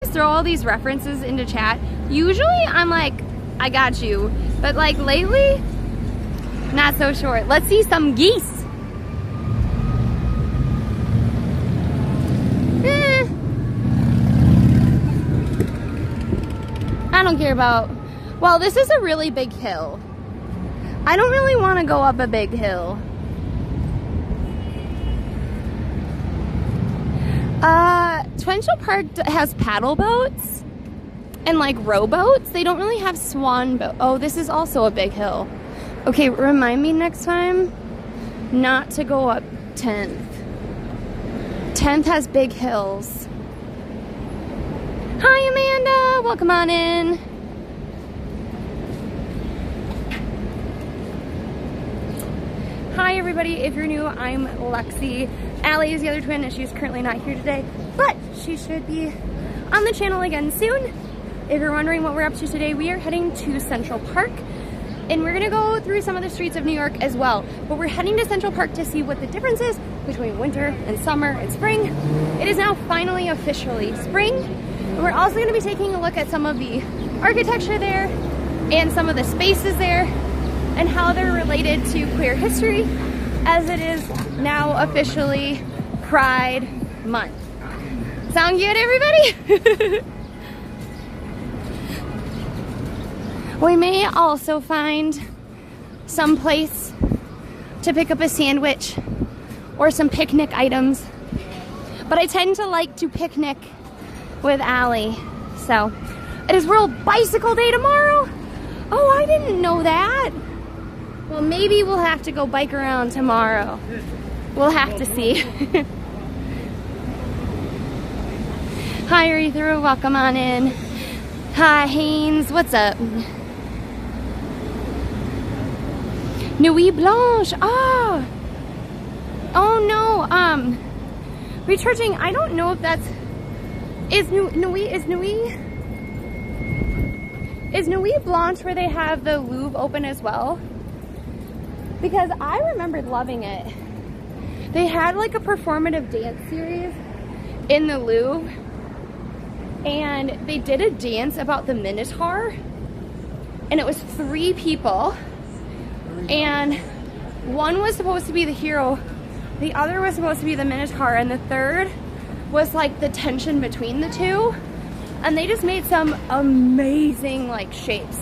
throw all these references into chat. Usually I'm like, I got you. But like lately, not so sure. Let's see some geese. I don't care about, well, this is a really big hill. I don't really want to go up a big hill. Twenshaw Park has paddle boats and like rowboats. They don't really have swan boat. Oh, this is also a big hill. Okay, remind me next time not to go up 10th. 10th has big hills. Hi, Amanda. Welcome on in. Hi, everybody. If you're new, I'm Lexi. Allie is the other twin, and she's currently not here today, but she should be on the channel again soon. If you're wondering what we're up to today, we are heading to Central Park, and we're gonna go through some of the streets of New York as well. But we're heading to Central Park to see what the difference is between winter and summer and spring. It is now finally officially spring. And we're also gonna be taking a look at some of the architecture there and some of the spaces there and how they're related to queer history, as it is now officially Pride Month. Sound good, everybody? We may also find some place to pick up a sandwich or some picnic items, but I tend to like to picnic with Allie. So it is World Bicycle Day tomorrow. Oh, I didn't know that. Well, maybe we'll have to go bike around tomorrow. We'll have to see. Hi, Aretha, welcome on in. Hi, Haynes, what's up? Nuit Blanche, ah! Oh no, recharging, I don't know if that's, is Nuit Blanche where they have the Louvre open as well? Because I remembered loving it. They had like a performative dance series in the Louvre, and they did a dance about the Minotaur, and it was 3 people, and one was supposed to be the hero, the other was supposed to be the Minotaur, and the third was like the tension between the two, and they just made some amazing like shapes.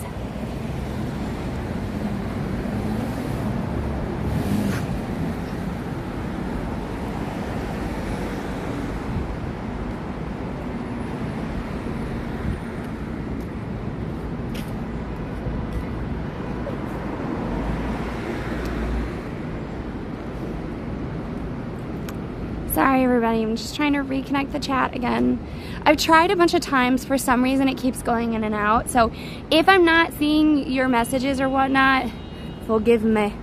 Sorry everybody, I'm just trying to reconnect the chat again. I've tried a bunch of times. For some reason it keeps going in and out. So if I'm not seeing your messages or whatnot, forgive me.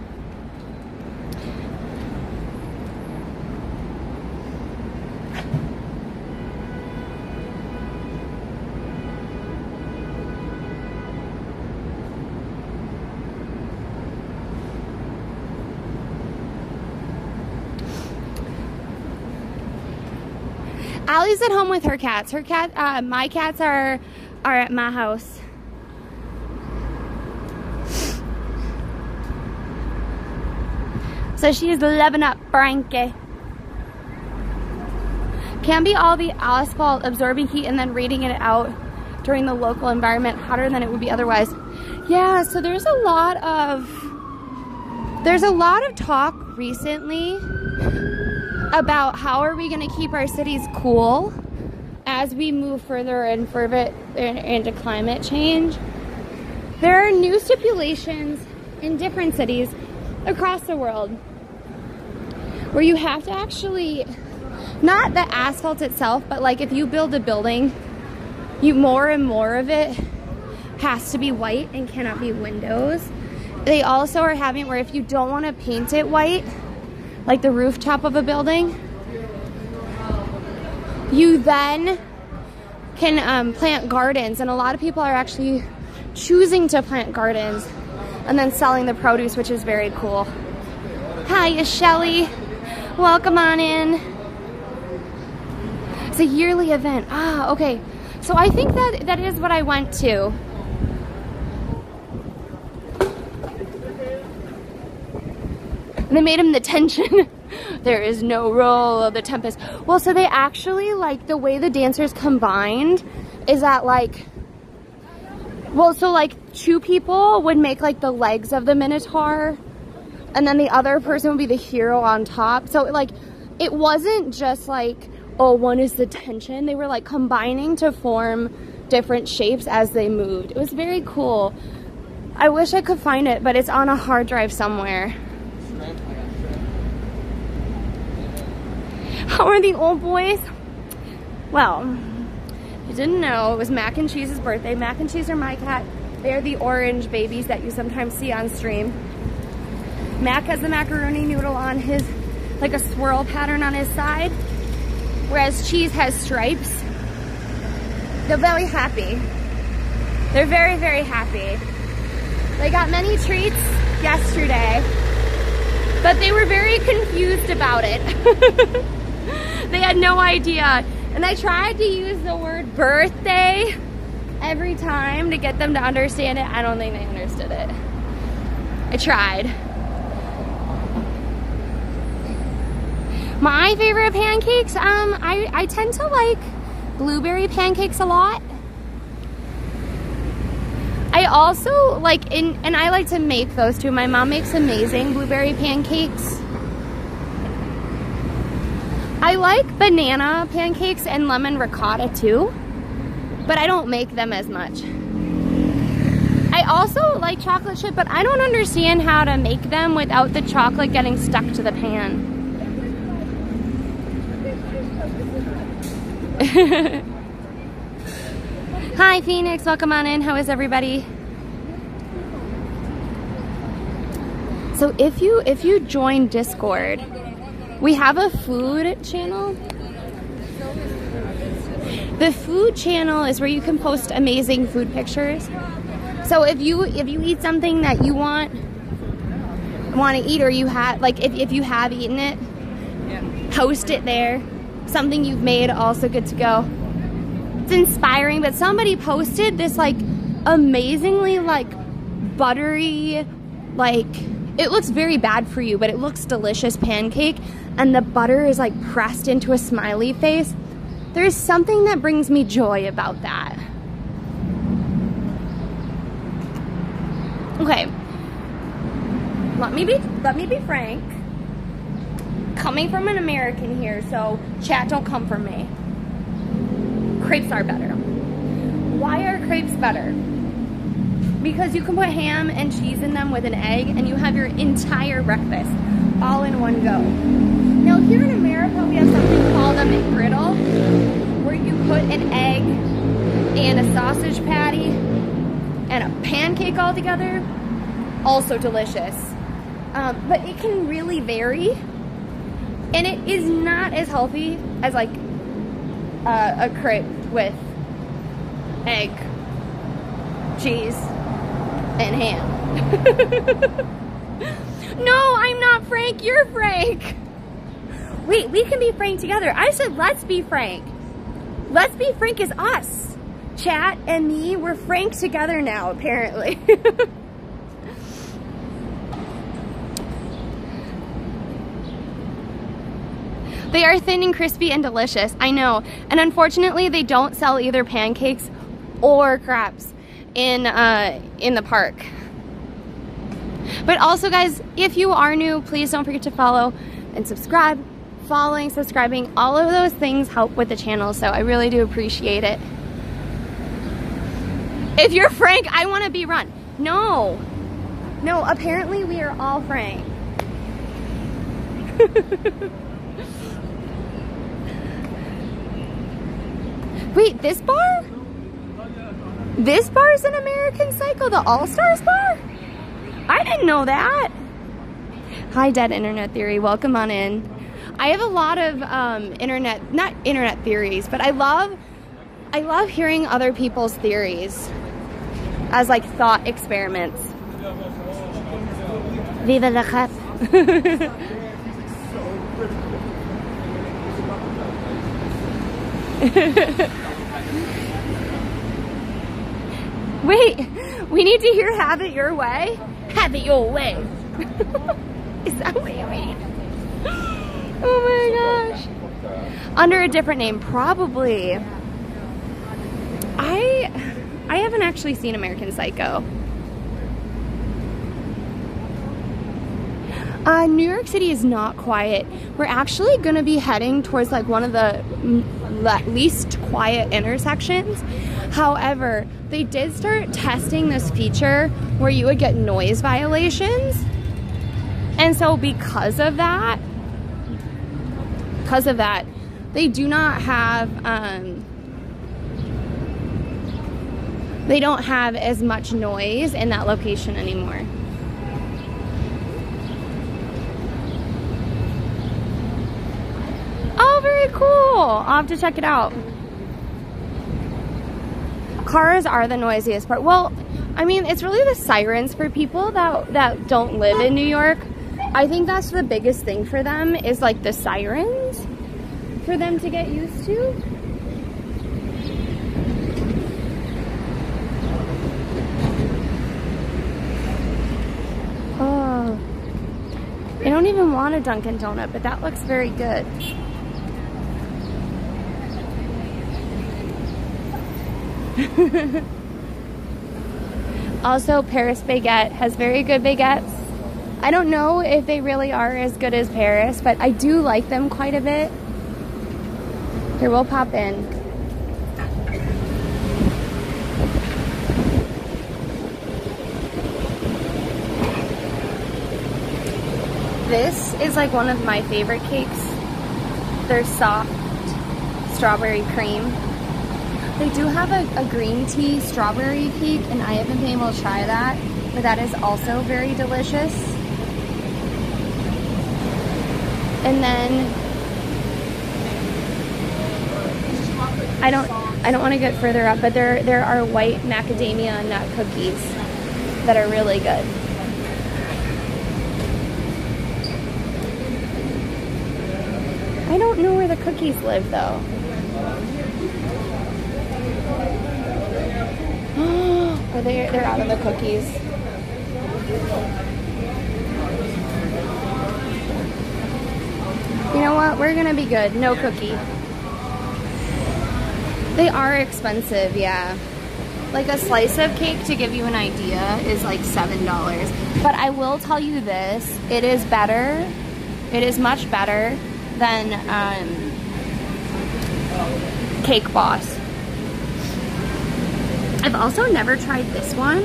Allie's at home with her cats. My cats are at my house. So she's loving up Frankie. Can be all the asphalt absorbing heat and then radiating it out during the local environment hotter than it would be otherwise. Yeah, so there's a lot of talk recently about how are we going to keep our cities cool as we move further and further into climate change. There are new stipulations in different cities across the world where you have to actually, not the asphalt itself, but like if you build a building, more and more of it has to be white and cannot be windows. They also are having where if you don't want to paint it white, like the rooftop of a building, you then can plant gardens, and a lot of people are actually choosing to plant gardens and then selling the produce, which is very cool. Hi, Shelly. Welcome on in. It's a yearly event. Ah, okay. So I think that is what I went to. And they made him the tension. There is no role of the tempest. Well, so they actually, like, the way the dancers combined is that, like, well, so like 2 people would make like the legs of the Minotaur, and then the other person would be the hero on top. So like, it wasn't just like, oh, one is the tension. They were like combining to form different shapes as they moved. It was very cool. I wish I could find it, but it's on a hard drive somewhere. How are the old boys? Well, you didn't know, it was Mac and Cheese's birthday. Mac and Cheese are my cat. They're the orange babies that you sometimes see on stream. Mac has the macaroni noodle on his, like a swirl pattern on his side, whereas Cheese has stripes. They're very happy. They're very, very happy. They got many treats yesterday, but they were very confused about it. They had no idea. And I tried to use the word birthday every time to get them to understand it. I don't think they understood it. I tried. My favorite pancakes, I tend to like blueberry pancakes a lot. I also like, and I like to make those too. My mom makes amazing blueberry pancakes. I like banana pancakes and lemon ricotta too, but I don't make them as much. I also like chocolate chip, but I don't understand how to make them without the chocolate getting stuck to the pan. Hi Phoenix, welcome on in. How is everybody? So if you join Discord, we have a food channel. The food channel is where you can post amazing food pictures. So if you eat something that you want to eat, or you have, like, if you have eaten it, post it there. Something you've made, also good to go. It's inspiring, but somebody posted this like amazingly like buttery, like, it looks very bad for you, but it looks delicious pancake, and the butter is like pressed into a smiley face. There's something that brings me joy about that. Okay, let me be frank. Coming from an American here, so chat, don't come for me. Crepes are better. Why are crepes better? Because you can put ham and cheese in them with an egg, and you have your entire breakfast all in one go. Now here in America, we have something called a McGriddle, where you put an egg and a sausage patty and a pancake all together. Also delicious. But it can really vary, and it is not as healthy as like a crepe with egg, cheese, and ham. No, I'm not Frank, you're Frank. Wait, we can be frank together. I said let's be frank. Let's be frank is us. Chat and me, we're frank together now, apparently. They are thin and crispy and delicious, I know. And unfortunately, they don't sell either pancakes or crepes in the park. But also, guys, if you are new, please don't forget to follow and subscribe. Following, subscribing, all of those things help with the channel, so I really do appreciate it. If you're Frank, I want to be Run. No. No, apparently we are all Frank. Wait, this bar? This bar is an American Psycho, the All-Stars bar? I didn't know that. Hi, Dead Internet Theory, welcome on in. I have a lot of not internet theories, but I love hearing other people's theories as like thought experiments. Viva la crepe. Wait, we need to hear "Have It Your Way." Have it your way. Is that what you mean? Oh my gosh. Under a different name, probably. I haven't actually seen American Psycho. New York City is not quiet. We're actually gonna be heading towards like one of the least quiet intersections. However, they did start testing this feature where you would get noise violations. And so because of that, they do not have, they don't have as much noise in that location anymore. Oh, very cool. I'll have to check it out. Cars are the noisiest part. Well, I mean, it's really the sirens for people that don't live in New York. I think that's the biggest thing for them is like the sirens for them to get used to. Oh, I don't even want a Dunkin' Donut, but that looks very good. Also, Paris Baguette has very good baguettes. I don't know if they really are as good as Paris, but I do like them quite a bit. Here, we'll pop in. This is like one of my favorite cakes. They're soft strawberry cream. They do have a green tea strawberry cake, and I haven't been able to try that, but that is also very delicious. And then I don't want to get further up, but there are white macadamia nut cookies that are really good. I don't know where the cookies live though. Oh, they're out of the cookies. You know what? We're gonna be good. No cookie. They are expensive, yeah. Like a slice of cake, to give you an idea, is like $7. But I will tell you this, it is better. It is much better than Cake Boss. I've also never tried this one,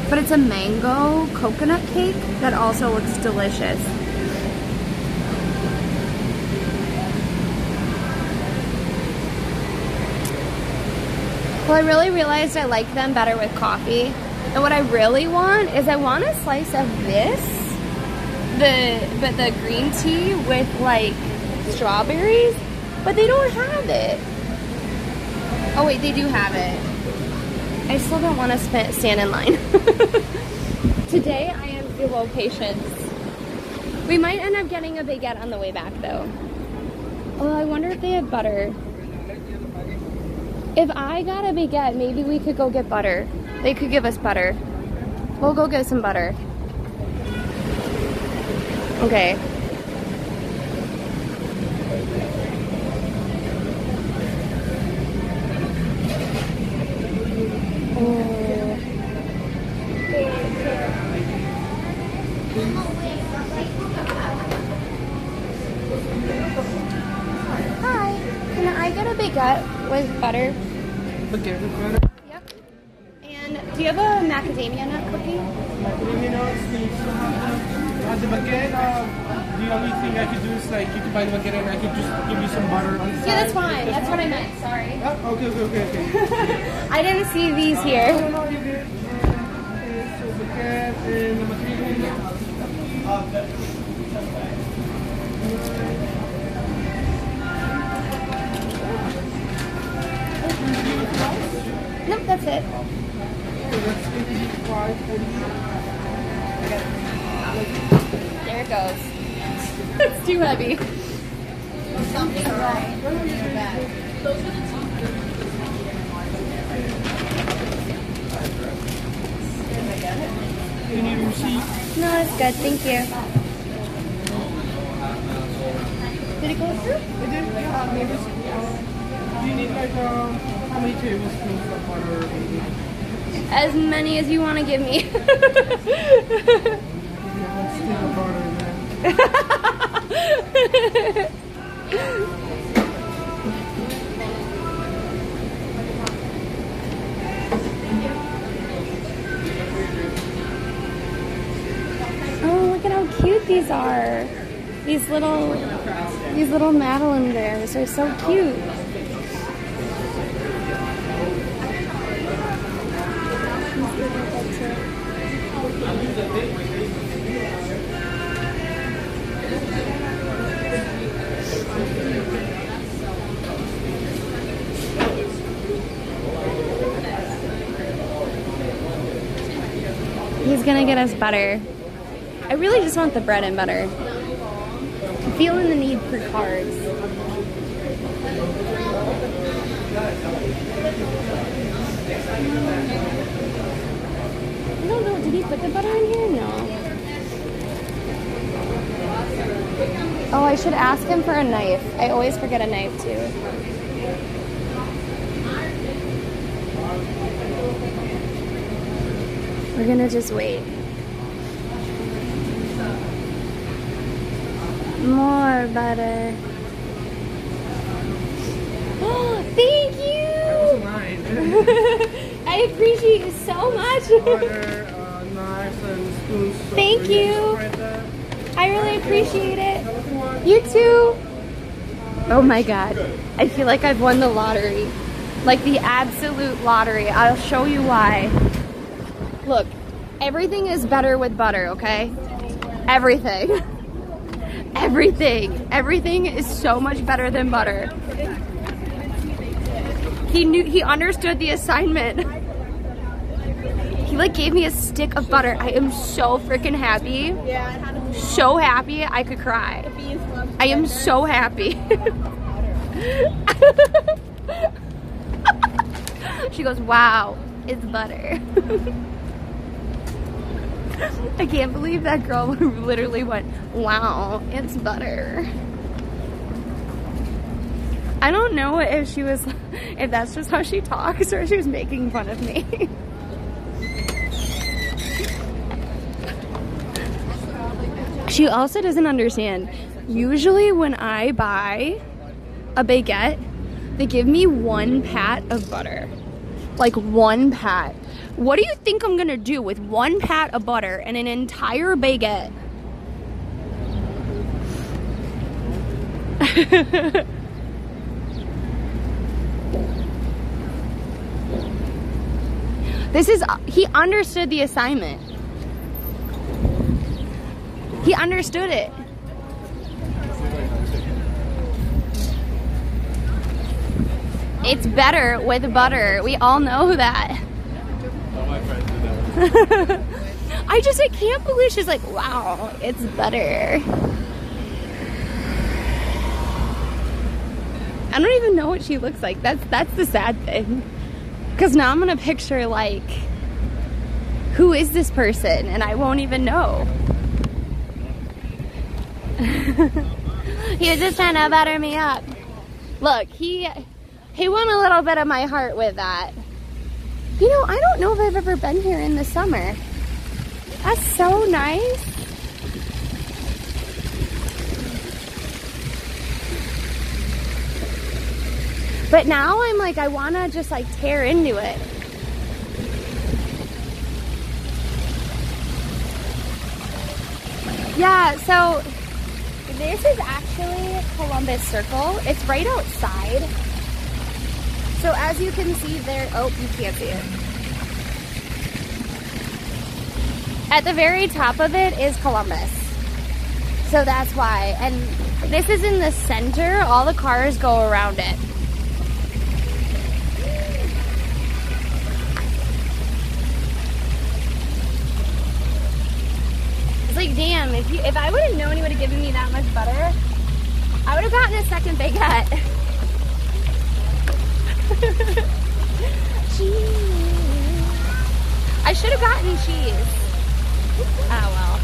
but it's a mango coconut cake that also looks delicious. Well, I really realized I like them better with coffee. And what I really want is I want a slice of this, the green tea with like strawberries, but they don't have it. Oh wait, they do have it. I still don't want to stand in line. Today I am below patience. We might end up getting a baguette on the way back though. Oh, I wonder if they have butter. If I got a baguette, maybe we could go get butter. They could give us butter. We'll go get some butter. Okay. Hi, can I get a baguette with butter? Baguette with butter? Yep. And do you have a macadamia nut cookie? Macadamia nuts, the baguette, the only thing I could do is like you could buy the baguette and I could just give you some butter on the side. Yeah, that's fine. That's what I meant. Sorry. Oh, okay. I didn't see these here. No, you did. Okay, so baguette and the macadamia nuts. Nope, that's it. So that's 85, 40. There it goes. It's too heavy. Something right. Those are the that's good. Thank you. Did it go through? It did, yeah, maybe. Do you need like how many tablespoons of butter? Maybe? As many as you want to give me. Maybe one stick of butter then. Oh, look at how cute these are. These little Madeline bears are so cute. He's gonna get us butter. I really just want the bread and butter. I'm feeling the need for carbs. I don't know, did he put the butter in here? No. Oh, I should ask him for a knife. I always forget a knife too. We're gonna just wait. More butter. Oh, thank you! That was nice. I appreciate you so much. Butter, knives and spoons. Thank So you. right there. I really appreciate it. Have a good one. You too. Oh my god. I feel like I've won the lottery. Like the absolute lottery. I'll show you why. Look, everything is better with butter, okay? Everything. Everything is so much better than butter. He understood the assignment. He like gave me a stick of butter. I am so freaking happy. So happy I could cry. I am so happy. She goes, wow, it's butter. I can't believe that girl literally went, wow, it's butter. I don't know if that's just how she talks or if she was making fun of me. She also doesn't understand. Usually when I buy a baguette, they give me 1 pat of butter. Like 1 pat. What do you think I'm gonna do with 1 pat of butter and an entire baguette? He understood the assignment. He understood it. It's better with butter. We all know that. All my friends do that. I can't believe she's like, wow, it's butter. I don't even know what she looks like. That's the sad thing. Because now I'm gonna picture like, who is this person? And I won't even know. He was just trying to butter me up. Look, he won a little bit of my heart with that. You know, I don't know if I've ever been here in the summer. That's so nice. But now I'm like, I want to just like tear into it. Yeah, so this is actually Columbus Circle. It's right outside. So as you can see there, oh, you can't see it. At the very top of it is Columbus. So that's why. And this is in the center. All the cars go around it. It's like, damn, if I would have known he would have given me that much butter, I would have gotten a second baguette. Cheese. I should have gotten cheese. Oh well.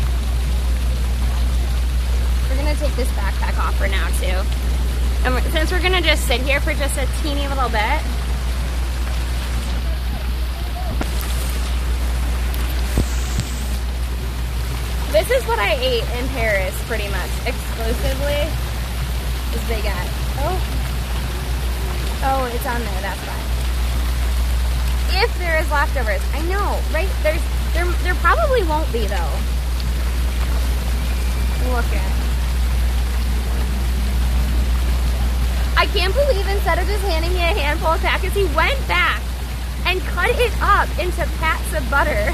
gonna take this backpack off for now too. And since we're gonna just sit here for just a teeny little bit. This is what I ate in Paris, pretty much, exclusively. Is Baguette. Oh, it's on there, that's why. If there is leftovers. I know, right? There probably won't be though. Look at it. I can't believe instead of just handing me a handful of packets, he went back and cut it up into pats of butter.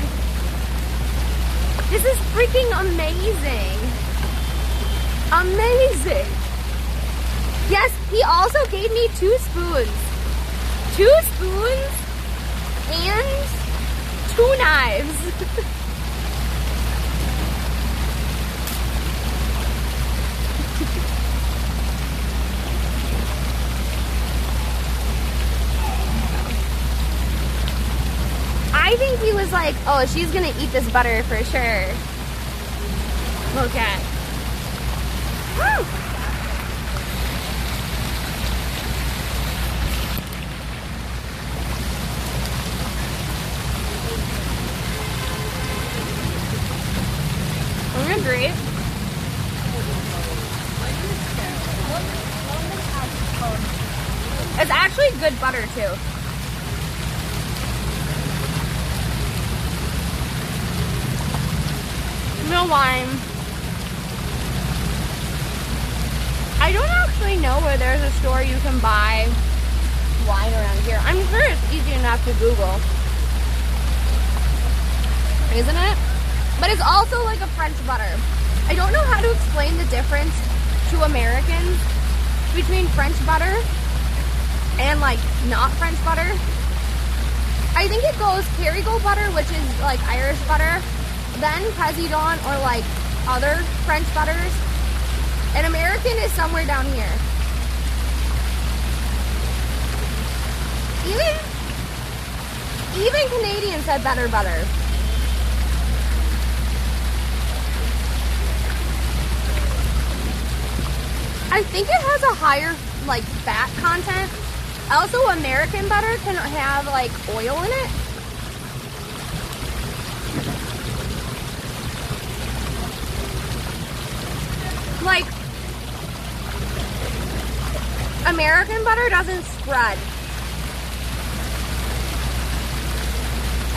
This is freaking amazing. Amazing. Yes, he also gave me 2 spoons. 2 spoons and 2 knives. I think he was like, oh, she's gonna eat this butter for sure. Look at. Woo! I'm agree. It's actually good butter too. No wine. I don't actually know where there's a store you can buy wine around here. I'm sure it's easy enough to Google. Isn't it? But it's also like a French butter. I don't know how to explain the difference to Americans between French butter and like not French butter. I think it goes Kerrygold butter, which is like Irish butter, then President or like other French butters. And American is somewhere down here. Even Canadians have better butter. I think it has a higher like fat content. Also, American butter can have like oil in it. Like, American butter doesn't spread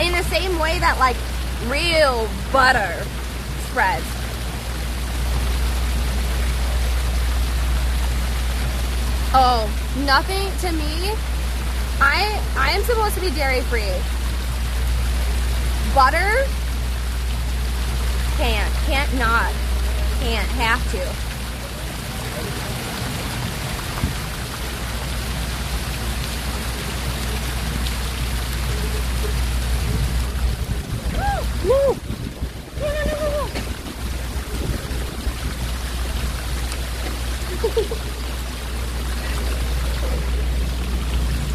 in the same way that like real butter spreads. Oh, nothing to me. I am supposed to be dairy free. Butter can't have to. No.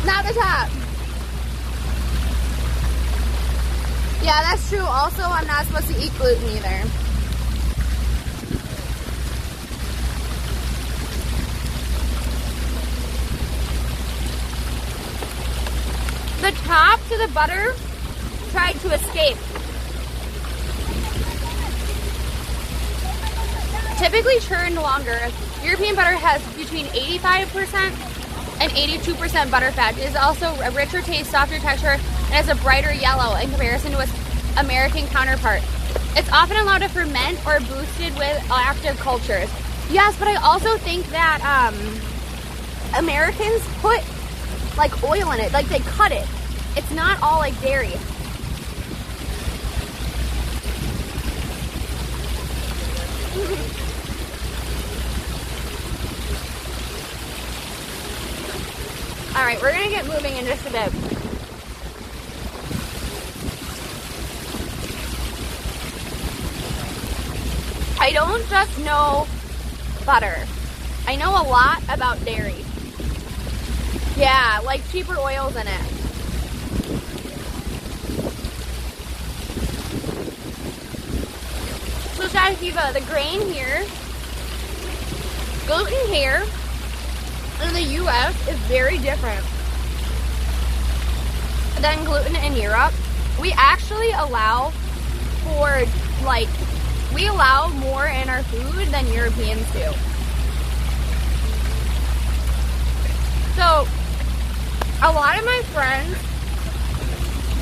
Not the top. Yeah, that's true. Also, I'm not supposed to eat gluten either. The top to the butter tried to escape. Typically churned longer. European butter has between 85% and 82% butter fat. It is also a richer taste, softer texture, and has a brighter yellow in comparison to its American counterpart. It's often allowed to ferment or boosted with active cultures. Yes, but I also think that Americans put like oil in it, like they cut it. It's not all like dairy. All right, we're gonna get moving in just a bit. I don't just know butter. I know a lot about dairy. Yeah, like cheaper oils in it. So Shakiva, the grain here gluten here in the US is very different than gluten in Europe. We actually allow for, like, we allow more in our food than Europeans do. So, a lot of my friends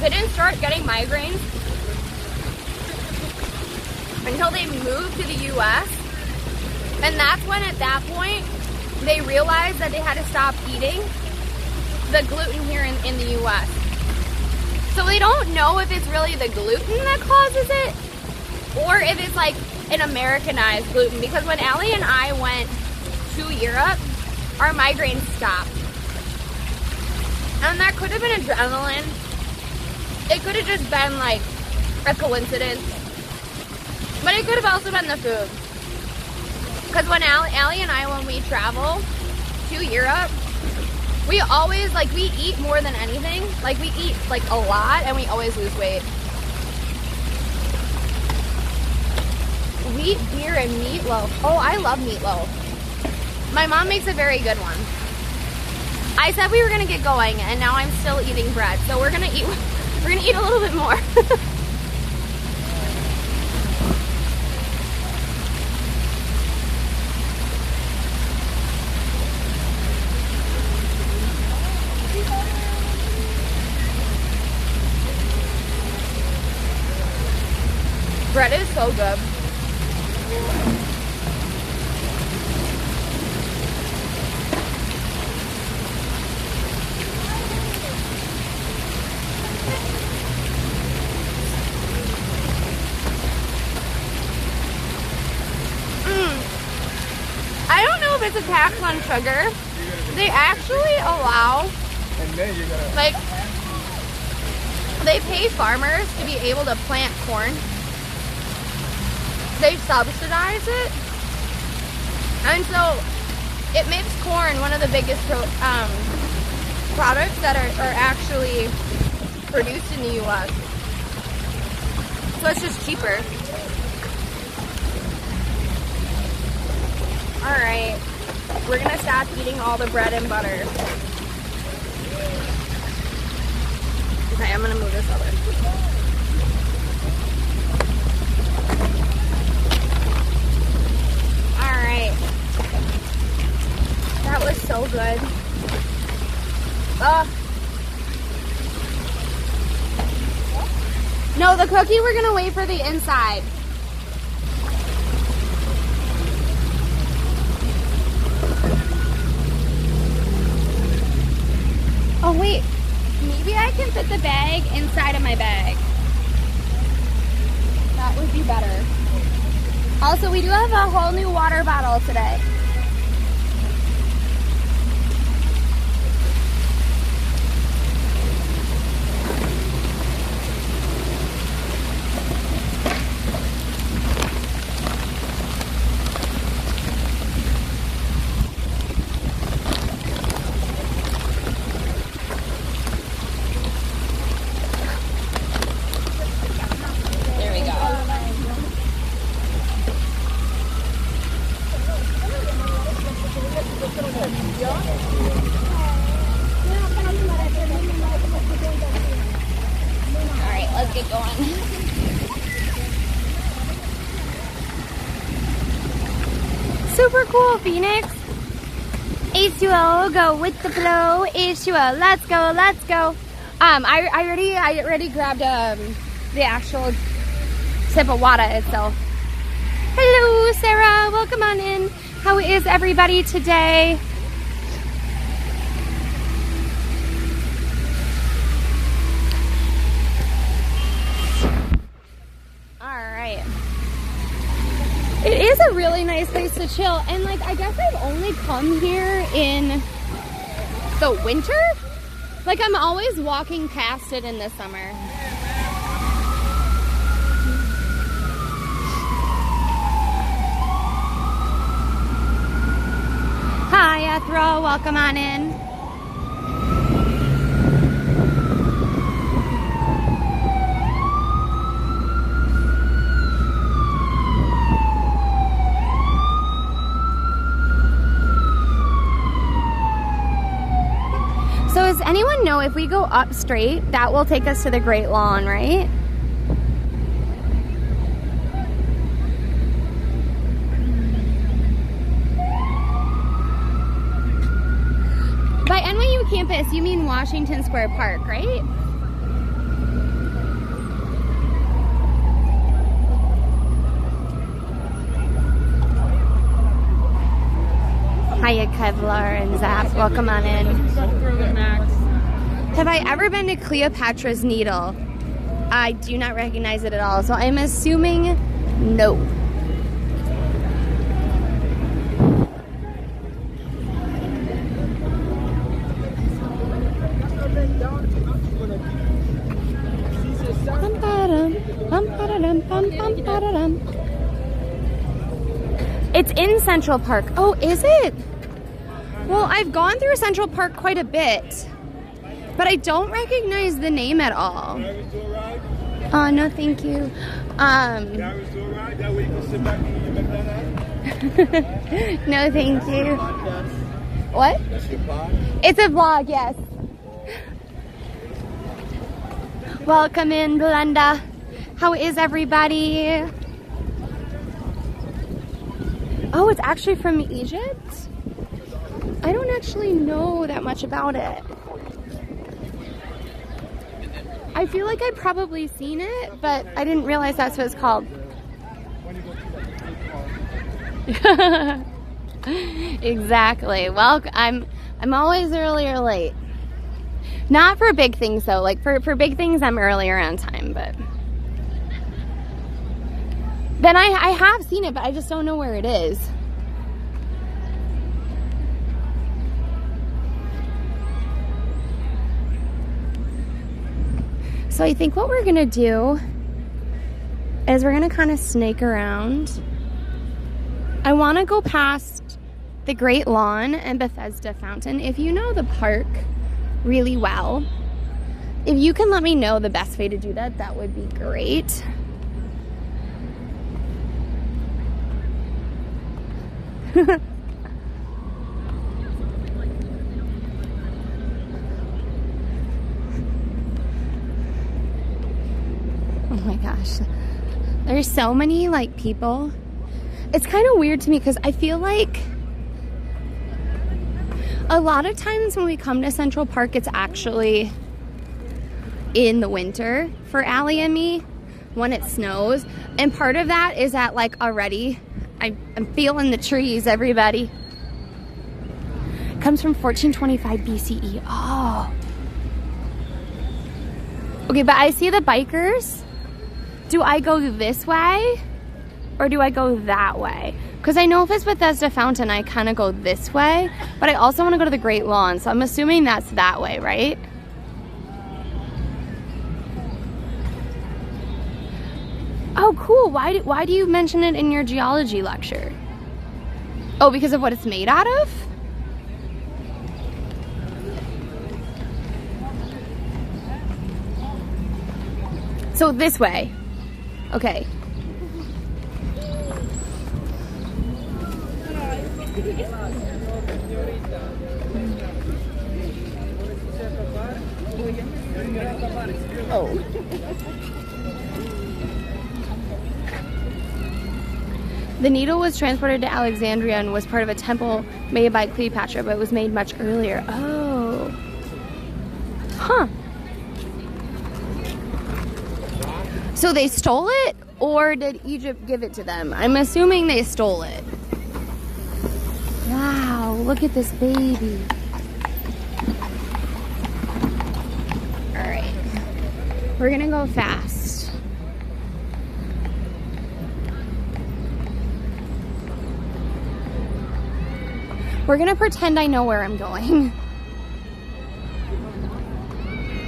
didn't start getting migraines until they moved to the US. And that's when, at that point, they realized that they had to stop eating the gluten here in the US. So they don't know if it's really the gluten that causes it, or if it's like an Americanized gluten. Because when Allie and I went to Europe, our migraines stopped. And that could have been adrenaline. It could have just been like a coincidence. But it could have also been the food. Because when Allie and I, when we travel to Europe, we always, like, we eat more than anything. Like, we eat, like, a lot, and we always lose weight. Wheat, beer, and meatloaf. Oh, I love meatloaf. My mom makes a very good one. I said we were gonna get going, and now I'm still eating bread. So we're gonna eat a little bit more. Bread is so good. I don't know if it's a tax on sugar. They actually allow, like, they pay farmers to be able to plant corn. They subsidize it, and so it makes corn one of the biggest products that are actually produced in the US. So it's just cheaper. Alright, we're gonna stop eating all the bread and butter. Okay, I'm gonna move this over. Alright. That was so good. No, the cookie, we're gonna wait for the inside. Oh wait, maybe I can fit the bag inside of my bag. That would be better. Also, we do have a whole new water bottle today. Super cool, Phoenix. H2O, go with the flow. H2O, let's go, let's go. I already grabbed the actual sip of water itself. Hello, Sarah. Welcome on in. How is everybody today? It is a really nice place to chill, and like I guess I've only come here in the winter. Like I'm always walking past it in the summer. Hi, Ethra, welcome on in. Now, if we go up straight, that will take us to the Great Lawn, right? By NYU campus, you mean Washington Square Park, right? Hiya, Kevlar and Zap. Welcome on in. Have I ever been to Cleopatra's Needle? I do not recognize it at all, so I'm assuming no. It's in Central Park. Oh, is it? Well, I've gone through Central Park quite a bit, but I don't recognize the name at all. Oh, no, thank you. No, thank you. What? It's a vlog, yes. Welcome in, Belinda. How is everybody? Oh, it's actually from Egypt? I don't actually know that much about it. I feel like I've probably seen it, but I didn't realize that's what it's called. Exactly. Well, I'm always early or late. Not for big things though. Like for big things, I'm earlier on time, but then I have seen it, but I just don't know where it is. So I think what we're gonna do is we're gonna kind of snake around. I wanna go past the Great Lawn and Bethesda Fountain. If you know the park really well, if you can let me know the best way to do that, that would be great. Oh my gosh, there's so many like people. It's kind of weird to me because I feel like a lot of times when we come to Central Park, it's actually in the winter for Allie and me when it snows. And part of that is that like already I'm feeling the trees, everybody. Comes from 1425 BCE. Oh. Okay, but I see the bikers. Do I go this way or do I go that way? Because I know if it's Bethesda Fountain, I kind of go this way, but I also want to go to the Great Lawn, so I'm assuming that's that way, right? Oh, cool. Why do you mention it in your geology lecture? Oh, because of what it's made out of? So this way. Okay. Oh. The needle was transported to Alexandria and was part of a temple made by Cleopatra, but it was made much earlier. Oh. Huh. So they stole it, or did Egypt give it to them? I'm assuming they stole it. Wow, look at this baby. All right, we're gonna go fast. We're gonna pretend I know where I'm going.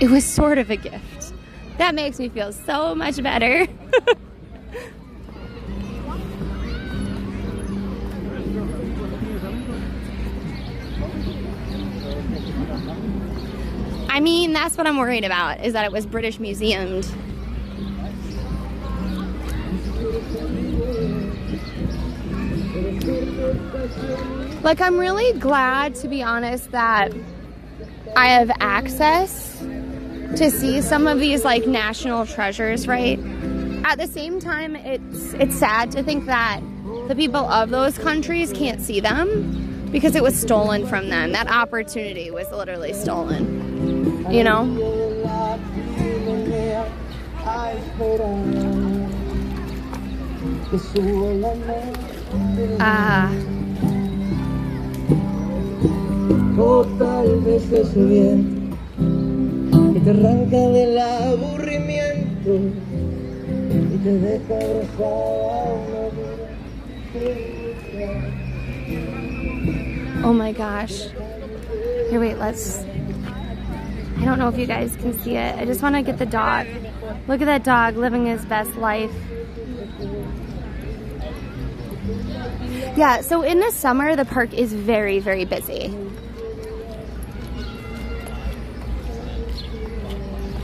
It was sort of a gift. That makes me feel so much better. I mean, that's what I'm worried about, is that it was British museumed. Like, I'm really glad, to be honest, that I have access to see some of these like national treasures, right? At the same time, it's sad to think that the people of those countries can't see them because it was stolen from them. That opportunity was literally stolen, you know? Tal vez eso bien que te arranca del aburrimiento y te deja abrazada una. Oh my gosh. Here, wait, let's... I don't know if you guys can see it. I just want to get the dog. Look at that dog living his best life. Yeah, so in the summer, the park is very, very busy.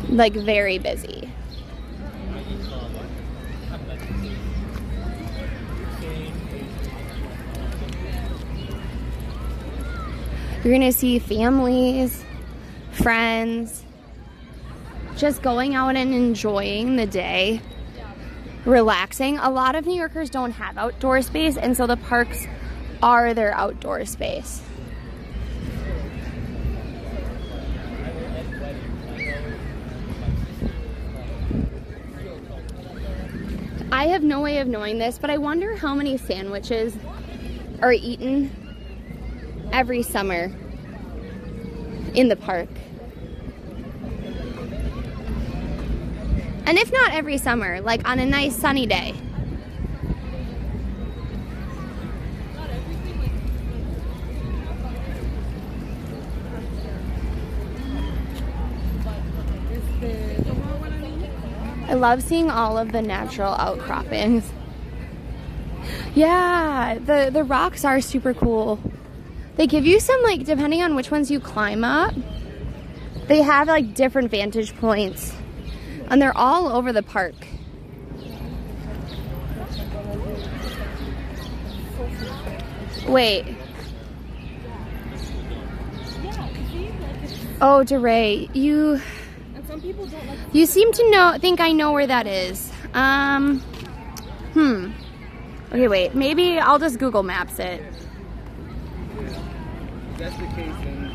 Like, very busy. You're gonna see families, friends, just going out and enjoying the day, relaxing. A lot of New Yorkers don't have outdoor space, and so the parks are their outdoor space. I have no way of knowing this, but I wonder how many sandwiches are eaten every summer in the park. And if not every summer, like on a nice sunny day. I love seeing all of the natural outcroppings. Yeah, the rocks are super cool. They give you some, like, depending on which ones you climb up, they have like different vantage points. And they're all over the park. Wait. Oh, DeRay, you seem to think I know where that is. Okay, wait. Maybe I'll just Google Maps it. If that's the case, then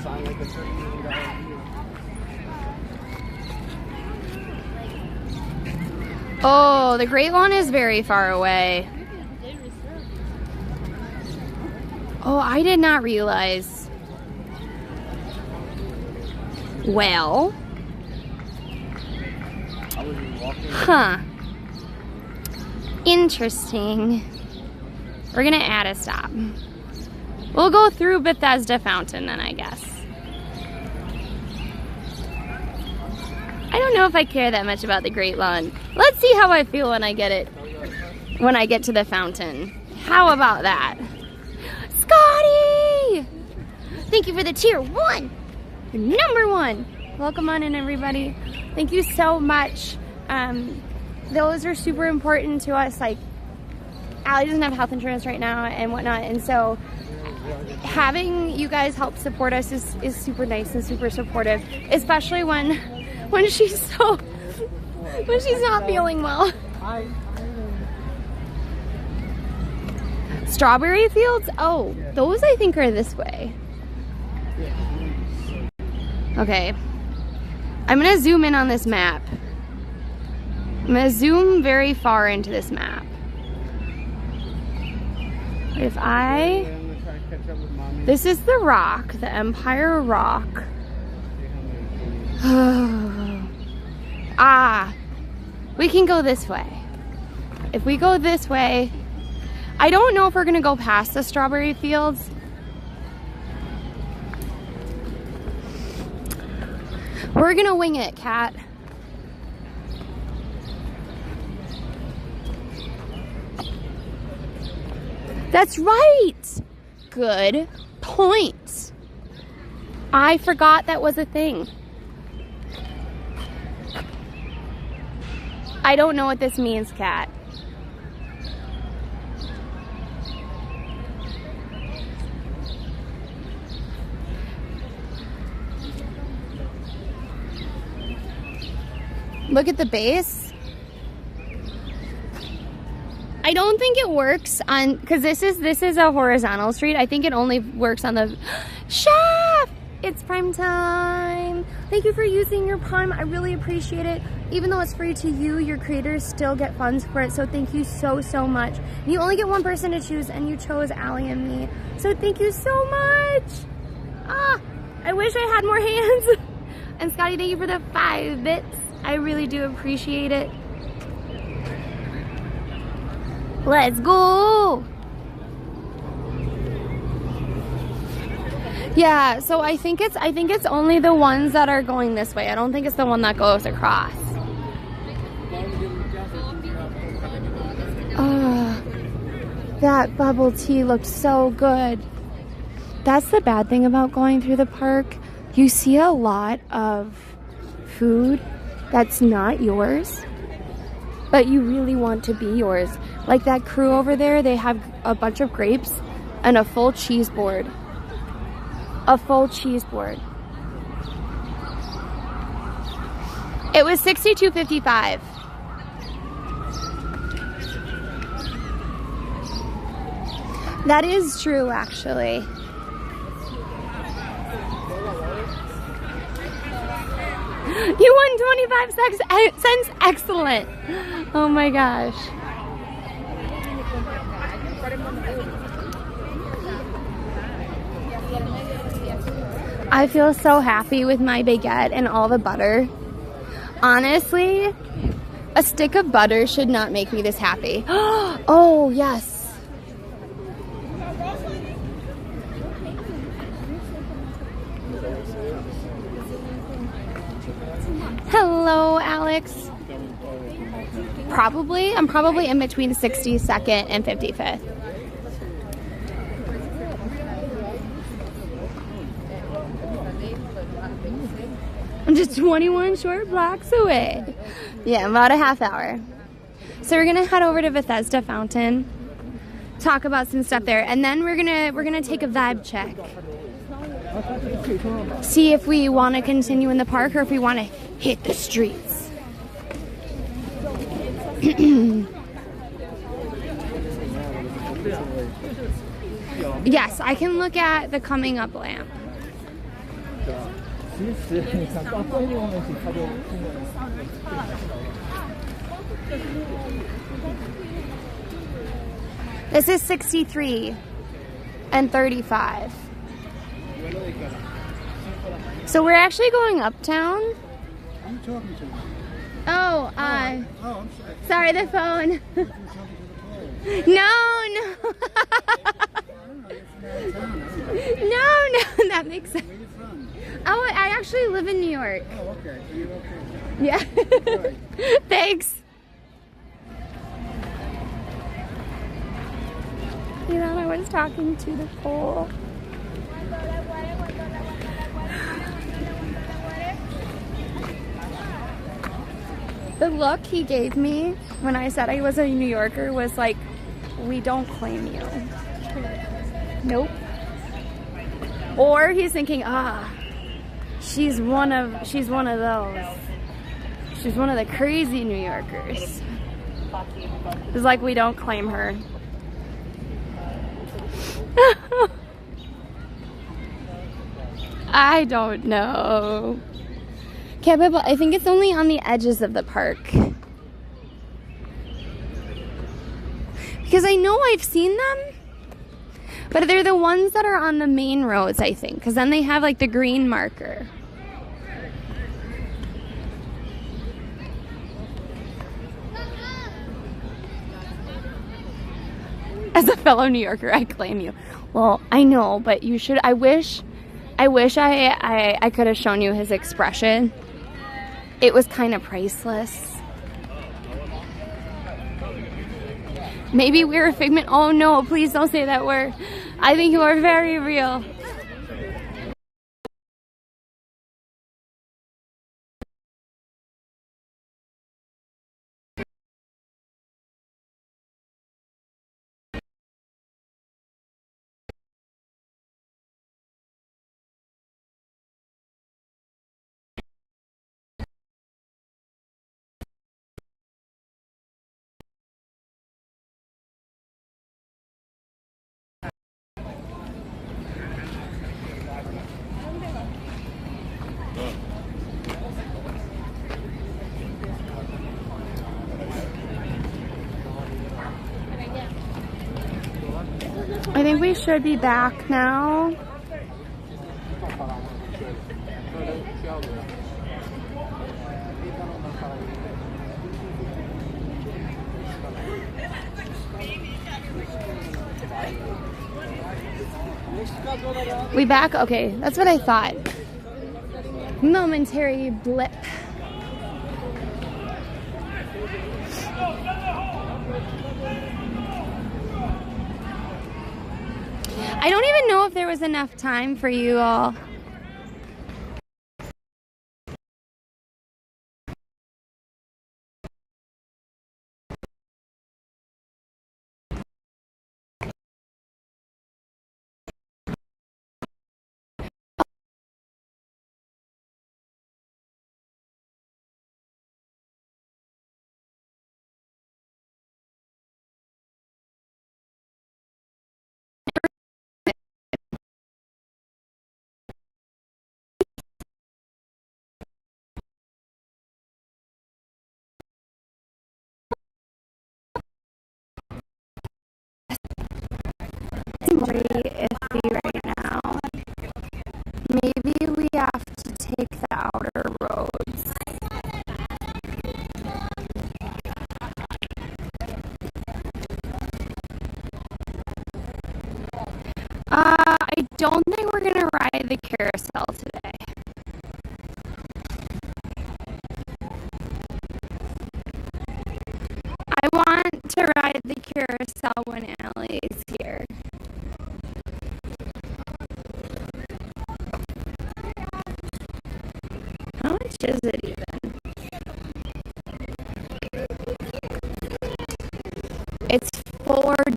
sign like a $30 million deal. Oh, the Great Lawn is very far away. Oh, I did not realize. Well. Huh. Interesting. We're gonna add a stop. We'll go through Bethesda Fountain then, I guess. I don't know if I care that much about the Great Lawn. Let's see how I feel when I get to the fountain. How about that? Scotty! Thank you for the tier 1. You're number 1. Welcome on in, everybody. Thank you so much. Those are super important to us. Like, Allie doesn't have health insurance right now and whatnot, and so having you guys help support us is super nice and super supportive, especially when she's not feeling well. Strawberry fields? Oh, those I think are this way. Okay. I'm gonna zoom in on this map. I'm gonna zoom very far into this map. This is the rock, the Empire Rock. We can go this way. If we go this way, I don't know if we're gonna go past the strawberry fields. We're gonna wing it, Kat. That's right. Good point. I forgot that was a thing. I don't know what this means, Kat. Look at the base. I don't think it works on, because this is a horizontal street. I think it only works on the chef. It's prime time. Thank you for using your Prime. I really appreciate it. Even though it's free to you, your creators still get funds for it. So thank you so, so much. You only get one person to choose, and you chose Allie and me. So thank you so much. Ah, I wish I had more hands. And Scotty, thank you for the 5 bits. I really do appreciate it. Let's go. Yeah, so I think it's only the ones that are going this way. I don't think it's the one that goes across. Oh, that bubble tea looked so good. That's the bad thing about going through the park. You see a lot of food that's not yours, but you really want to be yours. Like that crew over there, they have a bunch of grapes and a full cheese board. A full cheese board. It was $62.55. That is true, actually. You won 25 cents. Excellent. Oh my gosh. I feel so happy with my baguette and all the butter. Honestly, a stick of butter should not make me this happy. Oh, yes. Hello, Alex. Probably. I'm probably in between 62nd and 55th. I'm just 21 short blocks away. Yeah, about a half hour. So we're gonna head over to Bethesda Fountain, talk about some stuff there, and then we're gonna take a vibe check. See if we want to continue in the park or if we want to hit the streets. Yes, I can look at the coming up lamp. This is 63 and 35. So we're actually going uptown. Who are you talking to? Oh, I'm sorry, sorry. the phone. No. No, that makes sense. Where are you from? Oh, I actually live in New York. Oh, okay. So you're okay. Yeah. Right. Thanks. You know, I was talking to the pole. The look he gave me when I said I was a New Yorker was like, we don't claim you. Nope. Or he's thinking, she's one of those. She's one of the crazy New Yorkers. It's like we don't claim her. I don't know. Capable, I think it's only on the edges of the park. Because I know I've seen them, but they're the ones that are on the main roads, I think. Because then they have like the green marker. As a fellow New Yorker, I claim you. Well, I know, but you should. I wish I could have shown you his expression. It was kind of priceless. Maybe we're a figment. Oh no, please don't say that word. I think you are very real. think we should be back now. We back? Okay, that's what I thought. Momentary blip. I don't even know if there was enough time for you all. Pretty iffy right now. Maybe we have to take the outer roads. I don't think we're gonna ride the carousel today. I want to ride the carousel when Allie is here. How much is it even? It's $4.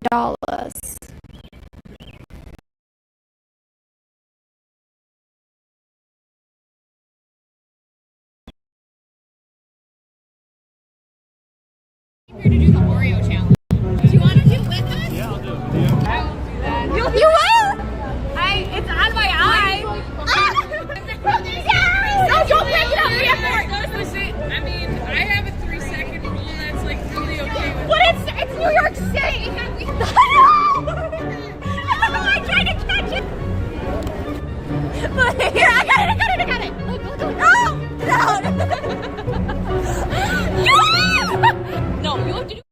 Here to do the Oreo challenge. Do you want to do it with us? Yeah, I'll do it. I won't do that. You will? It's on my eye. No, don't break it up. I mean, I have a 3-second rule that's like really okay with. But it's New York City. I tried to catch it. But here, I got it. No, you have to do.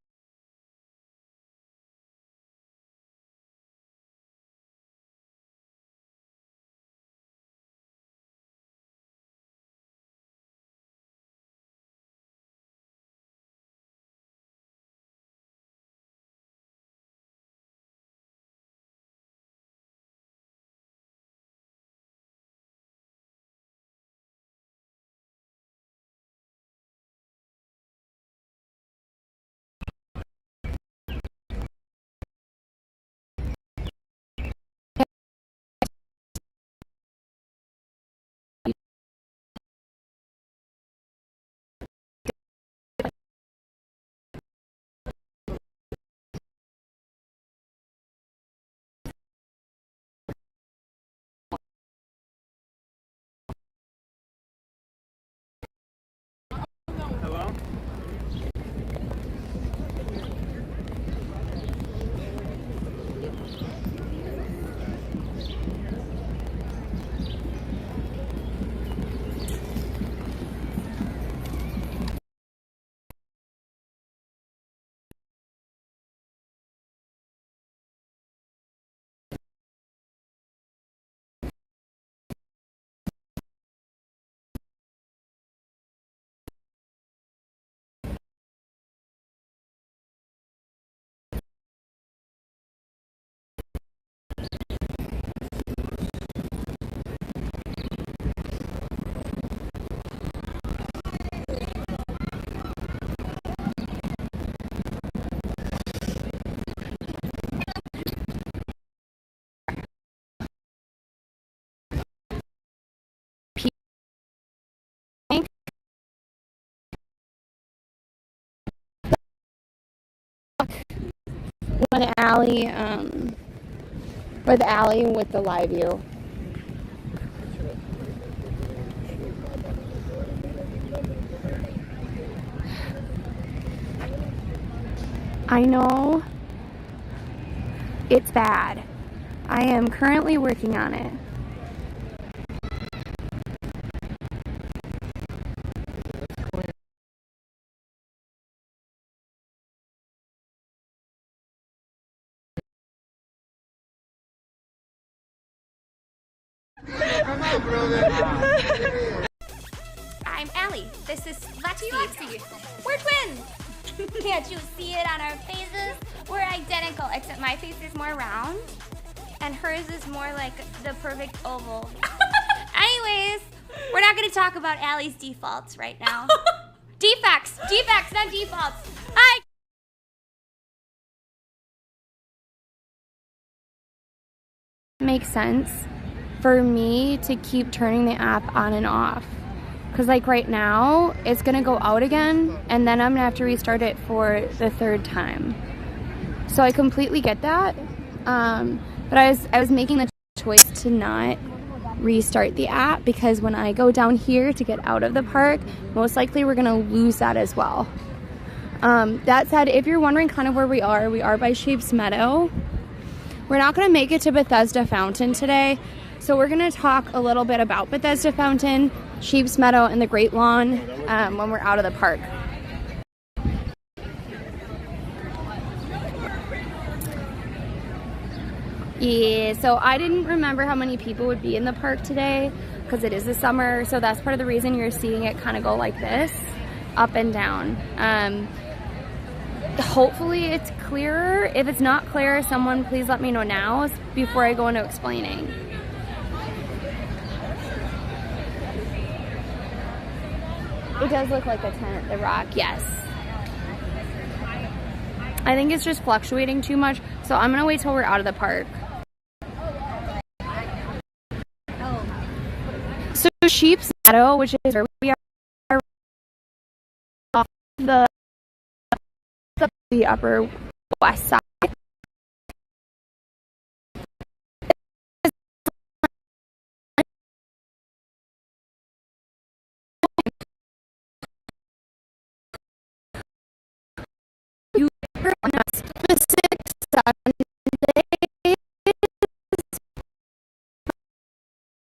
One alley, or the alley with the live view. I know it's bad. I am currently working on it. I'm Allie. This is Lexi. We're twins. Can't you see it on our faces? We're identical, except my face is more round, and hers is more like the perfect oval. Anyways, we're not going to talk about Allie's defaults right now. Defects, not defaults. Hi. Makes sense for me to keep turning the app on and off, because like right now it's gonna go out again and then I'm gonna have to restart it for the third time. So I completely get that, but I was making the choice to not restart the app because when I go down here to get out of the park, most likely we're gonna lose that as well. That said, if you're wondering kind of where we are by Sheep's Meadow. We're not gonna make it to Bethesda Fountain today, so we're gonna talk a little bit about Bethesda Fountain, Sheep's Meadow, and the Great Lawn when we're out of the park. Yeah, so I didn't remember how many people would be in the park today because it is the summer, so that's part of the reason you're seeing it kind of go like this, up and down. Hopefully it's clearer. If it's not clear, someone please let me know now before I go into explaining. It does look like a tent, the rock, yes. I think it's just fluctuating too much, so I'm gonna wait till we're out of the park. So Sheep's Meadow, which is where we are, off the upper west side. You are on a specific Sunday,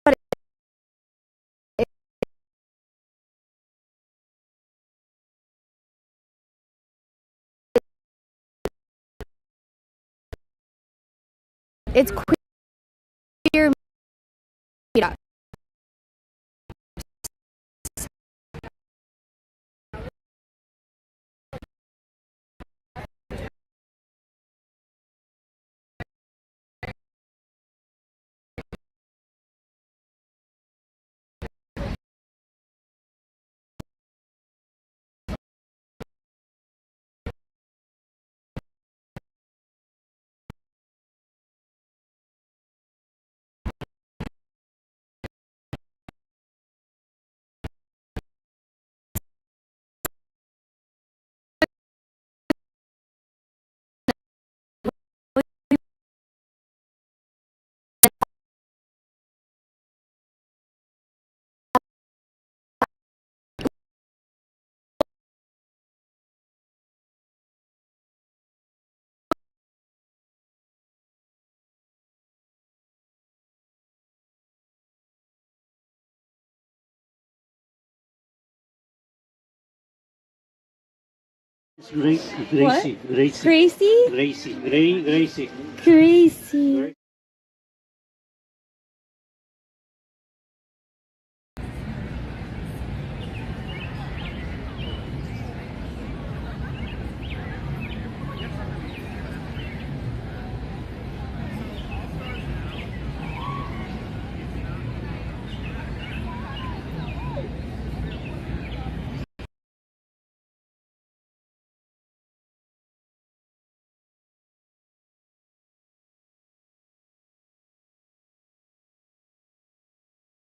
but it's queer meetup. Gracie. Gracie.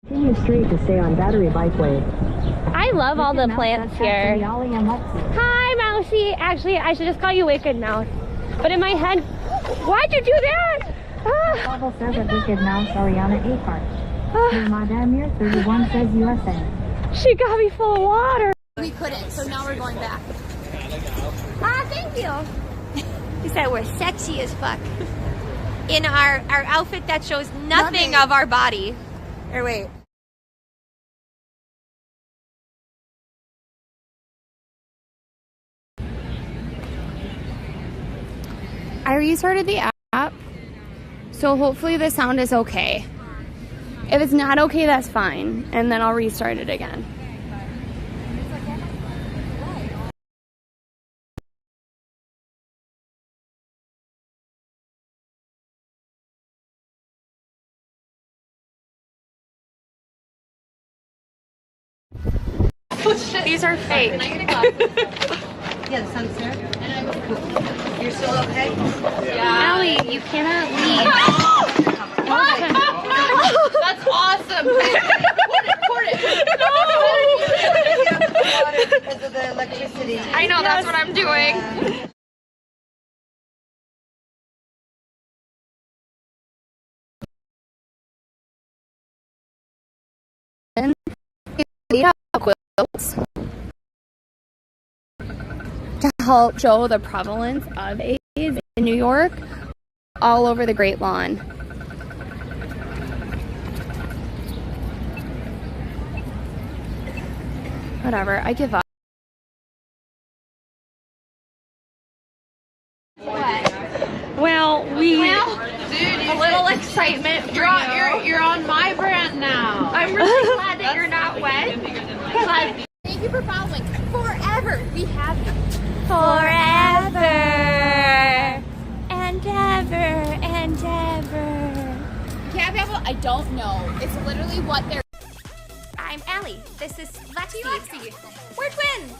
Continue straight to stay on Battery Bikeway. I love all the plants here. Hi, Mousy. Actually, I should just call you Wicked Mouse. But in my head, why'd you do that? Bubble says at Wicked Mouse, Ariana A. Park. Madame Mir 31 says USA. She got me full of water. We couldn't, so now we're going back. Thank you. He said we're sexy as fuck. in our outfit that shows nothing of our body. Or wait. I restarted the app, so hopefully the sound is okay. If it's not okay, that's fine, and then I'll restart it again. These are fake. Yeah, the sun's there. You're still okay? Yeah. Allie, you cannot leave. That's awesome. Pour it. Because of the electricity. I know, that's what I'm doing. Quilts to help show the prevalence of AIDS in New York all over the Great Lawn. Whatever, I give up. Well, a little excitement for you. You're on my brand now. I'm really glad that you're not wet. But thank you for following. Forever we have you. Forever and ever and ever. Capital, I don't know. It's literally what they're. I'm Allie. This is Lexi. We're twins.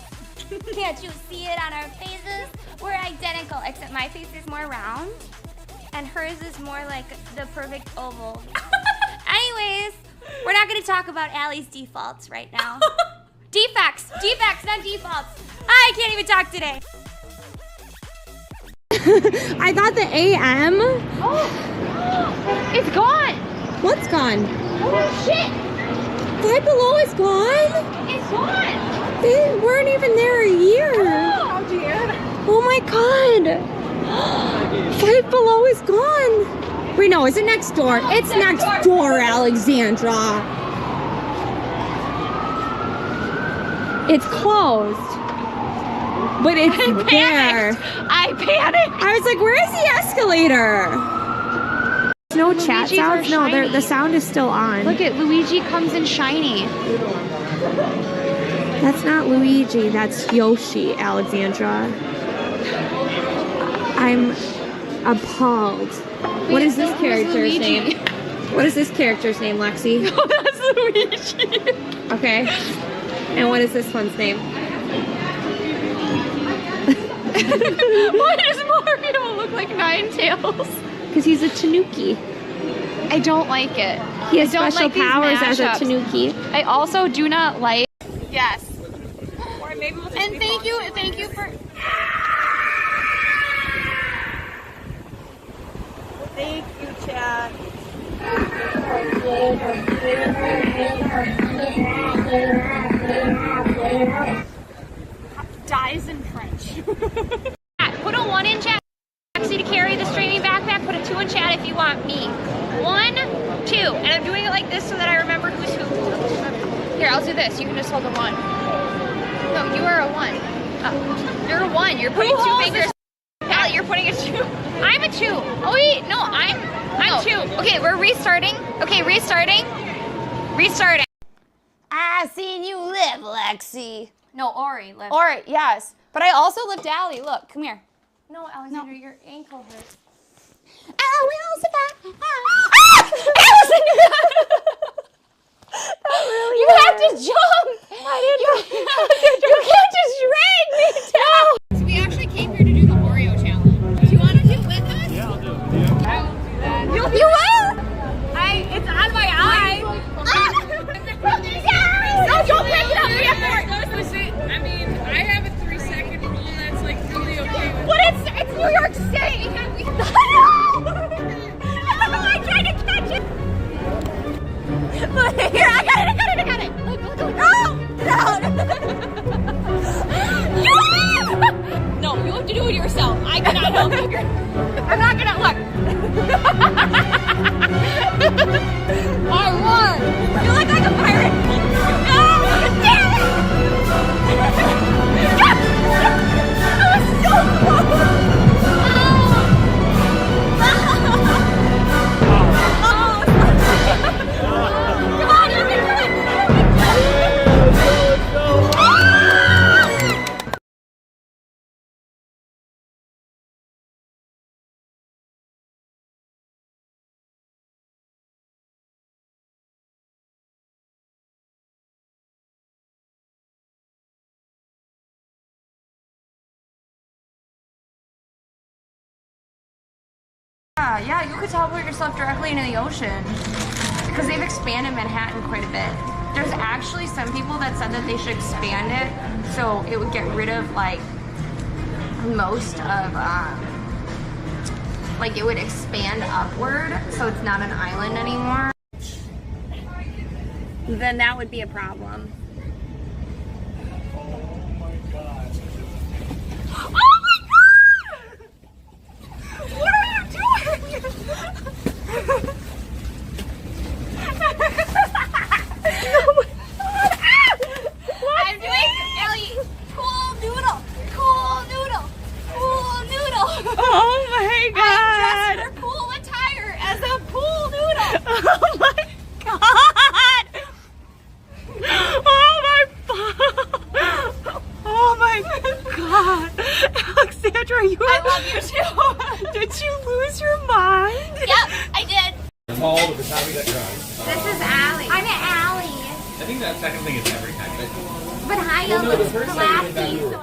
Can't you see it on our faces? We're identical, except my face is more round and hers is more like the perfect oval. Anyways, we're not going to talk about Allie's defaults right now. Defects, not defaults. I can't even talk today. I got the AM. Oh, it's gone. What's gone? Oh shit, 5 Below is gone? it's gone. They weren't even there a year. Oh dear. Oh my god. 5 Below is gone. Wait, no, is it next door? It's next door, Alexandra. It's closed. But it's there. I panicked. I was like, where is the escalator? No chat sounds? No, the sound is still on. Look at Luigi comes in shiny. That's not Luigi, that's Yoshi, Alexandra. I'm appalled. What is this character's name? What is this character's name, Lexi? Oh, that's Luigi. Okay. And what is this one's name? Why does Mario look like Ninetales? Because he's a Tanuki. I don't like it. He has I don't special like these powers as a mashups. Tanuki. I also do not like. Yes. Or maybe we'll just And thank you for. Thank you, Chad. Dies in French. Put a 1 in chat to carry the streaming backpack. Put a 2 in chat if you want me. 1, 2, and I'm doing it like this so that I remember who's who. Here, I'll do this. You can just hold the 1. No, you are a 1. You're a 1. You're putting 2 fingers. Allie, you're putting a 2. I'm a 2. Oh wait, no, I'm 2. Okay, we're restarting. Okay, restarting. I seen you live, Lexi. No, Ori lived. Or yes, but I also lived Allie. Look, come here. No, Alexandra, your ankle hurts. Allison! You have to jump. You can't just drag me down. So we actually came here to do the Oreo challenge. Do you want to do it with us? Yeah, I'll do it. I won't do that. You will? It's on my eye. No, don't break it up. We have more. Listen, I mean, I have a 3-second rule that's like really okay with. But it's New York City. I tried to catch it. Here, I got it. Look. No, you have to do it yourself. I cannot help you. I'm not gonna look. R1! You look like a pirate! No! Damn it! That was so close! Come on, you can do it! Yeah, you could teleport yourself directly into the ocean because they've expanded Manhattan quite a bit. There's actually some people that said that they should expand it so it would get rid of like most of like it would expand upward so it's not an island anymore. Then that would be a problem. I'm doing Ellie. Cool noodle. Cool noodle. Cool noodle. Oh my god! I dressed her cool attire as a cool noodle. Oh my god! Oh my oh my god! Alexandra, I love you too. did you lose your mind? Yep, I did. All of the time we got drunk. This is Allie. I'm Allie. I think that second thing is every time. But Haya Well, no, the looks first time we did that, classy, we were- so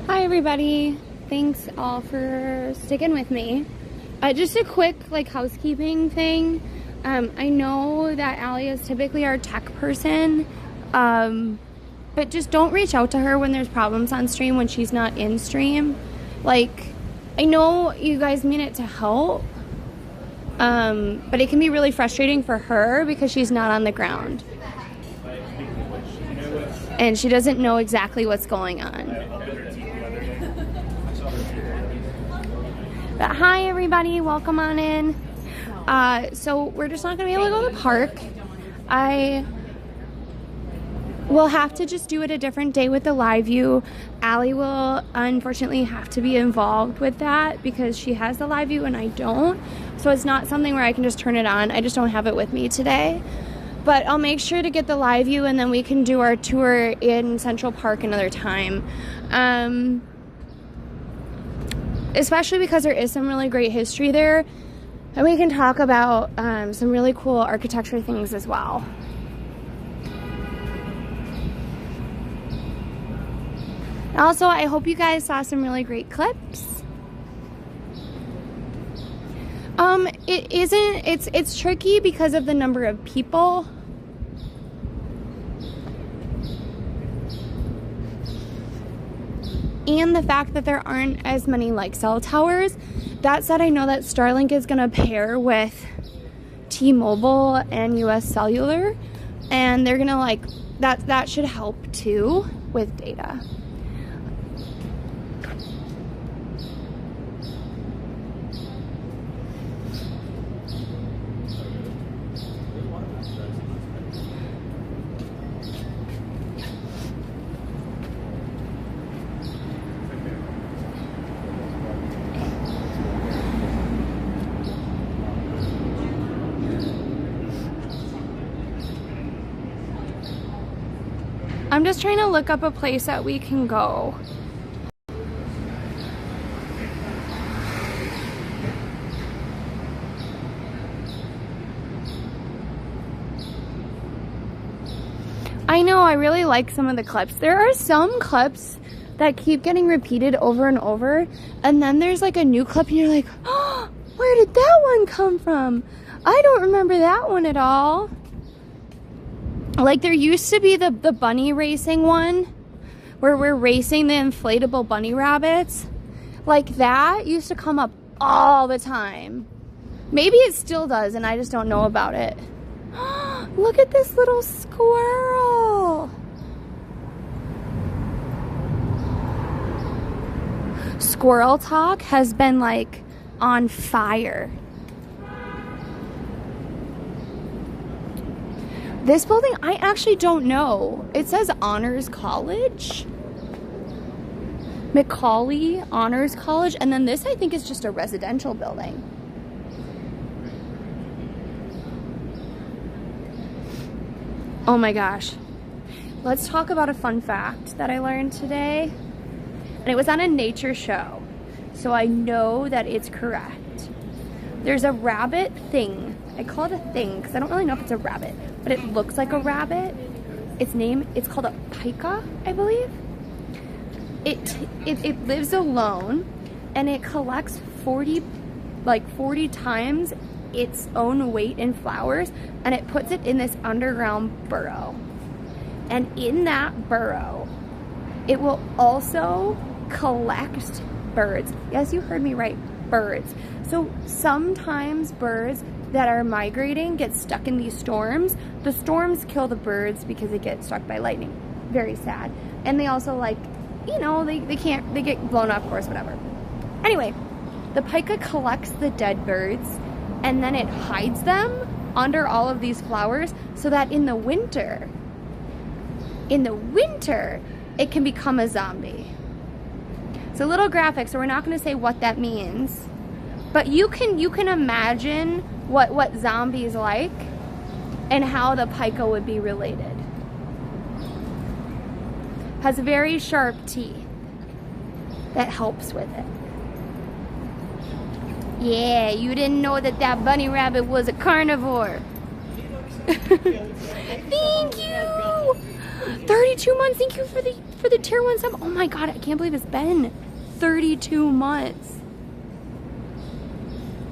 Hi everybody, thanks all for sticking with me. Just a quick like housekeeping thing. I know that Allie is typically our tech person, but just don't reach out to her when there's problems on stream when she's not in stream. Like, I know you guys mean it to help, but it can be really frustrating for her because she's not on the ground. And she doesn't know exactly what's going on. But hi everybody, welcome on in. So we're just not gonna be able to go to the park. I will have to just do it a different day with the live view. Allie will unfortunately have to be involved with that because she has the live view and I don't. So it's not something where I can just turn it on. I just don't have it with me today. But I'll make sure to get the live view and then we can do our tour in Central Park another time. Especially because there is some really great history there. And we can talk about some really cool architecture things as well. Also, I hope you guys saw some really great clips. It's tricky because of the number of people. And the fact that there aren't as many like cell towers. That said, I know that Strolling is gonna pair with T-Mobile and US Cellular, and they're gonna like that should help too with data. I'm just trying to look up a place that we can go. I know, I really like some of the clips. There are some clips that keep getting repeated over and over, and then there's like a new clip and you're like, oh, where did that one come from? I don't remember that one at all. Like there used to be the bunny racing one where we're racing the inflatable bunny rabbits. Like that used to come up all the time. Maybe it still does and I just don't know about it. Look at this little squirrel. Squirrel talk has been like on fire. This building, I actually don't know. It says Honors College. Macaulay Honors College. And then this, I think, is just a residential building. Oh my gosh. Let's talk about a fun fact that I learned today. And it was on a nature show. So I know that it's correct. There's a rabbit thing. I call it a thing because I don't really know if it's a rabbit, but it looks like a rabbit. It's called a pika, I believe. It lives alone and it collects 40 times its own weight in flowers, and it puts it in this underground burrow. And in that burrow, it will also collect birds. Yes, you heard me right, birds. So sometimes birds that are migrating get stuck in these storms. The storms kill the birds because they get struck by lightning. Very sad. And they also like, you know, they get blown up, of course, whatever. Anyway, the pika collects the dead birds and then it hides them under all of these flowers so that in the winter, it can become a zombie. It's a little graphic, so we're not going to say what that means, but you can imagine what zombies like and how the pika would be related. Has very sharp teeth that helps with it. Yeah, you didn't know that bunny rabbit was a carnivore. Thank you. 32 months. Thank you for the tier 1 sub. Oh my god, I can't believe it's been 32 months.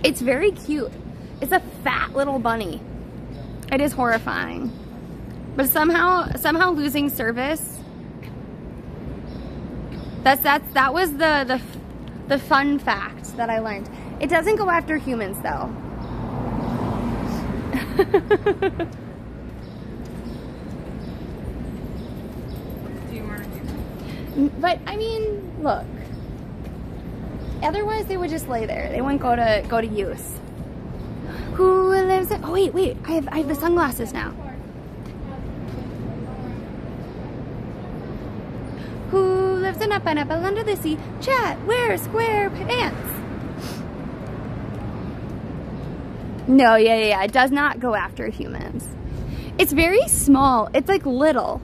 It's very cute. It's a fat little bunny. It is horrifying. But somehow losing service. That was the fun fact that I learned. It doesn't go after humans though. Do you want to do? But I mean, look. Otherwise, they would just lay there. They wouldn't go to use. Who lives in? Oh wait! I have the sunglasses now. Who lives in a pineapple under the sea? Chat. Wear square pants. No, yeah. It does not go after humans. It's very small. It's like little.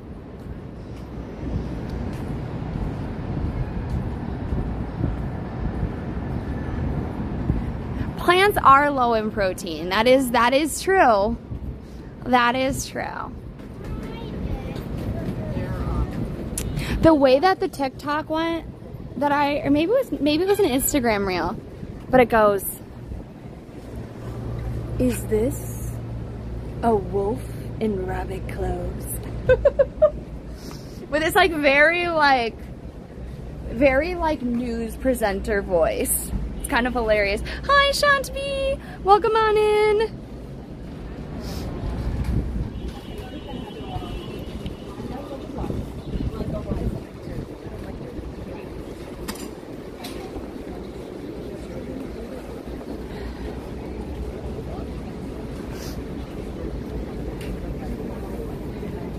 Plants are low in protein. That is true. That is true. The way that the TikTok went, or maybe it was an Instagram reel, but it goes, "Is this a wolf in rabbit clothes?" With this very news presenter voice. It's kind of hilarious. Hi, Shantvi! Welcome on in.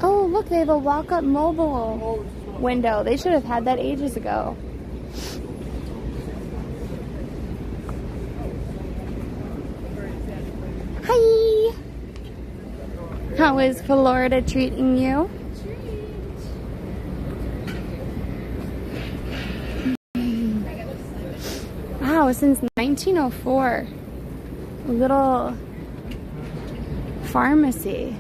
Oh, look, they have a walk-up mobile window. They should have had that ages ago. Hi! How is Florida treating you? Wow, since 1904. A little pharmacy.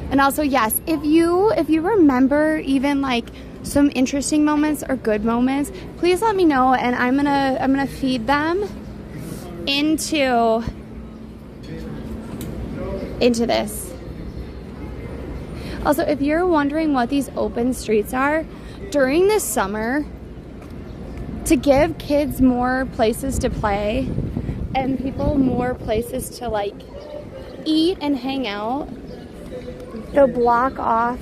And also, yes, if you remember even like some interesting moments or good moments, please let me know, and I'm gonna feed them into this. Also, if you're wondering what these open streets are, during the summer, to give kids more places to play and people more places to like eat and hang out, they'll block off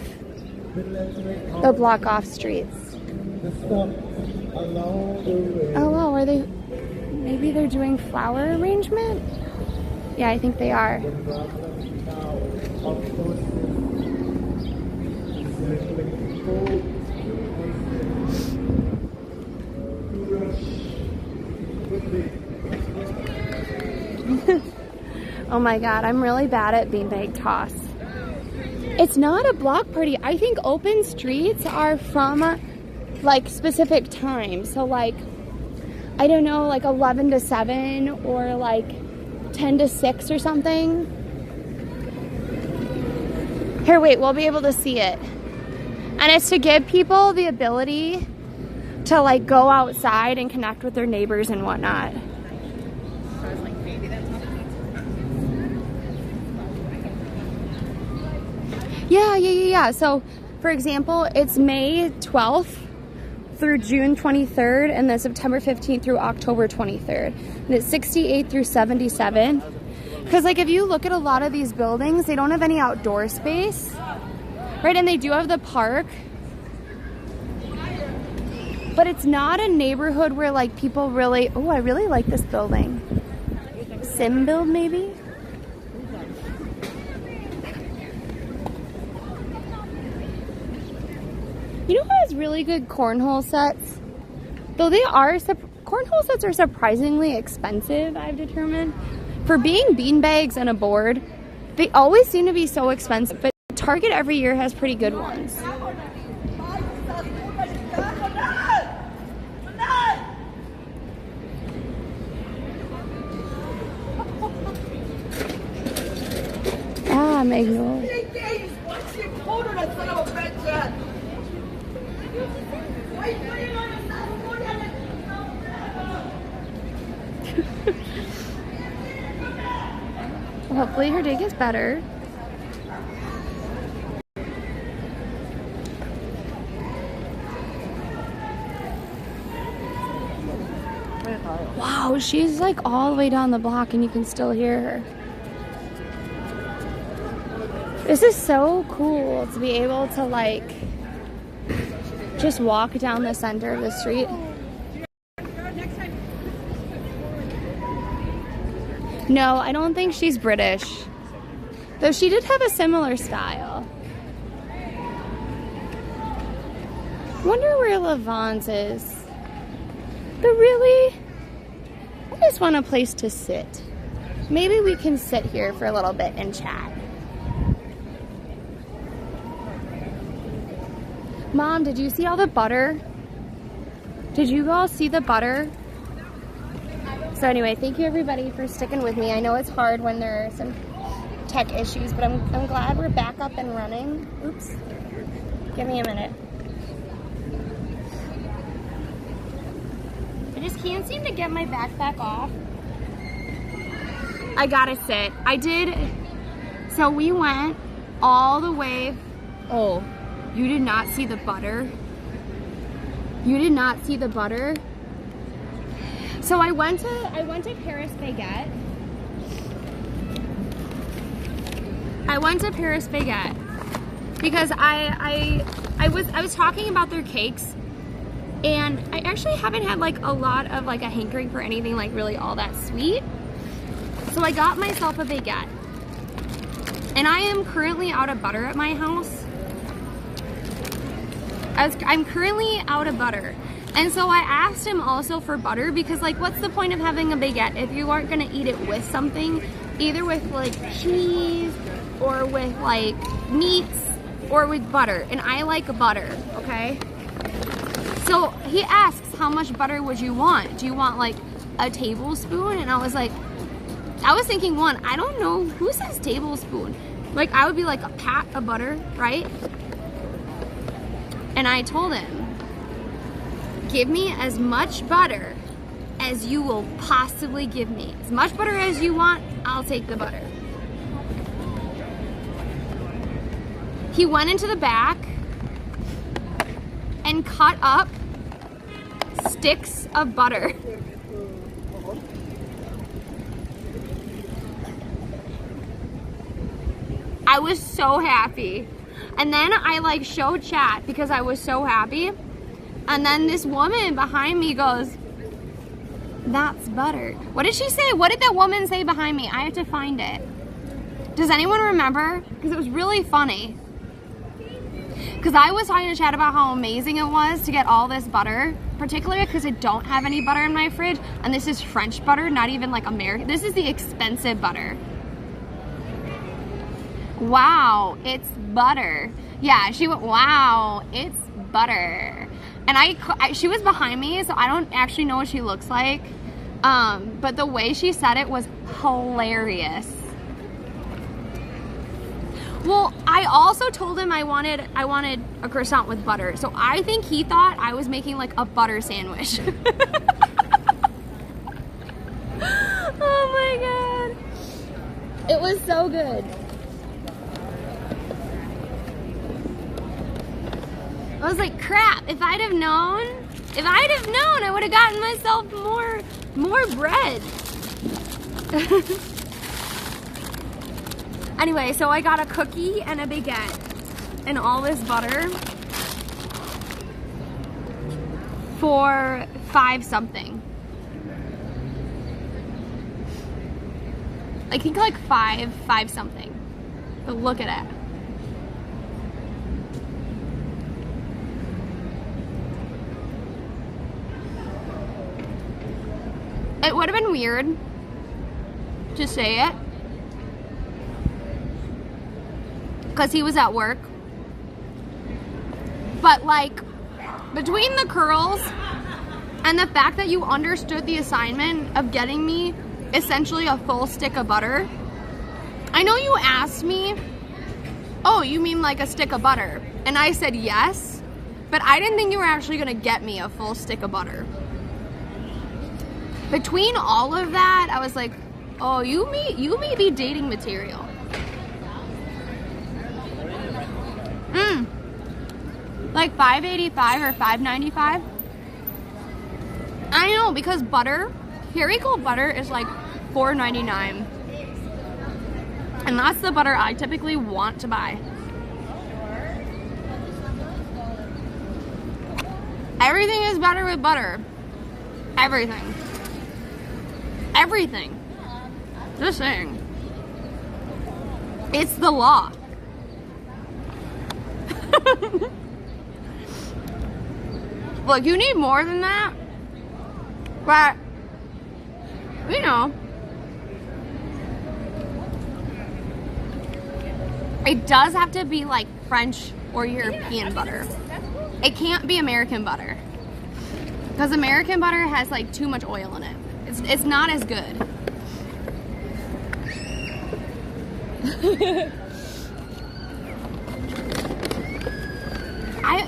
streets. Oh wow, are they, maybe they're doing flower arrangement? Yeah, I think they are. Oh my god, I'm really bad at beanbag toss. It's not a block party. I think open streets are from like specific times. So like, I don't know, like 11 to 7 or like 10 to 6 or something. Here, wait, we'll be able to see it. And it's to give people the ability to like go outside and connect with their neighbors and whatnot. Yeah. So, for example, it's May 12th through June 23rd, and then September 15th through October 23rd. And it's 68 through 77. Because, like, if you look at a lot of these buildings, they don't have any outdoor space, right? And they do have the park. But it's not a neighborhood where, like, people really... Oh, I really like this building. Sim build, maybe? You know who has really good cornhole sets? Though they are... Cornhole sets are surprisingly expensive, I've determined. For being beanbags and a board, they always seem to be so expensive. But Target every year has pretty good ones. Ah, Magnolia. Hopefully her day gets better. Wow, she's like all the way down the block and you can still hear her. This is so cool to be able to like just walk down the center of the street. No, I don't think she's British. Though she did have a similar style. Wonder where Levance is. But really, I just want a place to sit. Maybe we can sit here for a little bit and chat. Mom, did you see all the butter? Did you all see the butter? So anyway, thank you everybody for sticking with me. I know it's hard when there are some tech issues, but I'm glad we're back up and running. Oops. Give me a minute. I just can't seem to get my backpack off. I gotta sit. I did. So we went all the way. Oh, you did not see the butter? You did not see the butter? So I went to Paris Baguette. I went to Paris Baguette because I was talking about their cakes, and I actually haven't had like a lot of like a hankering for anything like really all that sweet. So I got myself a baguette. And I am currently out of butter at my house. I'm currently out of butter. And so I asked him also for butter because like what's the point of having a baguette if you aren't gonna eat it with something, either with like cheese or with like meats or with butter. And I like butter, okay? So he asks, how much butter would you want? Do you want like a tablespoon? And I was thinking one, I don't know, who says tablespoon? Like I would be like a pat of butter, right? And I told him, give me as much butter as you will possibly give me. As much butter as you want, I'll take the butter. He went into the back and cut up sticks of butter. I was so happy. And then I like showed chat because I was so happy. And then this woman behind me goes, that's butter. What did she say? What did that woman say behind me? I have to find it. Does anyone remember? Because it was really funny. Because I was talking to chat about how amazing it was to get all this butter, particularly because I don't have any butter in my fridge. And this is French butter, not even like American. This is the expensive butter. Wow, it's butter. Yeah, she went, wow, it's butter. And she was behind me, so I don't actually know what she looks like. But the way she said it was hilarious. Well, I also told him I wanted a croissant with butter. So I think he thought I was making like a butter sandwich. Oh my God. It was so good. I was like, crap, if I'd have known, I would have gotten myself more bread. Anyway, so I got a cookie and a baguette and all this butter for $5 something. I think like $5 something. But look at it. It would have been weird to say it because he was at work, but like between the curls and the fact that you understood the assignment of getting me essentially a full stick of butter. I know you asked me, oh, you mean like a stick of butter? And I said yes, but I didn't think you were actually gonna get me a full stick of butter. Between all of that, I was like, oh, you may be dating material. Like $5.85 or $5.95. I know, because butter, Kerrygold butter is like $4.99. And that's the butter I typically want to buy. Everything is better with butter. Everything. Everything. Just saying. It's the law. Look, you need more than that. But, you know, it does have to be like French or European butter. It can't be American butter. Because American butter has like too much oil in it. It's not as good.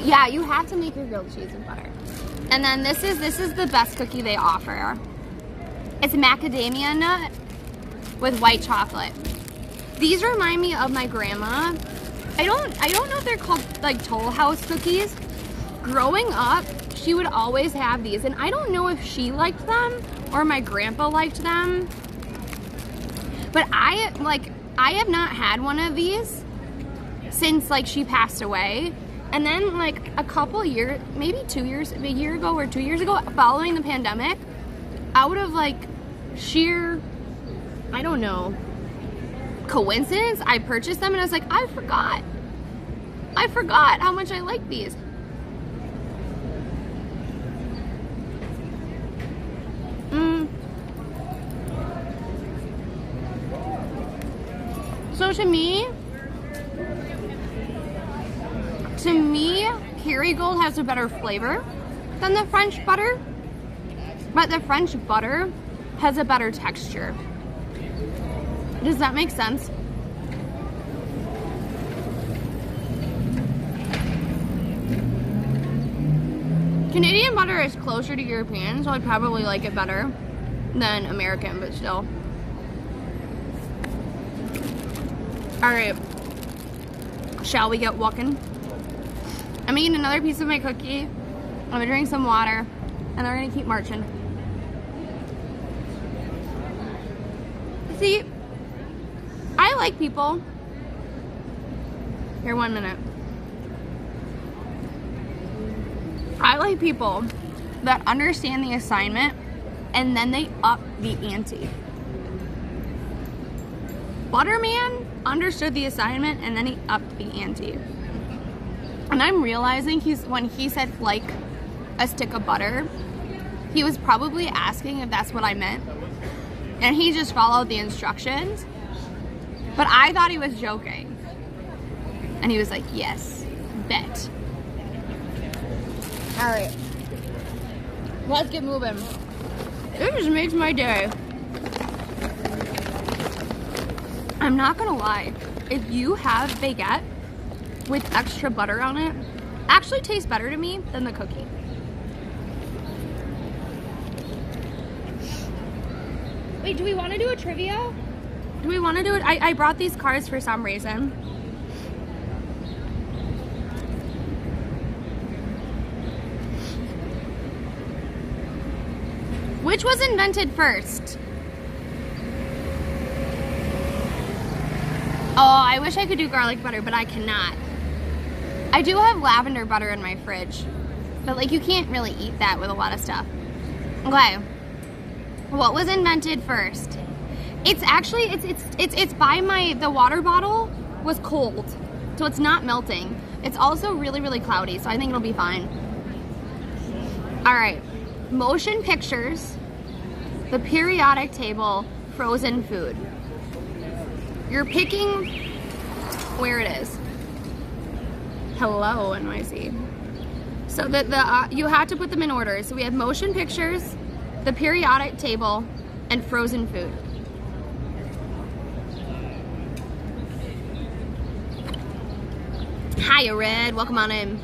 Yeah, you have to make your grilled cheese with butter. And then this is the best cookie they offer. It's macadamia nut with white chocolate. These remind me of my grandma. I don't know if they're called like Toll House cookies. Growing up, she would always have these, and I don't know if she liked them or my grandpa liked them. But I have not had one of these since like she passed away. And then like a couple years, maybe 2 years, a year ago or 2 years ago, following the pandemic, out of like sheer, I don't know, coincidence, I purchased them and I was like, I forgot how much I like these. So to me, Kerrygold has a better flavor. than the French butter, but the French butter has a better texture. Does that make sense? Canadian butter is closer to European, so I'd probably like it better than American, but still. Alright. Shall we get walking? I'm gonna eat another piece of my cookie. I'm gonna drink some water, and then we're gonna keep marching. See, I like people. Here, 1 minute. I like people that understand the assignment and then they up the ante. Butterman understood the assignment and then he upped the ante. And I'm realizing when he said like a stick of butter, he was probably asking if that's what I meant. And he just followed the instructions. But I thought he was joking. And he was like, yes, bet. Alright. Let's get moving. It just makes my day. I'm not gonna lie. If you have baguette with extra butter on it, actually tastes better to me than the cookie. Wait, do we want to do a trivia? Do we want to do it? I brought these cards for some reason. Which was invented first? Oh, I wish I could do garlic butter, but I cannot. I do have lavender butter in my fridge, but like you can't really eat that with a lot of stuff. Okay. What was invented first? It's actually, it's by the water bottle was cold, so it's not melting. It's also really, really cloudy, so I think it'll be fine. All right, motion pictures, the periodic table, frozen food. You're picking where it is. Hello, NYC. So you have to put them in order. So we have motion pictures, the periodic table, and frozen food. Hiya, Red. Welcome on in.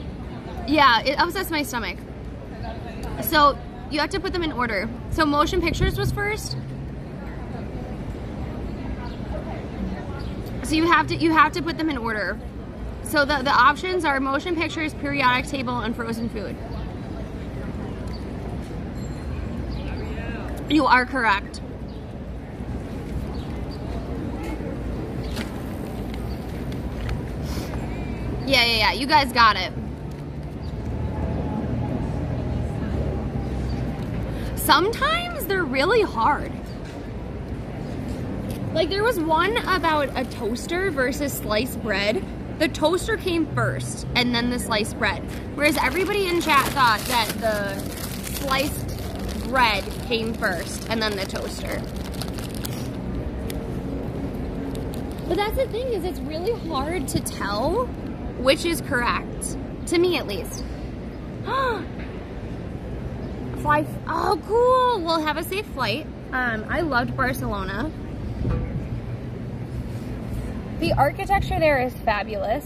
Yeah, it upsets my stomach. So you have to put them in order. So motion pictures was first. So you have to put them in order. So the options are motion pictures, periodic table, and frozen food. You are correct. Yeah, you guys got it. Sometimes they're really hard. Like there was one about a toaster versus sliced bread. The toaster came first and then the sliced bread. Whereas everybody in chat thought that the sliced bread came first and then the toaster. But that's the thing, is it's really hard to tell which is correct. To me at least. Fly, oh cool, we'll have a safe flight. I loved Barcelona. The architecture there is fabulous.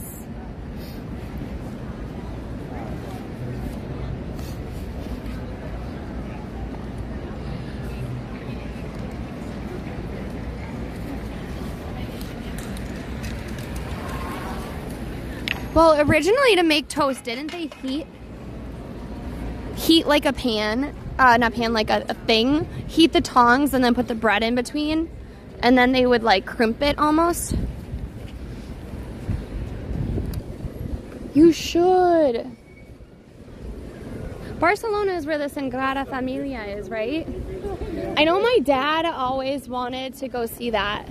Well, originally to make toast, didn't they heat like a pan, not pan, like a thing, heat the tongs and then put the bread in between, and then they would like crimp it almost? You should. Barcelona is where the Sagrada Familia is, right? I know my dad always wanted to go see that.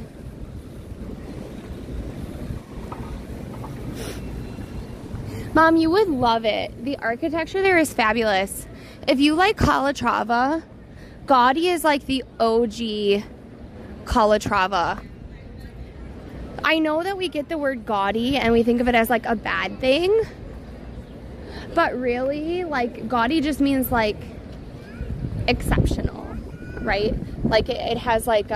Mom, you would love it. The architecture there is fabulous. If you like Calatrava, Gaudi is like the OG Calatrava. I know that we get the word gaudy and we think of it as like a bad thing, But really, like, gaudy just means like exceptional, right? Like it has like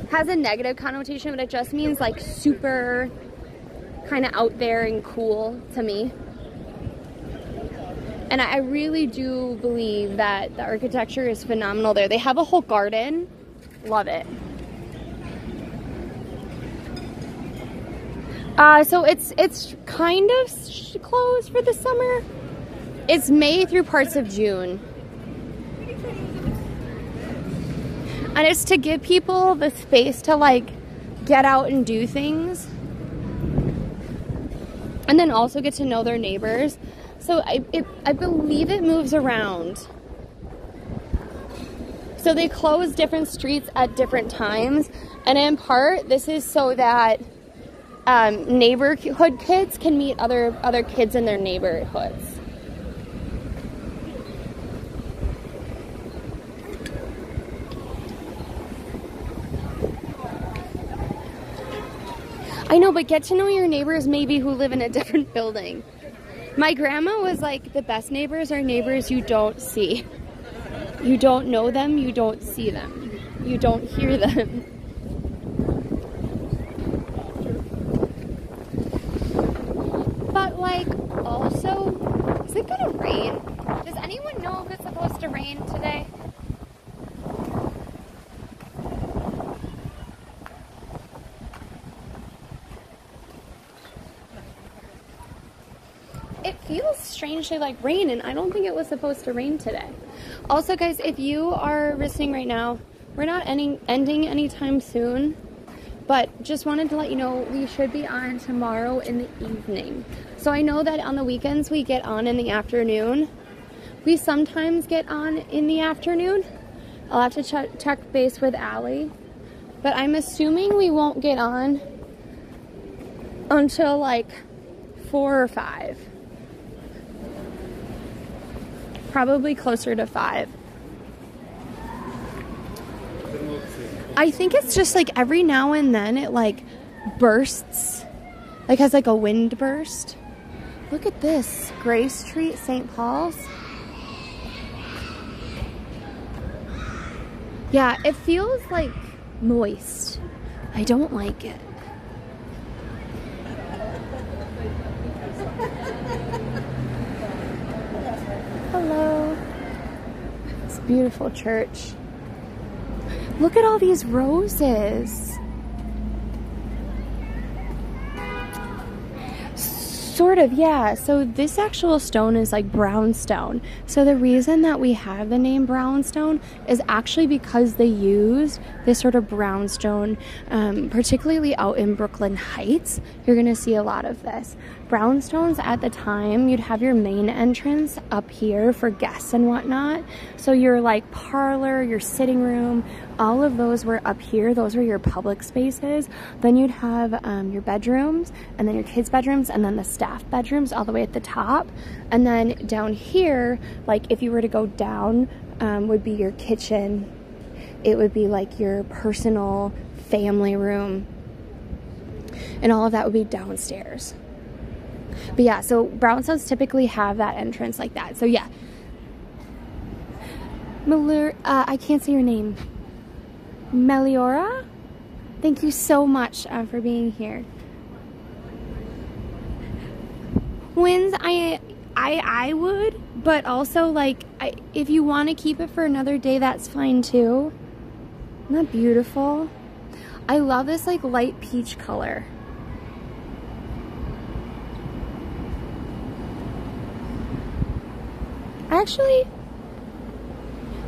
has a negative connotation, but it just means like super kind of out there and cool to me. And I really do believe that the architecture is phenomenal there. They have a whole garden. Love it. So it's kind of closed for the summer. It's May through parts of June. And it's to give people the space to like get out and do things. And then also get to know their neighbors. So I believe it moves around. So they close different streets at different times. And in part, this is so that neighborhood kids can meet other kids in their neighborhoods. I know, but get to know your neighbors maybe who live in a different building. My grandma was like, the best neighbors are neighbors you don't see. You don't know them, you don't see them. You don't hear them. But like, also, is it gonna rain? Does anyone know if it's supposed to rain today? It feels strangely like rain, and I don't think it was supposed to rain today. Also, guys, if you are listening right now, we're not ending anytime soon, but just wanted to let you know we should be on tomorrow in the evening. So I know that on the weekends we get on in the afternoon. We sometimes get on in the afternoon. I'll have to check base with Allie, but I'm assuming we won't get on until like 4 or 5. Probably closer to 5. I think it's just like every now and then it like bursts, like has like a wind burst. Look at this, Gray Street, St. Paul's. Yeah, it feels like moist. I don't like it. Hello. It's a beautiful church. Look at all these roses. Sort of, yeah. So this actual stone is like brownstone. So the reason that we have the name brownstone is actually because they used this sort of brownstone, particularly out in Brooklyn Heights. You're gonna see a lot of this. Brownstones at the time, you'd have your main entrance up here for guests and whatnot. So your like parlor, your sitting room, all of those were up here. Those were your public spaces. Then you'd have your bedrooms, and then your kids' bedrooms, and then the staff bedrooms all the way at the top. And then down here, like if you were to go down, would be your kitchen. It would be like your personal family room. And all of that would be downstairs. But yeah, so brownstones typically have that entrance like that. So yeah. I can't say your name. Meliora? Thank you so much for being here. Wins, I would, but also like, if you want to keep it for another day, that's fine too. Isn't that beautiful? I love this like light peach color.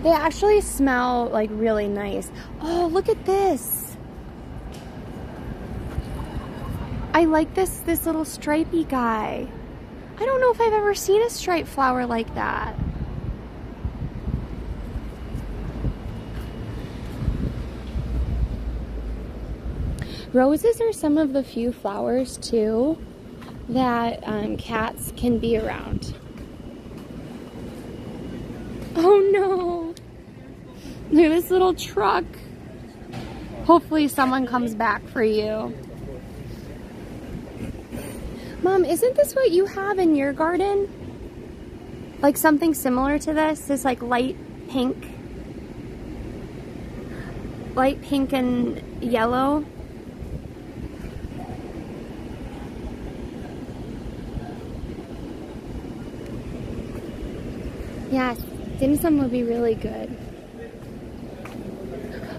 They actually smell like really nice. Oh, look at this. I like this little stripey guy. I don't know if I've ever seen a striped flower like that. Roses are some of the few flowers too that cats can be around. Oh no! Look at this little truck. Hopefully someone comes back for you. Mom, isn't this what you have in your garden? Like something similar to this like light pink and yellow. Yes, dim sum would be really good.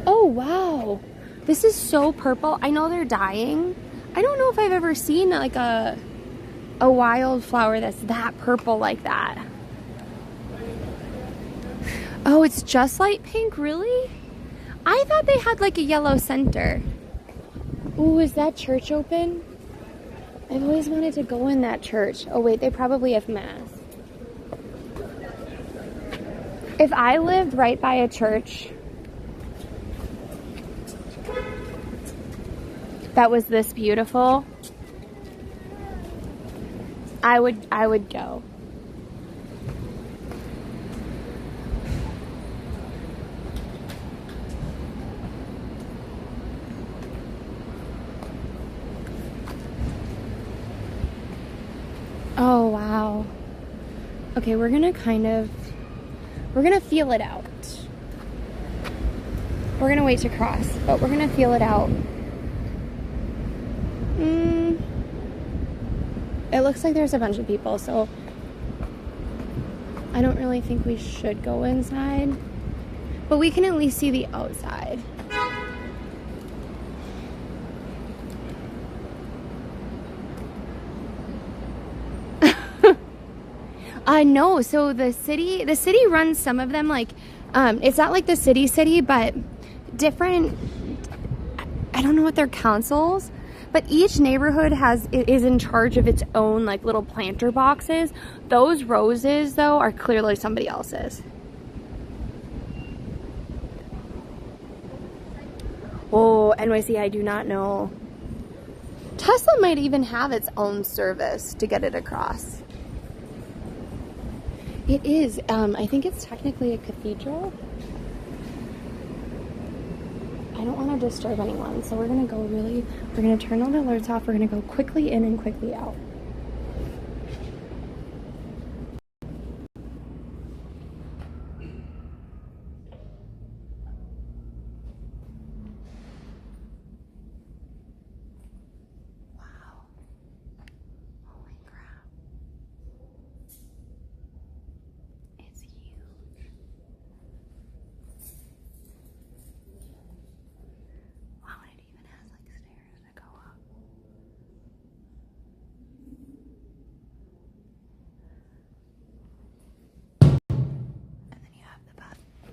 Oh wow, this is so purple. I know they're dying. I don't know if I've ever seen like a wildflower that's that purple like that. Oh, it's just light pink, really? I thought they had like a yellow center. Ooh, is that church open? I've always wanted to go in that church. Oh wait, they probably have mass. If I lived right by a church that was this beautiful, I would go. Oh, wow. Okay, we're gonna feel it out. We're gonna wait to cross, but we're gonna feel it out. It looks like there's a bunch of people, so I don't really think we should go inside, but we can at least see the outside. No, so the city runs some of them, like, it's not like the city, but different, I don't know what they're councils, but each neighborhood is in charge of its own, like, little planter boxes. Those roses, though, are clearly somebody else's. Oh, NYC, I do not know. Tesla might even have its own service to get it across. It is. I think it's technically a cathedral. I don't want to disturb anyone, so we're going to turn all the alerts off. We're going to go quickly in and quickly out.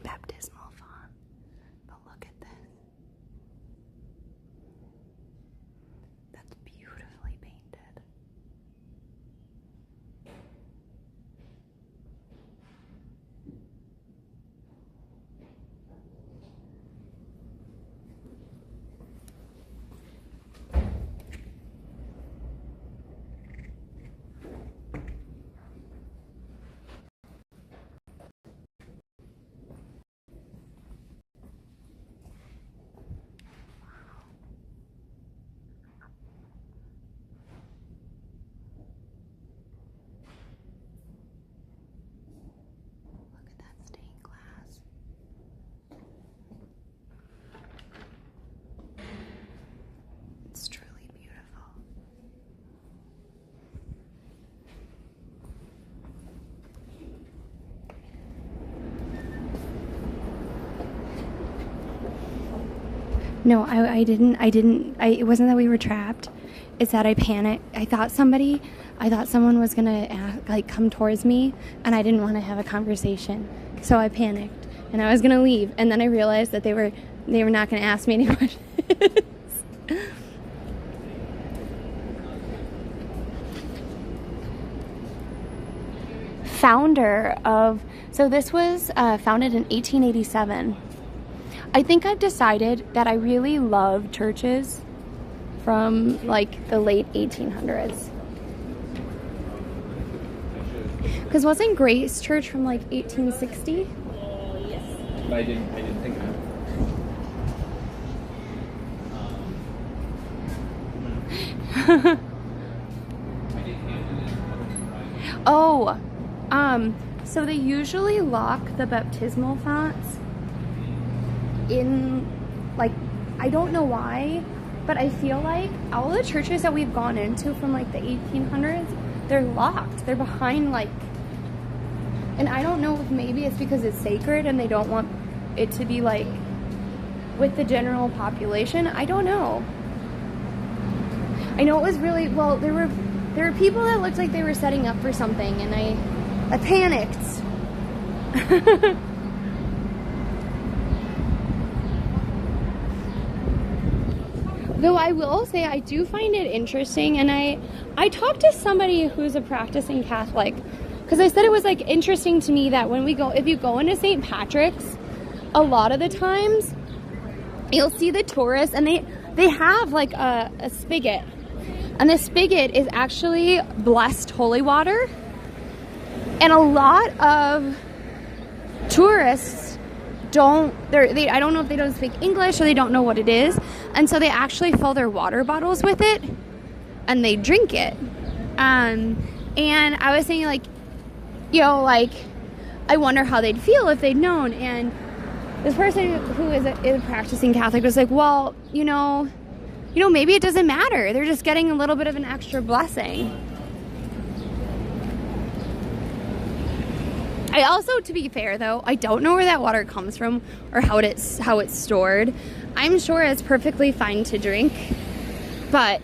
Baptismal font, but look at this. That's beautifully painted. It's truly beautiful. No, I didn't, it wasn't that we were trapped. It's that I panicked. I thought someone was gonna come towards me, and I didn't want to have a conversation. So I panicked, and I was gonna leave, and then I realized that they were not gonna ask me any questions. So this was founded in 1887. I think I've decided that I really love churches from like the late 1800s. Because wasn't Grace Church from like 1860? Yes. But I didn't think that. Oh, so they usually lock the baptismal fonts in, like, I don't know why, but I feel like all the churches that we've gone into from like the 1800s, they're locked. They're behind, like, and I don't know if maybe it's because it's sacred and they don't want it to be like with the general population. I don't know. I know it was really, well, there were people that looked like they were setting up for something, and I panicked. Though I will say I do find it interesting, and I talked to somebody who's a practicing Catholic, because I said it was like interesting to me that when we go, if you go into St. Patrick's, a lot of the times you'll see the tourists, and they have like a spigot, and the spigot is actually blessed holy water, and a lot of tourists I don't know if they don't speak English or they don't know what it is, and so they actually fill their water bottles with it and they drink it. And I was saying, like, you know, like, I wonder how they'd feel if they'd known. And this person who is a practicing Catholic was like, well, you know, maybe it doesn't matter. They're just getting a little bit of an extra blessing. I also, to be fair though, I don't know where that water comes from or how it's stored. I'm sure it's perfectly fine to drink, but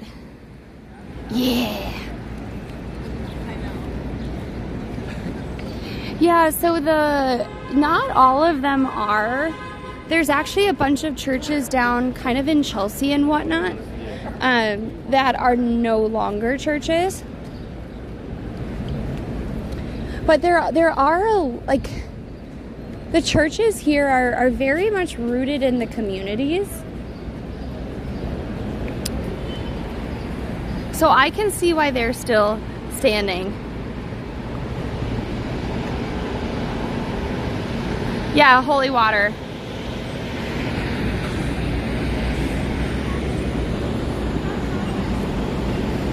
yeah. Yeah, so not all of them are. There's actually a bunch of churches down kind of in Chelsea and whatnot that are no longer churches. But there are, like, the churches here are very much rooted in the communities. So I can see why they're still standing. Yeah, holy water.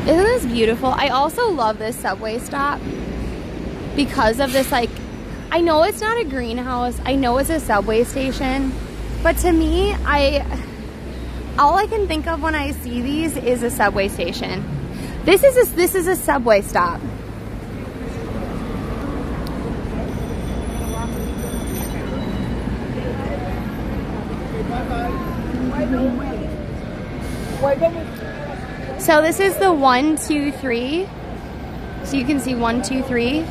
Isn't this beautiful? I also love this subway stop because of this, like, I know it's not a greenhouse, I know it's a subway station, but to me, all I can think of when I see these is a subway station. This is a subway stop. So this is the 1, 2, 3. So you can see 1, 2, 3.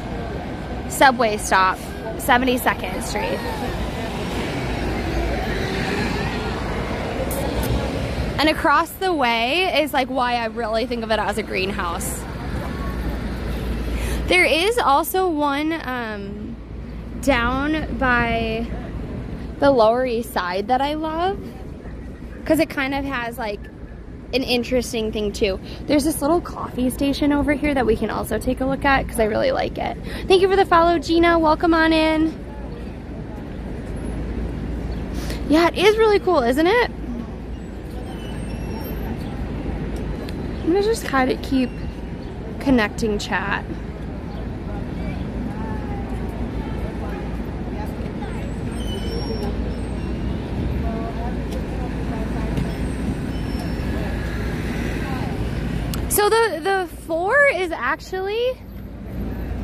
Subway stop, 72nd Street. And across the way is like why I really think of it as a greenhouse. There is also one down by the Lower East Side that I love, because it kind of has like an interesting thing too. There's this little coffee station over here that we can also take a look at because I really like it. Thank you for the follow, Gina. Welcome on in. Yeah, it is really cool, isn't it? I'm gonna just kind of keep connecting chat. So the 4 is actually,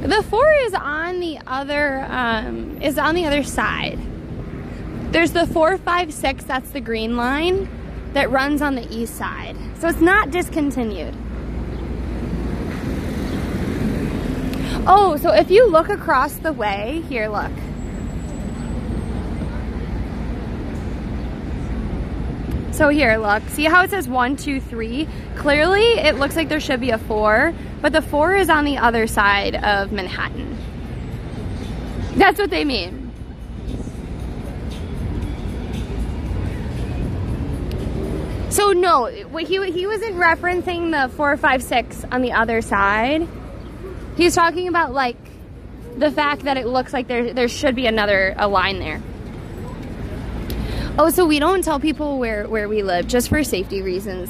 the 4 is on the other side. There's the 4, 5, 6, that's the green line that runs on the east side. So it's not discontinued. Oh, so if you look across the way, here, look. So here, look, see how it says 1, 2, 3? Clearly, it looks like there should be a 4, but the 4 is on the other side of Manhattan. That's what they mean. So no, he wasn't referencing the 4, 5, 6 on the other side. He's talking about like the fact that it looks like there should be a line there. Oh, so we don't tell people where we live, just for safety reasons.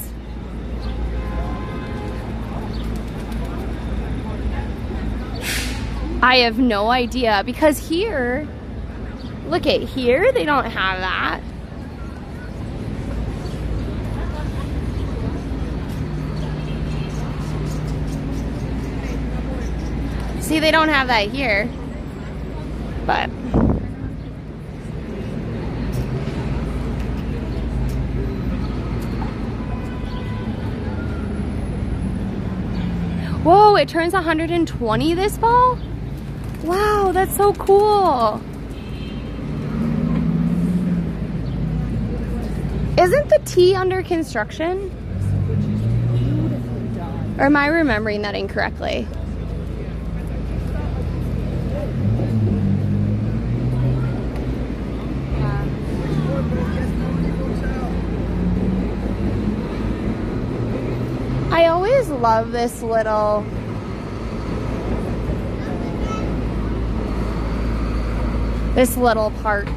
I have no idea, because here, look at here, they don't have that. See, they don't have that here, but whoa, it turns 120 this fall? Wow, that's so cool. Isn't the T under construction? Or am I remembering that incorrectly? I always love this little park.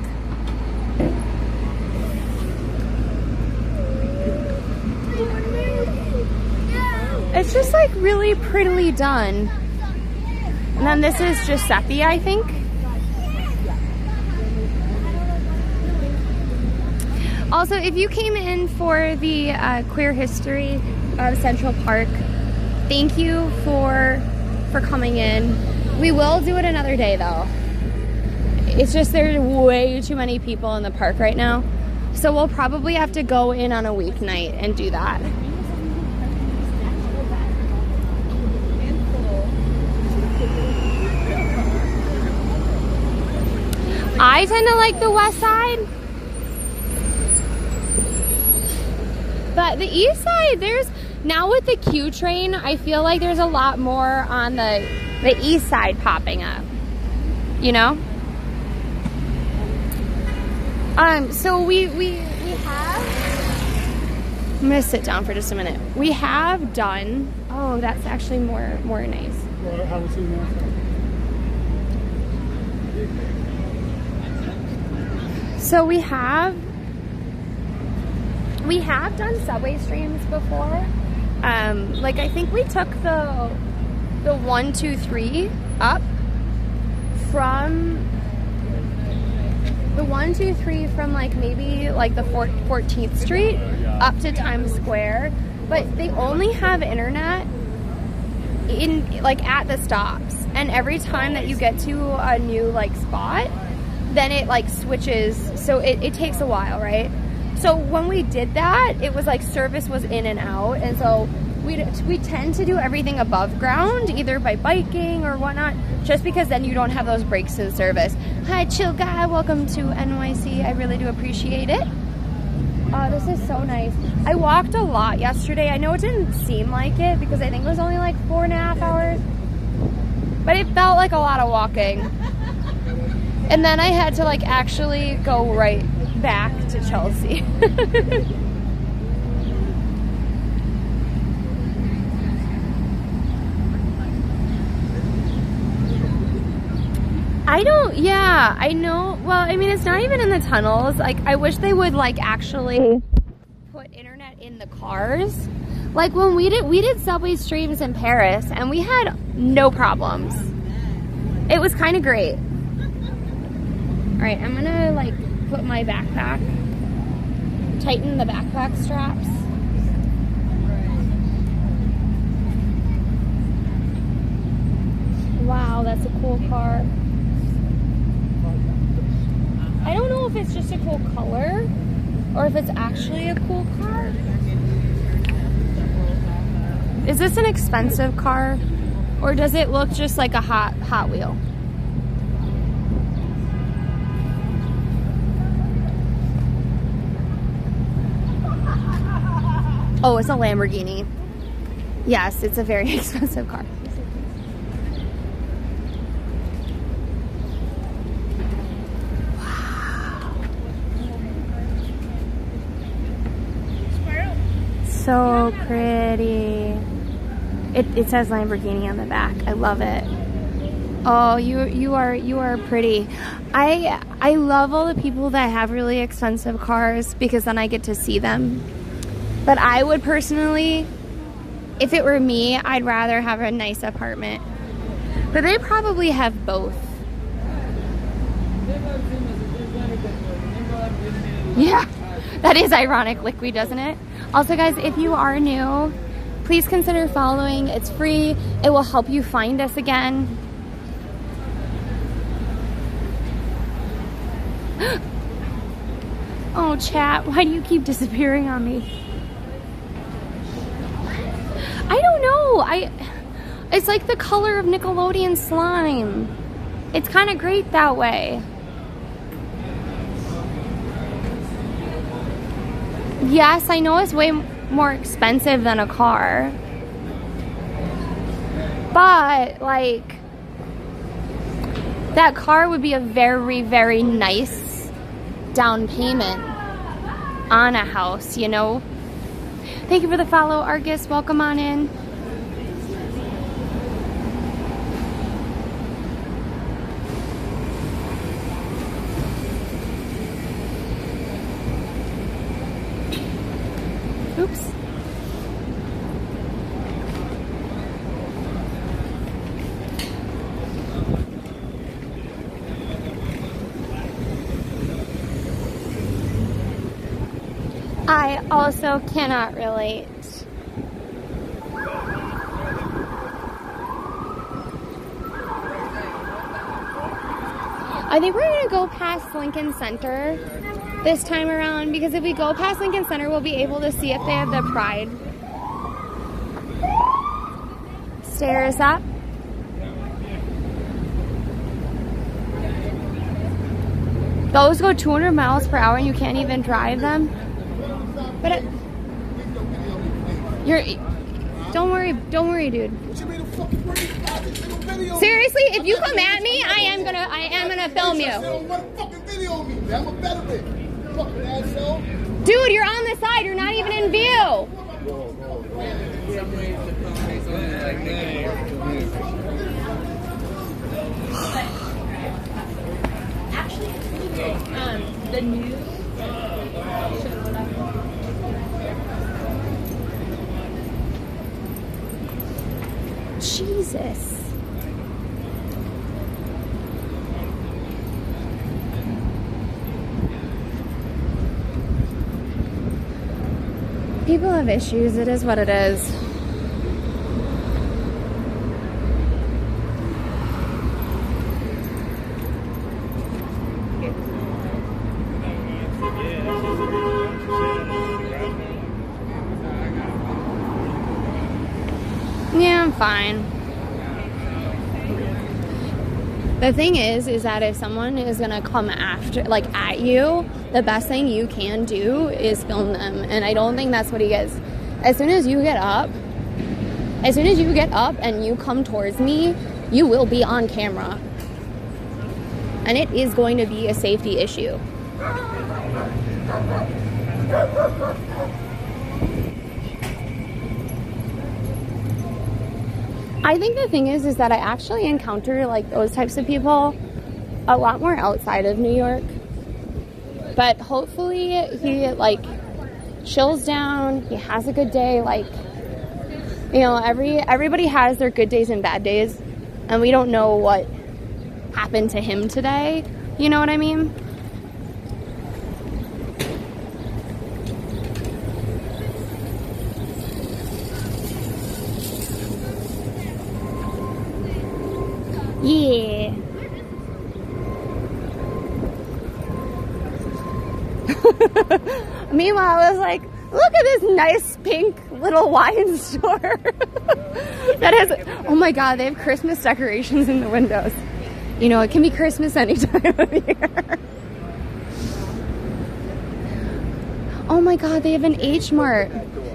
It's just like really prettily done. And then this is Giuseppe, I think. Also, if you came in for the queer history of Central Park, thank you for coming in. We will do it another day though. It's just there's way too many people in the park right now. So we'll probably have to go in on a weeknight and do that. I tend to like the west side. But the east side, there's, now with the Q train, I feel like there's a lot more on the east side popping up, you know? So we have, I'm gonna sit down for just a minute. We have done, oh, that's actually more nice. Well, I haven't seen that. So we have done subway streams before. Like I think we took the 1, 2, 3 up from the 1, 2, 3 from like maybe like the 14th Street up to Times Square, but they only have internet in like at the stops, and every time that you get to a new like spot, then it like switches, so it takes a while, right? So when we did that, it was like service was in and out, and so we tend to do everything above ground, either by biking or whatnot, just because then you don't have those breaks in service. Hi, chill guy, welcome to NYC. I really do appreciate it. Oh, this is so nice. I walked a lot yesterday. I know it didn't seem like it because I think it was only like 4.5 hours, but it felt like a lot of walking. And then I had to like actually go right back to Chelsea. Yeah, I know. Well, I mean, it's not even in the tunnels. Like, I wish they would like actually put internet in the cars. Like when we did subway streams in Paris and we had no problems. It was kind of great. All right, I'm gonna like put my backpack, tighten the backpack straps. Wow, that's a cool car. I don't know if it's just a cool color or if it's actually a cool car. Is this an expensive car or does it look just like a Hot Wheel? Oh, it's a Lamborghini. Yes, it's a very expensive car. So pretty. It says Lamborghini on the back. I love it. Oh, you are pretty. I love all the people that have really expensive cars because then I get to see them. But I would personally, if it were me, I'd rather have a nice apartment But they probably have both. Yeah, that is ironic, Liquid, doesn't it? Also, guys, if you are new, please consider following. It's free. It will help you find us again. Oh, chat, why do you keep disappearing on me? I don't know. It's like the color of Nickelodeon slime. It's kind of great that way. Yes, I know it's way more expensive than a car. But, like, that car would be a very, very nice down payment on a house, you know? Thank you for the follow, Argus. Welcome on in. Oops. I also cannot relate. I think we're gonna go past Lincoln Center this time around, because if we go past Lincoln Center, we'll be able to see if they have the Pride stairs up. Those go 200 miles per hour and you can't even drive them. But don't worry, dude. Seriously, if you come at me, I am gonna film you. Dude, you're on the side. You're not even in view. The new Jesus. People have issues. It is what it is. Yeah, I'm fine. The thing is that if someone is gonna come after, like, at you, the best thing you can do is film them. And I don't think that's what he gets. As soon as you get up and you come towards me, you will be on camera. And it is going to be a safety issue. I think the thing is that I actually encounter, like, those types of people a lot more outside of New York. But hopefully he, like, chills down, he has a good day. Like, you know, everybody has their good days and bad days, and we don't know what happened to him today. You know what I mean? Yeah. Meanwhile, I was like, look at this nice pink little wine store. That has, oh my God, they have Christmas decorations in the windows. You know, it can be Christmas any time of year. Oh my God, they have an H Mart.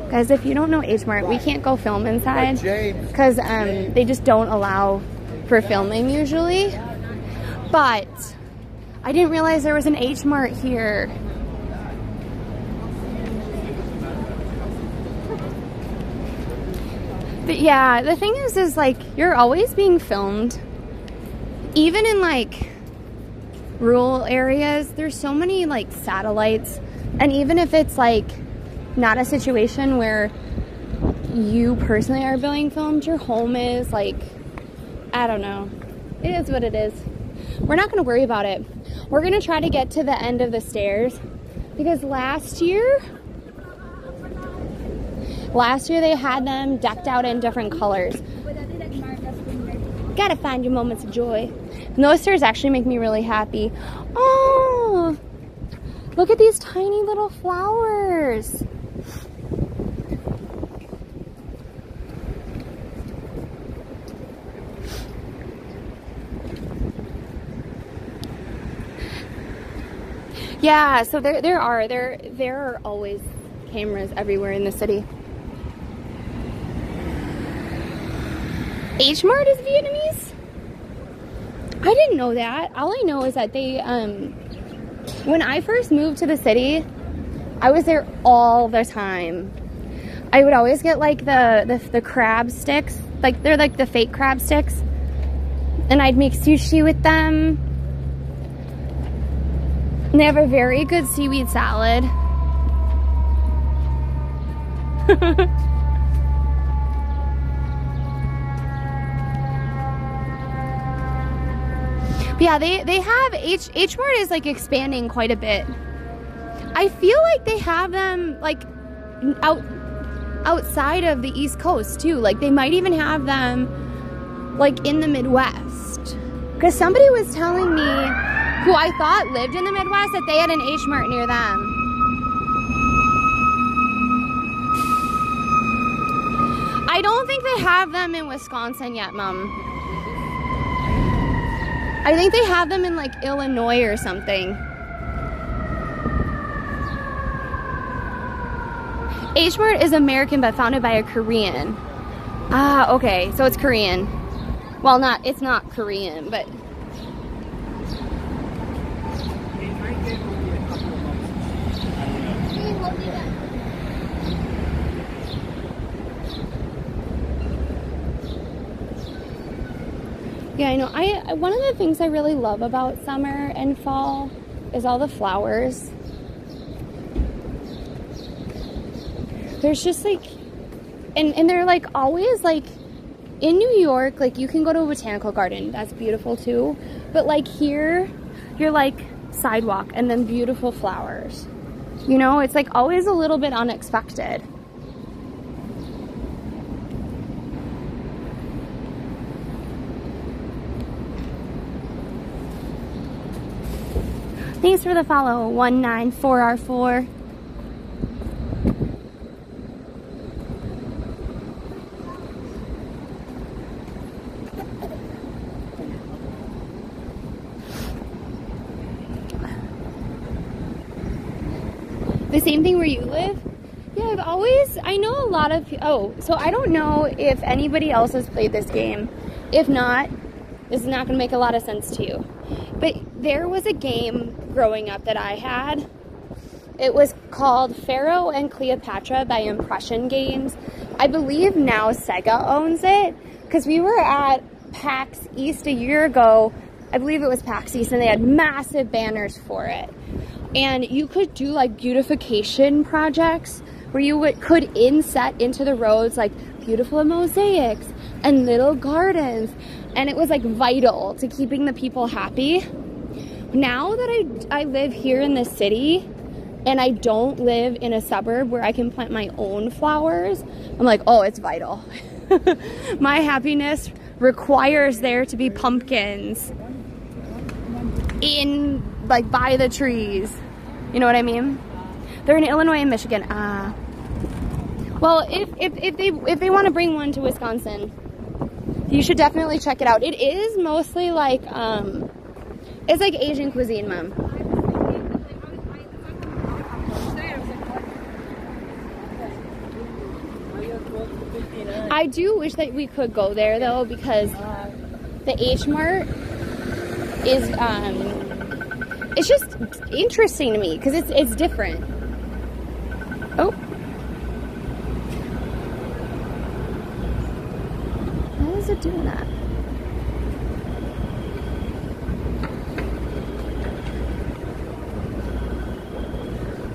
Guys, if you don't know H Mart, we can't go film inside because they just don't allow for filming usually. But I didn't realize there was an H Mart here. But yeah, the thing is like, you're always being filmed. Even in, like, rural areas, there's so many, like, satellites. And even if it's, like, not a situation where you personally are being filmed, your home is, like, I don't know. It is what it is. We're not gonna worry about it. We're gonna try to get to the end of the stairs because last year they had them decked out in different colors. Gotta find your moments of joy. And those stairs actually make me really happy. Oh, look at these tiny little flowers. Yeah, so there are always cameras everywhere in the city. H Mart is Vietnamese? I didn't know that. All I know is that they, when I first moved to the city, I was there all the time. I would always get like the crab sticks, like they're like the fake crab sticks, and I'd make sushi with them. And they have a very good seaweed salad. But yeah, they have H Mart is like expanding quite a bit. I feel like they have them like outside of the East Coast too. Like they might even have them like in the Midwest. Because somebody was telling me, who I thought lived in the Midwest, that they had an H Mart near them. I don't think they have them in Wisconsin yet, Mom. I think they have them in like Illinois or something. H Mart is American but founded by a Korean. Ah, okay, so it's Korean. Well, it's not Korean, but yeah, I know. One of the things I really love about summer and fall is all the flowers. There's just like, and they're like always like, in New York, like you can go to a botanical garden, that's beautiful too. But like here, you're like sidewalk and then beautiful flowers. You know, it's like always a little bit unexpected. Thanks for the follow, 194R4. The same thing where you live? Yeah, I know a lot of, so I don't know if anybody else has played this game. If not, this is not going to make a lot of sense to you. But there was a game growing up that I had. It was called Pharaoh and Cleopatra by Impression Games. I believe now Sega owns it, because we were at PAX East a year ago. I believe it was PAX East, and they had massive banners for it. And you could do like beautification projects where you could inset into the roads like beautiful mosaics and little gardens. And it was like vital to keeping the people happy. Now that I live here in the city and I don't live in a suburb where I can plant my own flowers, I'm like, oh, it's vital. My happiness requires there to be pumpkins in, like, by the trees. You know what I mean? They're in Illinois and Michigan. Ah. Well, if they want to bring one to Wisconsin, you should definitely check it out. It is mostly like, it's like Asian cuisine, Mom. I do wish that we could go there though, because the H Mart is, it's just interesting to me because it's different. Oh. Why is it doing that?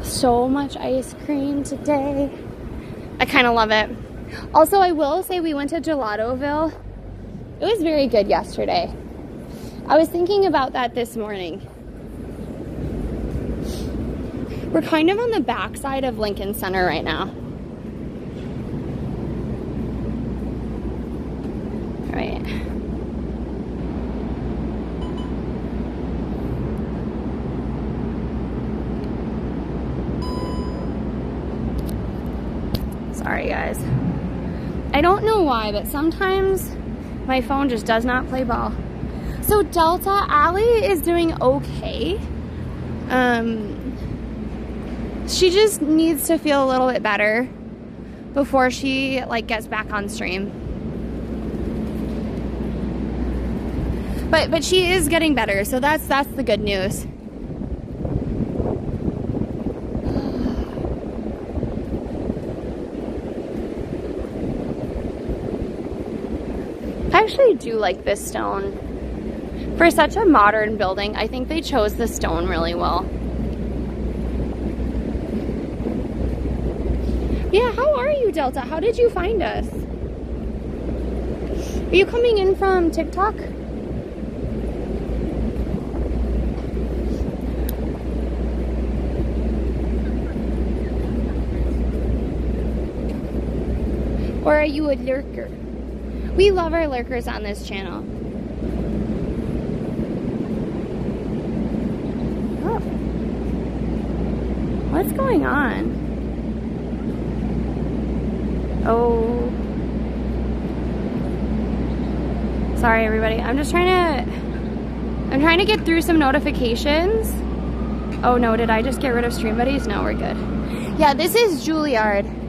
So much ice cream today. I kind of love it. Also, I will say we went to Gelatoville It was very good yesterday. I was thinking about that this morning. We're kind of on the backside of Lincoln Center right now. All right. Sorry, guys. I don't know why, but sometimes my phone just does not play ball. So Delta, Allie is doing okay. She just needs to feel a little bit better before she like gets back on stream. But she is getting better, so that's the good news. I actually do like this stone. For such a modern building, I think they chose the stone really well. Yeah, how are you, Delta? How did you find us? Are you coming in from TikTok? Or are you a lurker? We love our lurkers on this channel. Oh. What's going on? Oh. Sorry, everybody. I'm trying to get through some notifications. Oh no, did I just get rid of Stream Buddies? No, we're good. Yeah, this is Juilliard.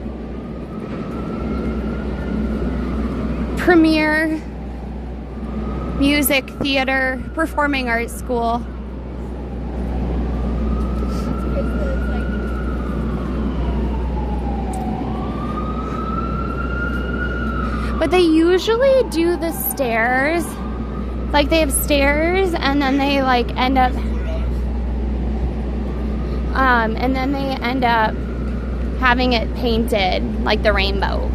Premier Music, Theater, Performing Arts School. But they usually do the stairs, like they have stairs and then they like end up, having it painted like the rainbow.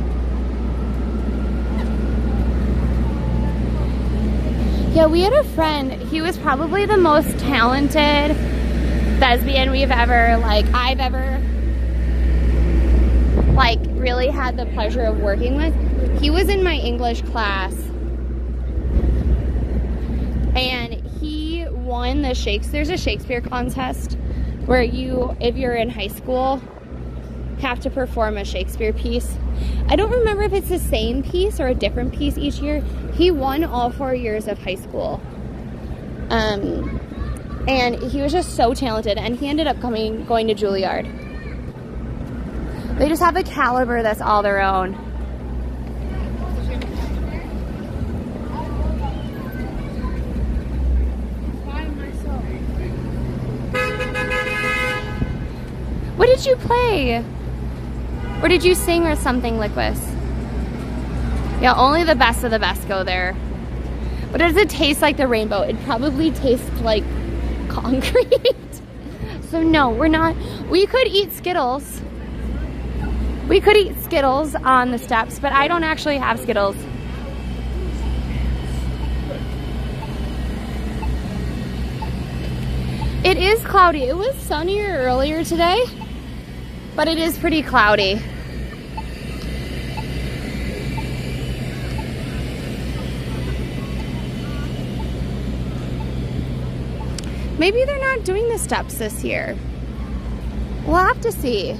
Yeah, we had a friend, he was probably the most talented thespian I've ever really had the pleasure of working with. He was in my English class and he won the there's a Shakespeare contest where if you're in high school, have to perform a Shakespeare piece. I don't remember if it's the same piece or a different piece each year. He won all 4 years of high school. And he was just so talented and he ended up going to Juilliard. They just have a caliber that's all their own. What did you play? Or did you sing or something, Liquis? Yeah, only the best of the best go there. But does it taste like the rainbow? It probably tastes like concrete. So no, we're not. We could eat Skittles. We could eat Skittles on the steps, but I don't actually have Skittles. It is cloudy. It was sunnier earlier today, but it is pretty cloudy. Maybe they're not doing the steps this year. We'll have to see.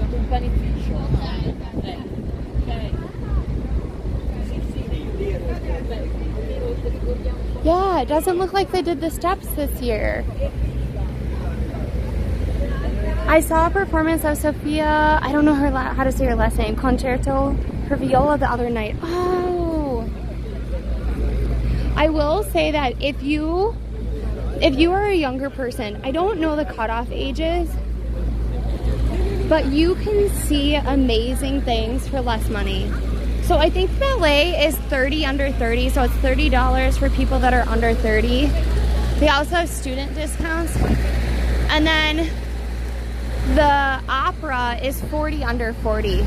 Un panificio. Yeah, it doesn't look like they did the steps this year. I saw a performance of Sophia, I don't know how to say her last name, Concerto, her viola the other night. Oh! I will say that if you are a younger person, I don't know the cutoff ages, but you can see amazing things for less money. So I think ballet is 30 under 30, so it's $30 for people that are under 30. They also have student discounts. And then the opera is 40 under 40.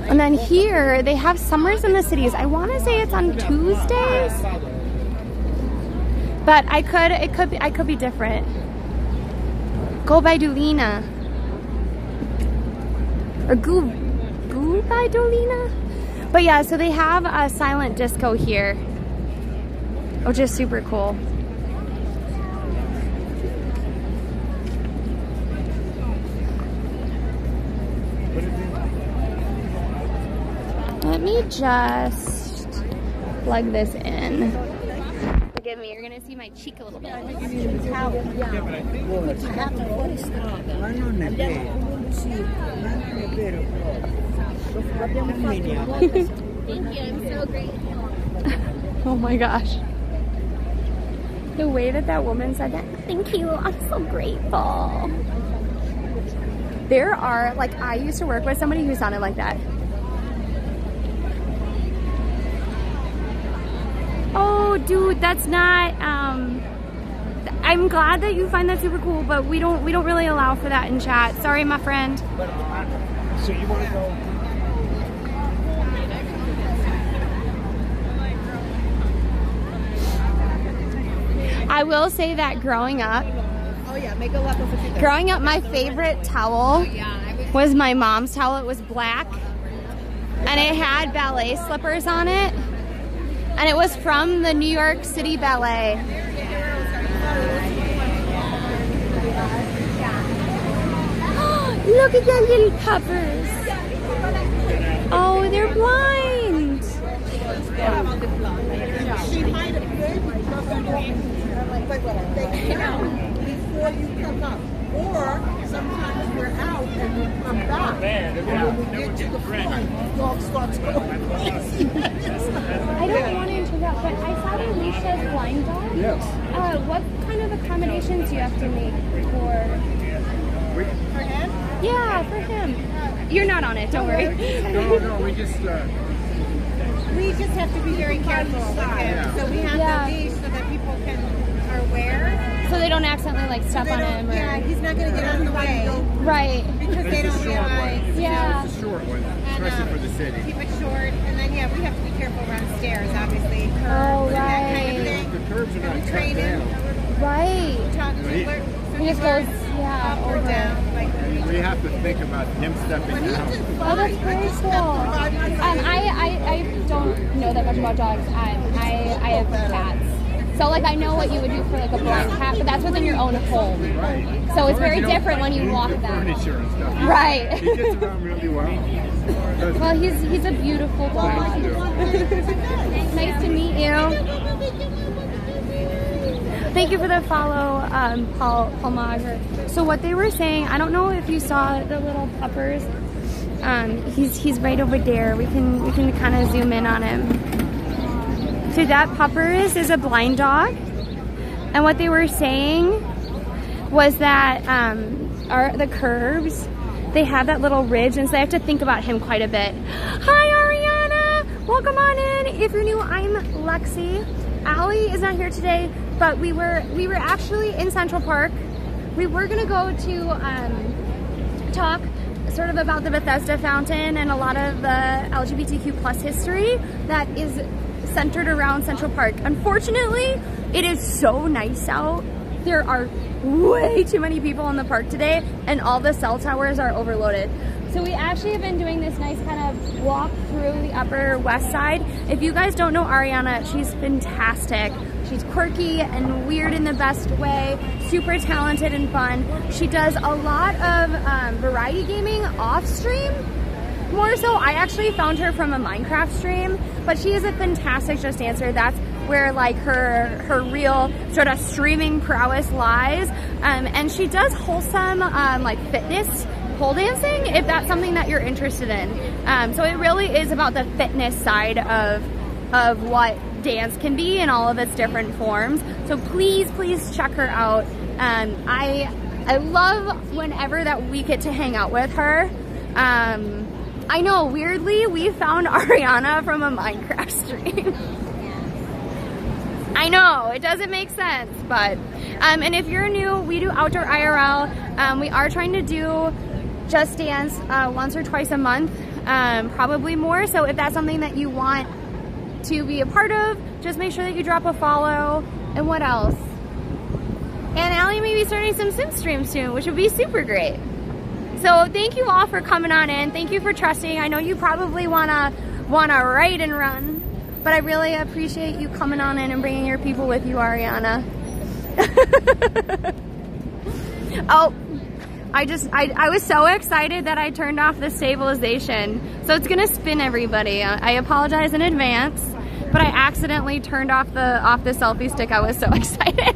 And then here they have Summers in the Cities. I want to say it's on Tuesdays, but I could be different. Go by Dulina or Go by Dulina. But yeah, so they have a silent disco here, which is super cool. Let me just plug this in. Look at me, you're gonna see my cheek a little bit. Thank you, I'm so grateful. Oh my gosh. The way that woman said that, thank you, I'm so grateful. There are, like, I used to work with somebody who sounded like that. Oh, dude, that's not, I'm glad that you find that super cool, but we don't really allow for that in chat. Sorry, my friend. So you want to go? I will say that growing up, my favorite towel was my mom's towel. It was black, and it had ballet slippers on it. And it was from the New York City Ballet. Look at the little puppers. Oh, they're blind. She might have been but they count before you come up. Or sometimes we're out and we come back. And when we get to the front, the dog starts going crazy. I don't want to interrupt, but I saw that Alicia's blind dog. Yes. What kind of accommodations do you have to make for him? Yeah, for him. You're not on it, don't worry. No, we just have to be very careful with him. So we have the leash so that people are aware. So they don't accidentally like step on him. Yeah, he's not going to get out of the way. Right. Because they don't realize. Yeah. It's a short one, especially for the city. Keep it short, and then we have to be careful around stairs, obviously. Curbs, oh, right. That kind of thing. The curbs are not train him. Right. He just goes, up or down. We have to think about him stepping out. Oh, that's very cool. I don't know that much about dogs. I have cats. So like I know what you would do for like a blind cat, but that's within your own home. So it's very different when you walk them. Furniture and stuff. Right. He gets around really well. Well, he's a beautiful dog. Nice to meet you. Thank you for the follow, Paul Mager. So what they were saying, I don't know if you saw the little puppers. He's right over there. We can kind of zoom in on him. So that puppers is a blind dog, and what they were saying was that the curves, they have that little ridge, and so they have to think about him quite a bit. Hi Ariana, welcome on in. If you're new, I'm Lexi. Allie is not here today, but we were actually in Central Park. We were gonna go to talk sort of about the Bethesda fountain and a lot of the LGBTQ plus history that is centered around Central Park. Unfortunately, it is so nice out. There are way too many people in the park today, and all the cell towers are overloaded. So we actually have been doing this nice kind of walk through the Upper West Side. If you guys don't know Ariana, she's fantastic. She's quirky and weird in the best way, super talented and fun. She does a lot of variety gaming off stream. More so, I actually found her from a Minecraft stream, but she is a fantastic Just Dancer. That's where like her real sort of streaming prowess lies. And she does wholesome like fitness pole dancing, if that's something that you're interested in. So it really is about the fitness side of what dance can be in all of its different forms. So please, please check her out. I love whenever that we get to hang out with her. I know, weirdly, we found Ariana from a Minecraft stream. I know, it doesn't make sense, but, and if you're new, we do outdoor IRL. We are trying to do Just Dance once or twice a month, probably more. So if that's something that you want to be a part of, just make sure that you drop a follow. And what else? And Allie may be starting some sim streams soon, which would be super great. So thank you all for coming on in. Thank you for trusting. I know you probably wanna write and run, but I really appreciate you coming on in and bringing your people with you, Ariana. Oh, I was so excited that I turned off the stabilization. So it's gonna spin everybody. I apologize in advance, but I accidentally turned off the selfie stick. I was so excited.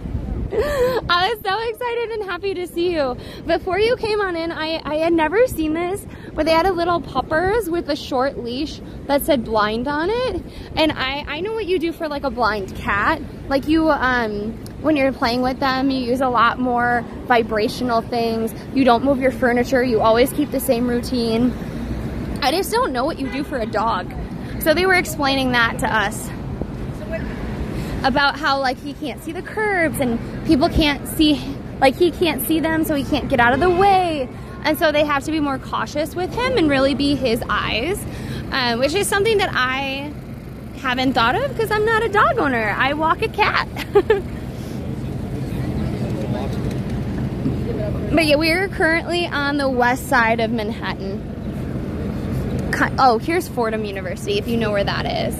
I was so excited and happy to see you. Before you came on in, I had never seen this, where they had a little puppers with a short leash that said blind on it. And I know what you do for like a blind cat. Like you, when you're playing with them, you use a lot more vibrational things. You don't move your furniture. You always keep the same routine. I just don't know what you do for a dog. So they were explaining that to us. About how like he can't see the curbs and people can't see, like he can't see them, so he can't get out of the way. And so they have to be more cautious with him and really be his eyes, which is something that I haven't thought of because I'm not a dog owner. I walk a cat. But yeah, we're currently on the west side of Manhattan. Oh, here's Fordham University, if you know where that is.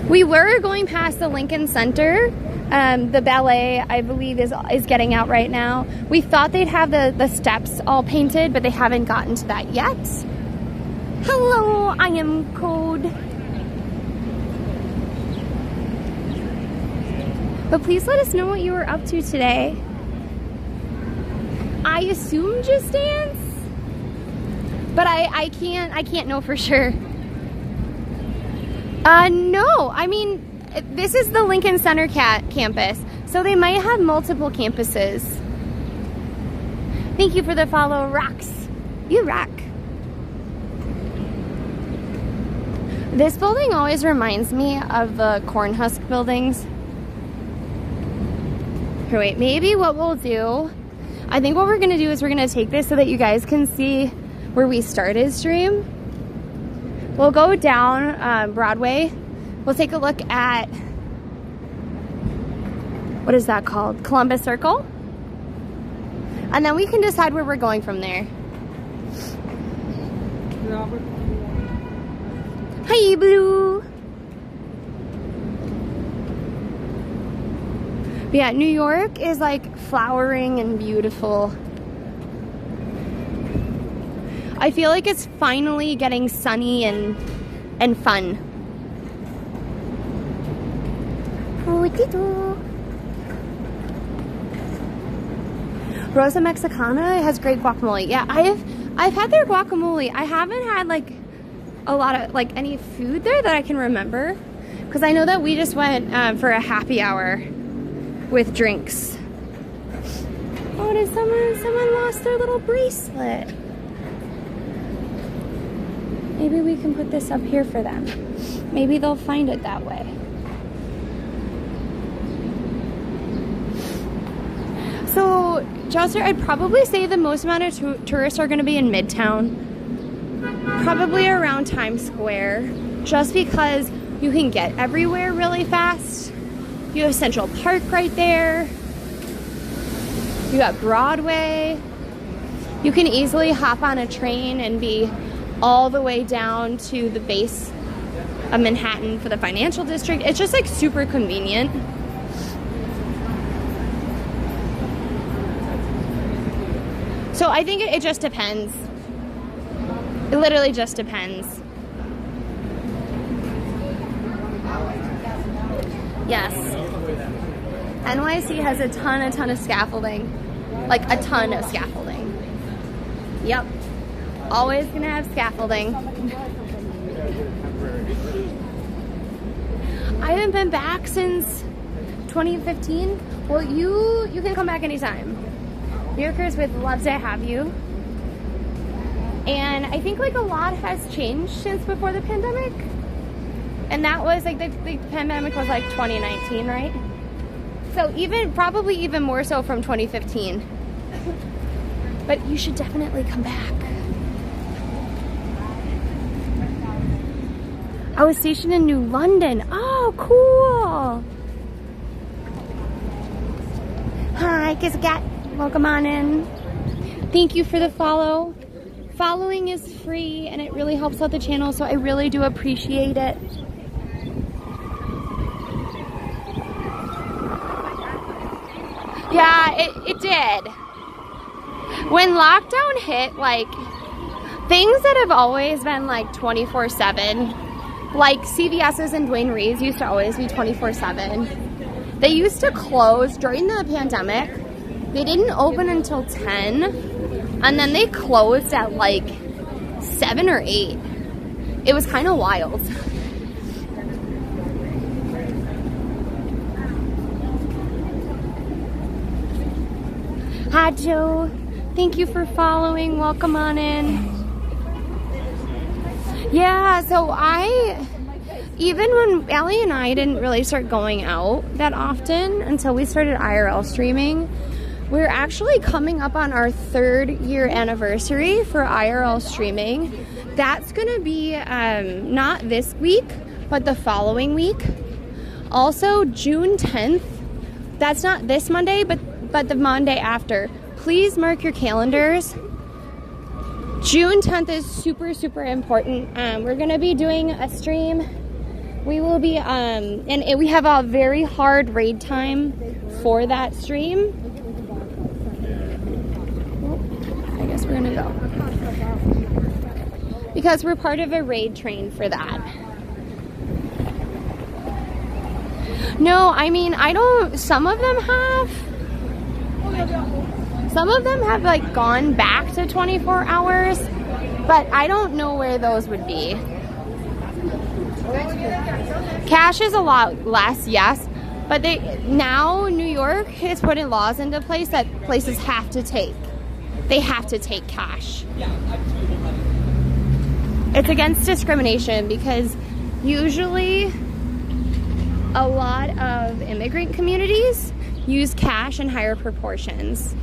We were going past the Lincoln Center. The ballet, I believe, is getting out right now. We thought they'd have the steps all painted, but they haven't gotten to that yet. Hello, I am Code. But please let us know what you were up to today. I assume Just Dance, but I can't know for sure. No, I mean, this is the Lincoln Center campus, so they might have multiple campuses. Thank you for the follow, Rocks. You rock. This building always reminds me of the Cornhusk buildings. Here, wait, maybe what we'll do, I think what we're gonna do is we're gonna take this so that you guys can see where we started stream. We'll go down Broadway. We'll take a look at, what is that called? Columbus Circle. And then we can decide where we're going from there. Hi, Blue. But yeah, New York is like flowering and beautiful. I feel like it's finally getting sunny and fun. Rosa Mexicana has great guacamole. Yeah, I've had their guacamole. I haven't had like a lot of like any food there that I can remember, because I know that we just went for a happy hour with drinks. Oh, did someone lost their little bracelet? Maybe we can put this up here for them. Maybe they'll find it that way. So, Chelsea, I'd probably say the most amount of tourists are going to be in Midtown. Probably around Times Square. Just because you can get everywhere really fast. You have Central Park right there. You got Broadway. You can easily hop on a train and be all the way down to the base of Manhattan for the financial district. It's just like super convenient. So I think it just depends. It literally just depends. Yes. NYC has a ton of scaffolding. Like a ton of scaffolding. Yep. Always gonna have scaffolding. I haven't been back since 2015. Well, you can come back anytime. New Yorkers would love to have you. And I think like a lot has changed since before the pandemic. And that was like the pandemic was like 2019, right? So probably even more so from 2015. But you should definitely come back. I was stationed in New London. Oh, cool. Hi, Kiss Cat. Welcome on in. Thank you for the follow. Following is free and it really helps out the channel, so I really do appreciate it. Yeah, it did. When lockdown hit, like, things that have always been like 24/7, like CVS's and Duane Reade's used to always be 24/7. They used to close during the pandemic. They didn't open until 10, and then they closed at like 7 or 8. It was kind of wild. Hi, Joe. Thank you for following. Welcome on in. Yeah, so even when Allie and I didn't really start going out that often until we started IRL streaming, we're actually coming up on our 3rd year anniversary for IRL streaming. That's gonna be not this week, but the following week. Also, June 10th, that's not this Monday, but the Monday after. Please mark your calendars. June 10th is super, super important. We're gonna be doing a stream. We will be, and we have a very hard raid time for that stream. I guess we're gonna go. Because we're part of a raid train for that. No, I mean, some of them have like gone back to 24 hours, but I don't know where those would be. Cash is a lot less, yes, but now New York is putting laws into place that places have to take. They have to take cash. It's against discrimination because usually a lot of immigrant communities use cash in higher proportions.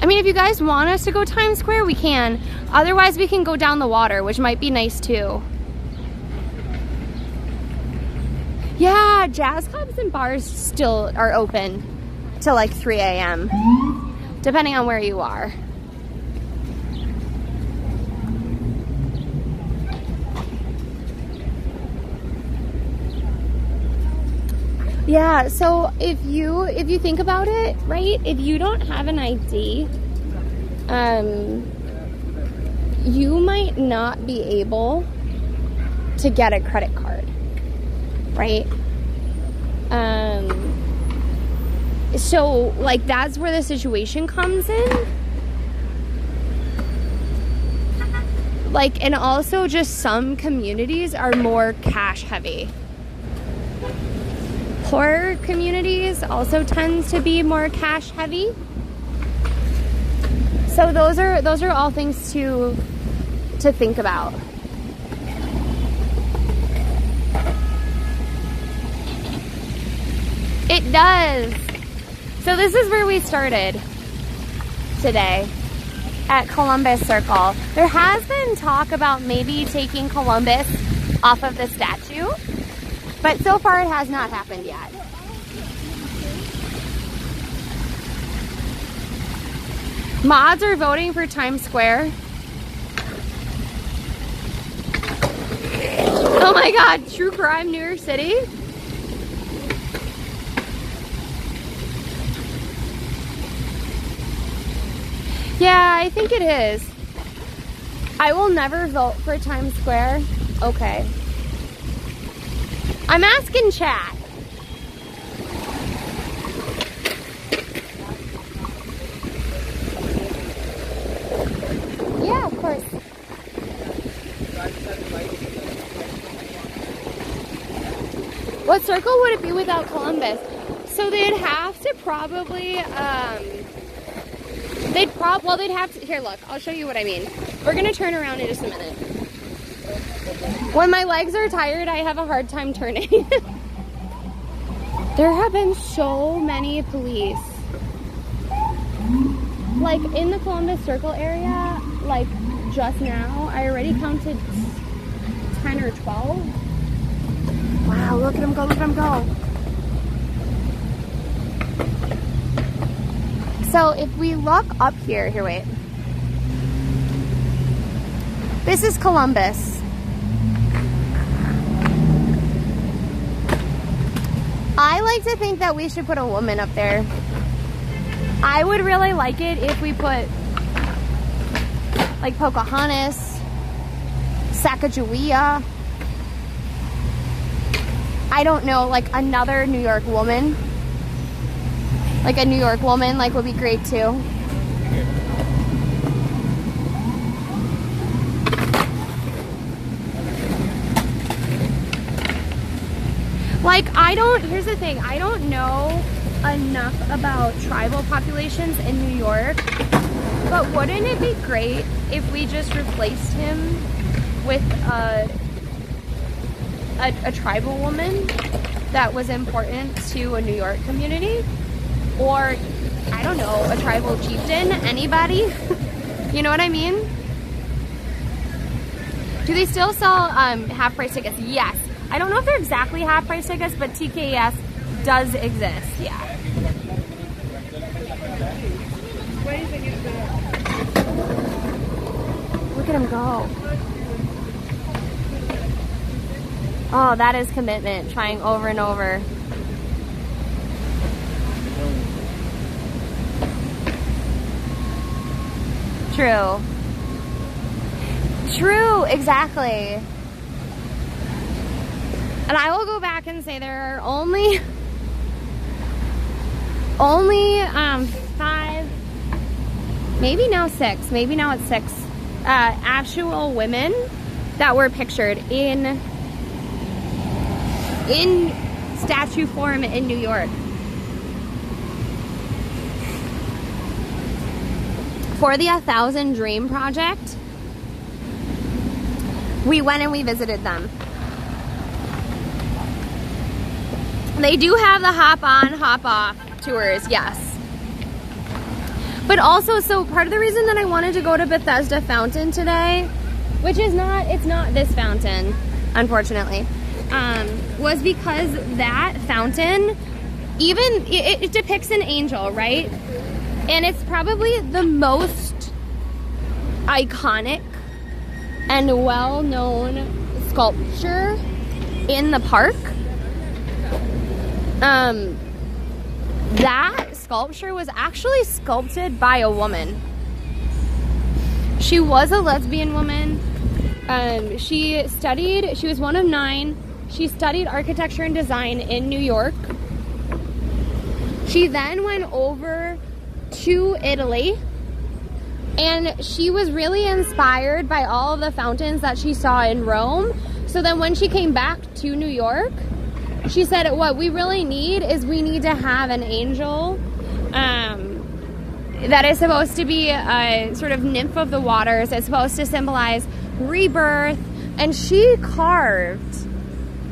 I mean, if you guys want us to go Times Square, we can. Otherwise, we can go down the water, which might be nice too. Yeah, jazz clubs and bars still are open till like 3 a.m. depending on where you are. Yeah, so if you think about it, right, if you don't have an ID, you might not be able to get a credit card, right? So like that's where the situation comes in. Like, and also just some communities are more cash heavy. Poorer communities also tends to be more cash heavy. So those are all things to think about. It does. So this is where we started today, at Columbus Circle. There has been talk about maybe taking Columbus off of the statue, but so far it has not happened yet. Mods are voting for Times Square. Oh my God, true crime, New York City? Yeah, I think it is. I will never vote for Times Square. Okay. I'm asking chat. Yeah, of course. What circle would it be without Columbus? So they'd have to probably, they'd have to, here look, I'll show you what I mean. We're gonna turn around in just a minute. When my legs are tired, I have a hard time turning. There have been so many police. Like in the Columbus Circle area, like just now, I already counted 10 or 12. Wow, look at him go, look at him go. So if we look up here, wait. This is Columbus. I like to think that we should put a woman up there. I would really like it if we put like Pocahontas, Sacagawea. I don't know, like another New York woman. Like a New York woman, like would be great too. Like here's the thing, I don't know enough about tribal populations in New York, but wouldn't it be great if we just replaced him with a tribal woman that was important to a New York community? Or, I don't know, a tribal chieftain? Anybody? You know what I mean? Do they still sell half-price tickets? Yes. I don't know if they're exactly half-price tickets, but TKS does exist, yeah. Look at him go. Oh, that is commitment, trying over and over. True. True, exactly. And I will go back and say there are only 5, maybe now 6, maybe now it's 6 actual women that were pictured in statue form in New York. For the 1,000 Dream Project, we went and we visited them. They do have the hop on, hop off tours, yes. But also, so part of the reason that I wanted to go to Bethesda Fountain today, which is not, it's not this fountain, unfortunately, was because that fountain, even, it depicts an angel, right? And it's probably the most iconic and well-known sculpture in the park. That sculpture was actually sculpted by a woman. She was a lesbian woman. She was one of 9. She studied architecture and design in New York. She then went over to Italy, and she was really inspired by all of the fountains that she saw in Rome. So then when she came back to New York, she said, what we really need is we need to have an angel that is supposed to be a sort of nymph of the waters. It's supposed to symbolize rebirth. And she carved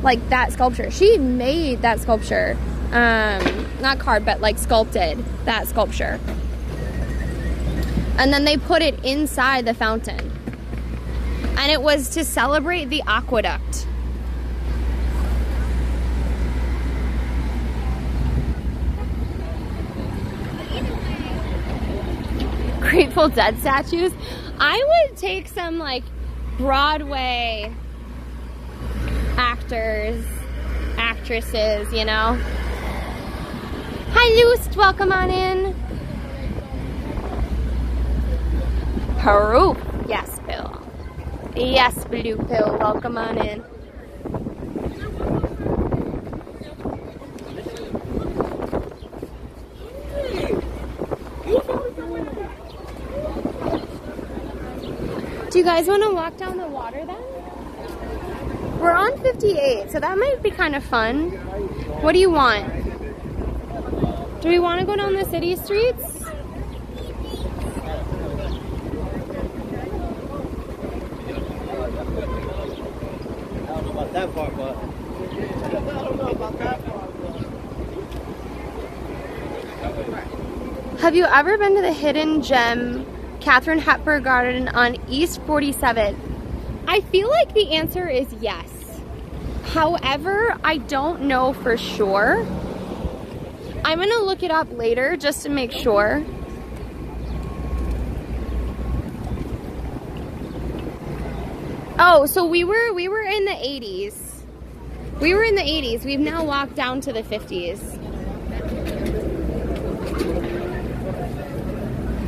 like that sculpture. She made that sculpture. Not carved, but like sculpted that sculpture. And then they put it inside the fountain. And it was to celebrate the aqueduct. Grateful Dead statues. I would take some like Broadway actors, actresses, you know. Hi Luce, welcome on in. Peru. Yes, Bill. Yes, Blue Pill, welcome on in. Do you guys want to walk down the water then? We're on 58, so that might be kind of fun. What do you want? Do we want to go down the city streets? I don't know about that part, but Have you ever been to the hidden gem Katharine Hepburn Garden on East 47th? I feel like the answer is yes. However, I don't know for sure. I'm gonna look it up later just to make sure. Oh, so we were in the 80s. We were in the 80s. We've now walked down to the 50s.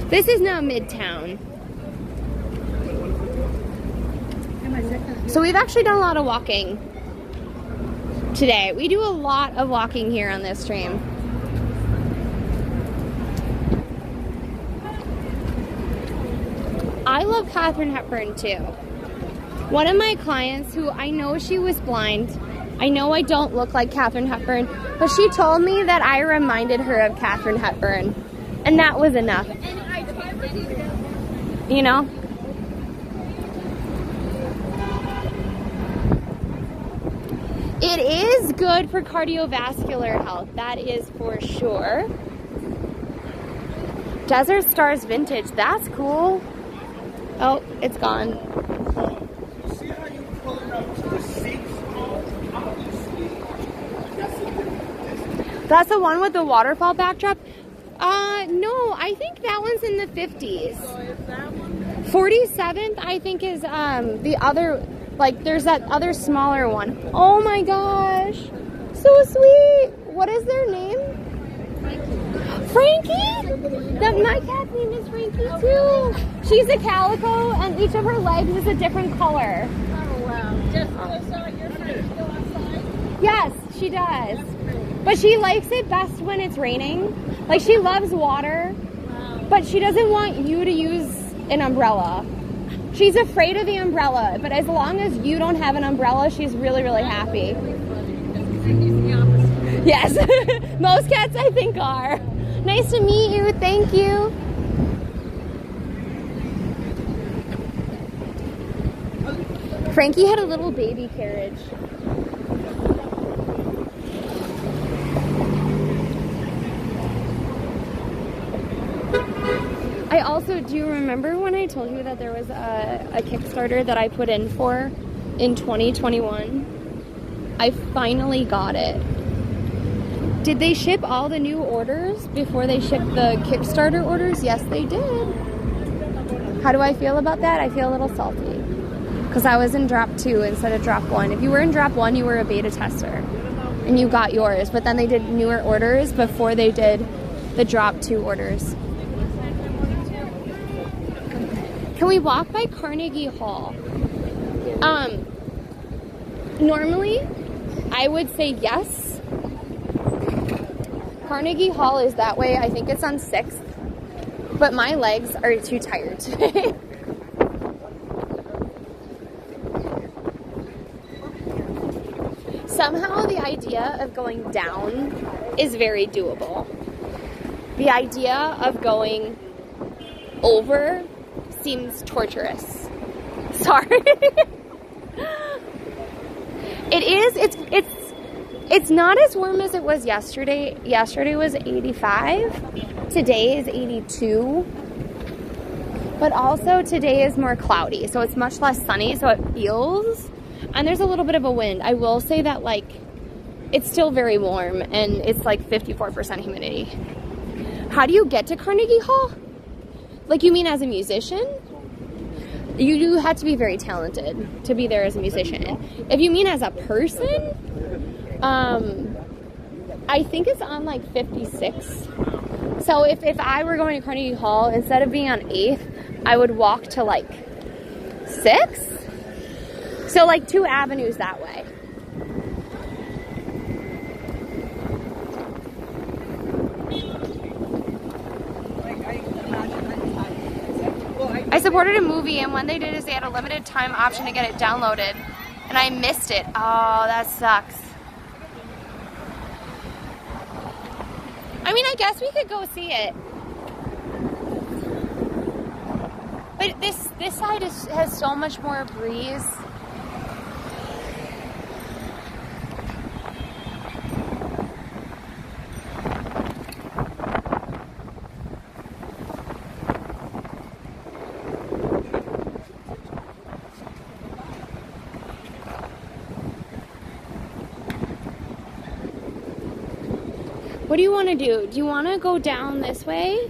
This is now Midtown. So we've actually done a lot of walking today. We do a lot of walking here on this stream. I love Katharine Hepburn too. One of my clients who I know she was blind, I know I don't look like Katharine Hepburn, but she told me that I reminded her of Katharine Hepburn, and that was enough. You know? It is good for cardiovascular health, that is for sure. Desert Stars Vintage, that's cool. Oh, it's gone. See how you pull it up to the seats? Obviously, That's the one with the waterfall backdrop? No, I think that one's in the 50s. 47th, I think, is the other, like, there's that other smaller one. Oh my gosh, so sweet. What is their name? Frankie? My cat's name is Frankie too. She's a calico and each of her legs is a different color. Oh, wow. Just your friend still outside? Yes, she does. But she likes it best when it's raining. Like, she loves water, but she doesn't want you to use an umbrella. She's afraid of the umbrella, but as long as you don't have an umbrella, she's really, really happy. Yes, most cats I think are. Nice to meet you, thank you. Frankie had a little baby carriage. I also do remember when I told you that there was a Kickstarter that I put in for in 2021. I finally got it. Did they ship all the new orders before they shipped the Kickstarter orders? Yes, they did. How do I feel about that? I feel a little salty because I was in drop 2 instead of drop 1. If you were in drop 1, you were a beta tester and you got yours, but then they did newer orders before they did the drop 2 orders. Can we walk by Carnegie Hall? Normally, I would say yes. Carnegie Hall is that way. I think it's on 6th. But my legs are too tired today. Somehow the idea of going down is very doable. The idea of going over seems torturous. Sorry. It's not as warm as it was yesterday. Yesterday was 85. Today is 82. But also today is more cloudy, so it's much less sunny, so it feels, and there's a little bit of a wind. I will say that, like, it's still very warm and it's like 54% humidity. How do you get to Carnegie Hall? Like, you mean as a musician? You have to be very talented to be there as a musician. If you mean as a person, I think it's on like 56. So if I were going to Carnegie Hall, instead of being on 8th, I would walk to like 6th. So like 2 avenues that way. I supported a movie, and when they did is they had a limited time option to get it downloaded. and I missed it. Oh, that sucks. I mean, I guess we could go see it. But this side has so much more breeze. What do you want to do? Do you want to go down this way?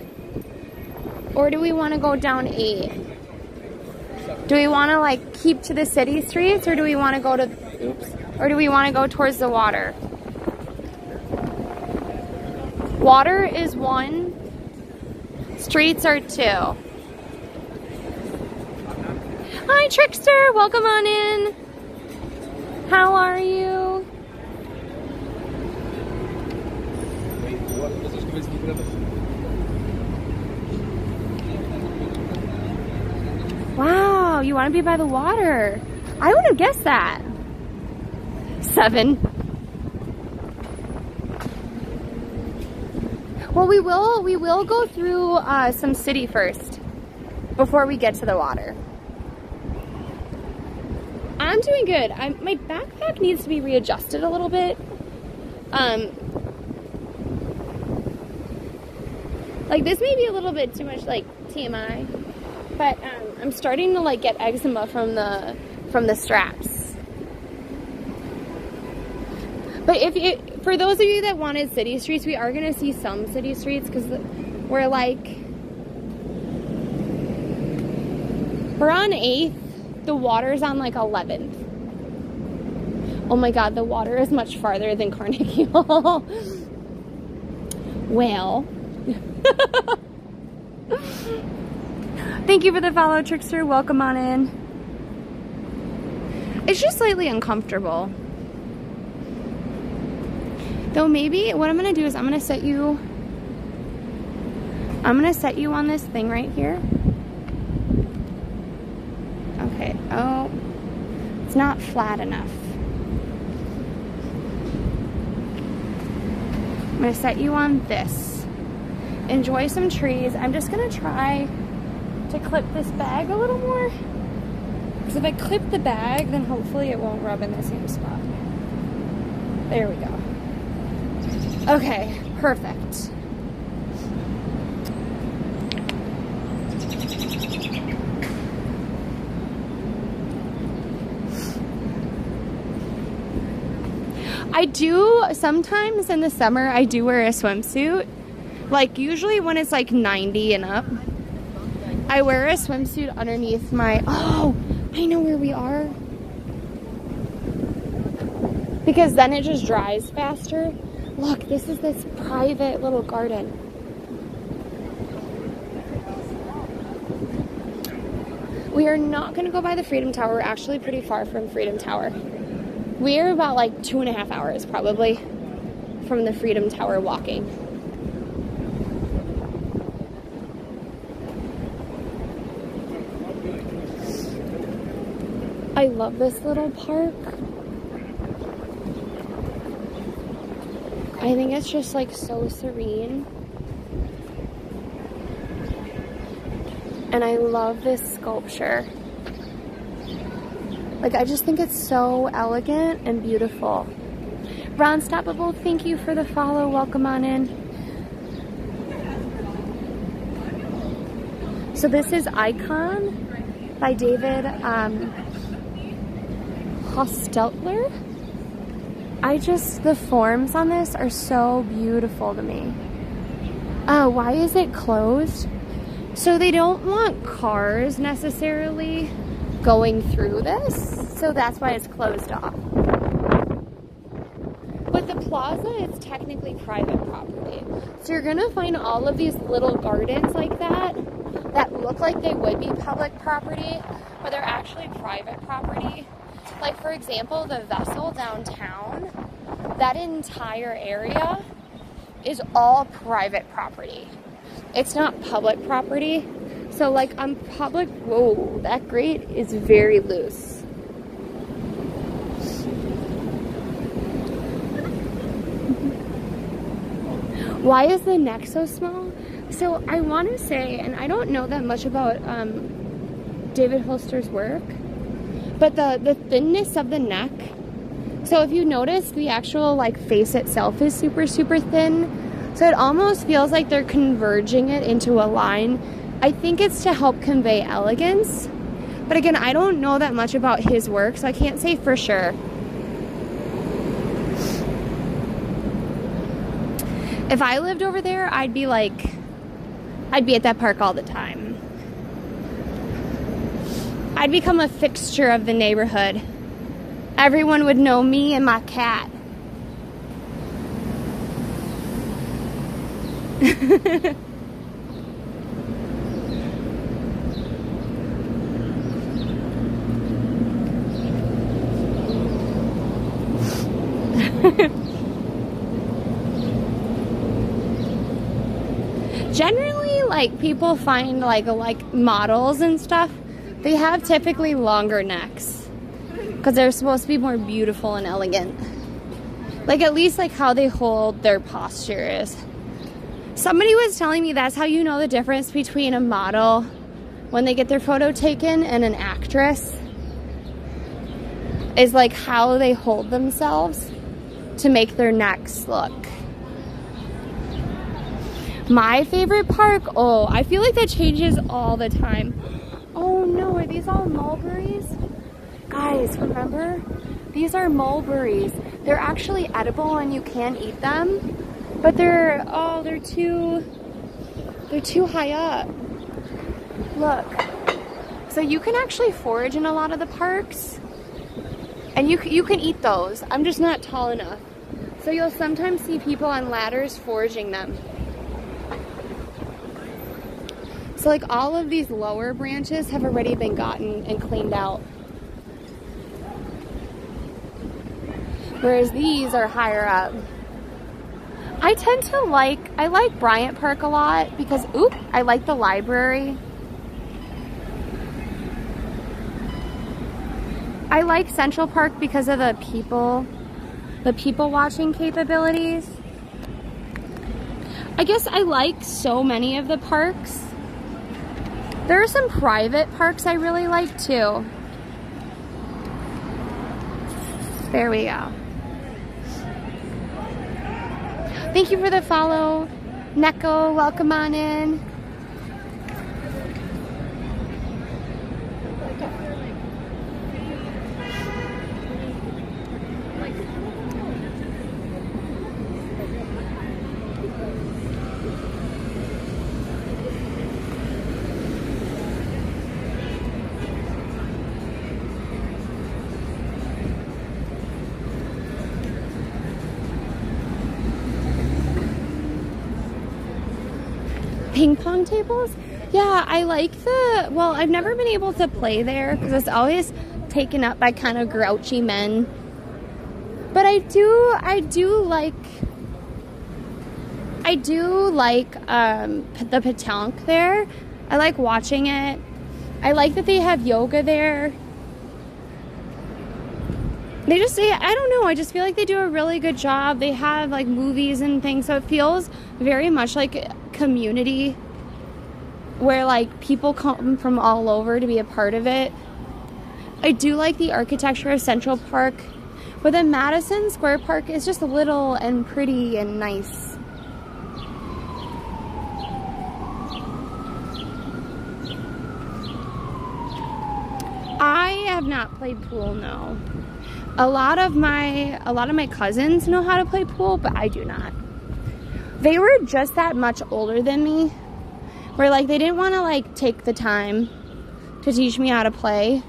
Or do we want to go down 8? Do we want to like keep to the city streets, or do we want to go to, or do we want to go towards the water? Water is 1. Streets are 2. Hi, Trickster. Welcome on in. How are you? Wow, you want to be by the water. I would have guessed that. 7. Well, we will go through some city first before we get to the water. I'm doing good. My backpack needs to be readjusted a little bit. Like this may be a little bit too much like TMI, but I'm starting to like get eczema from the straps. But for those of you that wanted city streets, we are gonna see some city streets because we're on 8th. The water's on like 11th. Oh my God, the water is much farther than Carnegie Hall. Well. Thank you for the follow, Trickster. Welcome on in. It's just slightly uncomfortable. Though maybe what I'm gonna do is I'm gonna set you on this thing right here. Okay. Oh, it's not flat enough. I'm gonna set you on this. Enjoy some trees. I'm just gonna try to clip this bag a little more, because if I clip the bag, then hopefully it won't rub in the same spot. There we go. Okay, perfect. I do sometimes in the summer, I do wear a swimsuit. Like usually when it's like 90 and up, I wear a swimsuit underneath my, oh, I know where we are. Because then it just dries faster. Look, this is this private little garden. We are not gonna go by the Freedom Tower. We're actually pretty far from Freedom Tower. We are about like 2.5 hours probably from the Freedom Tower walking. I love this little park. I think it's just like so serene. And I love this sculpture. Like I just think it's so elegant and beautiful. Ron Stoppable, thank you for the follow. Welcome on in. So this is Icon by David Hostetler. The forms on this are so beautiful to me. Oh, why is it closed? So they don't want cars necessarily going through this, so that's why it's closed off. But the plaza is technically private property. So you're gonna find all of these little gardens like that look like they would be public property, but they're actually private property. Like for example, the Vessel downtown, that entire area is all private property. It's not public property. So like on public, whoa, that grate is very loose. Why is the neck so small? So I want to say, and I don't know that much about David Holster's work, but the thinness of the neck. So if you notice, the actual like face itself is super, super thin. So it almost feels like they're converging it into a line. I think it's to help convey elegance. But again, I don't know that much about his work, so I can't say for sure. If I lived over there, I'd be at that park all the time. I'd become a fixture of the neighborhood. Everyone would know me and my cat. Generally, like, people find like models and stuff, they have typically longer necks because they're supposed to be more beautiful and elegant. Like, at least like how they hold their posture is. Somebody was telling me that's how you know the difference between a model when they get their photo taken and an actress, is like how they hold themselves to make their necks look. My favorite park, oh, I feel like that changes all the time. Oh no, are these all mulberries? Guys, remember? These are mulberries. They're actually edible and you can eat them, but they're too high up. Look. So you can actually forage in a lot of the parks, and you can eat those. I'm just not tall enough. So you'll sometimes see people on ladders foraging them. So like all of these lower branches have already been gotten and cleaned out. Whereas these are higher up. I tend to I like Bryant Park a lot because, I like the library. I like Central Park because of the people watching capabilities. I guess I like so many of the parks. There are some private parks I really like too. There we go. Thank you for the follow, Neko. Welcome on in. Ping pong tables? Yeah, I like well, I've never been able to play there because it's always taken up by kind of grouchy men. But I do like the petanque there. I like watching it. I like that they have yoga there. They just say, I don't know, I just feel like they do a really good job. They have like movies and things, so it feels very much like community where like people come from all over to be a part of it. I do like the architecture of Central Park, but then Madison Square Park is just little and pretty and nice. I have not played pool, no. A lot of my cousins know how to play pool, but I do not. They were just that much older than me, where like they didn't want to like take the time to teach me how to play,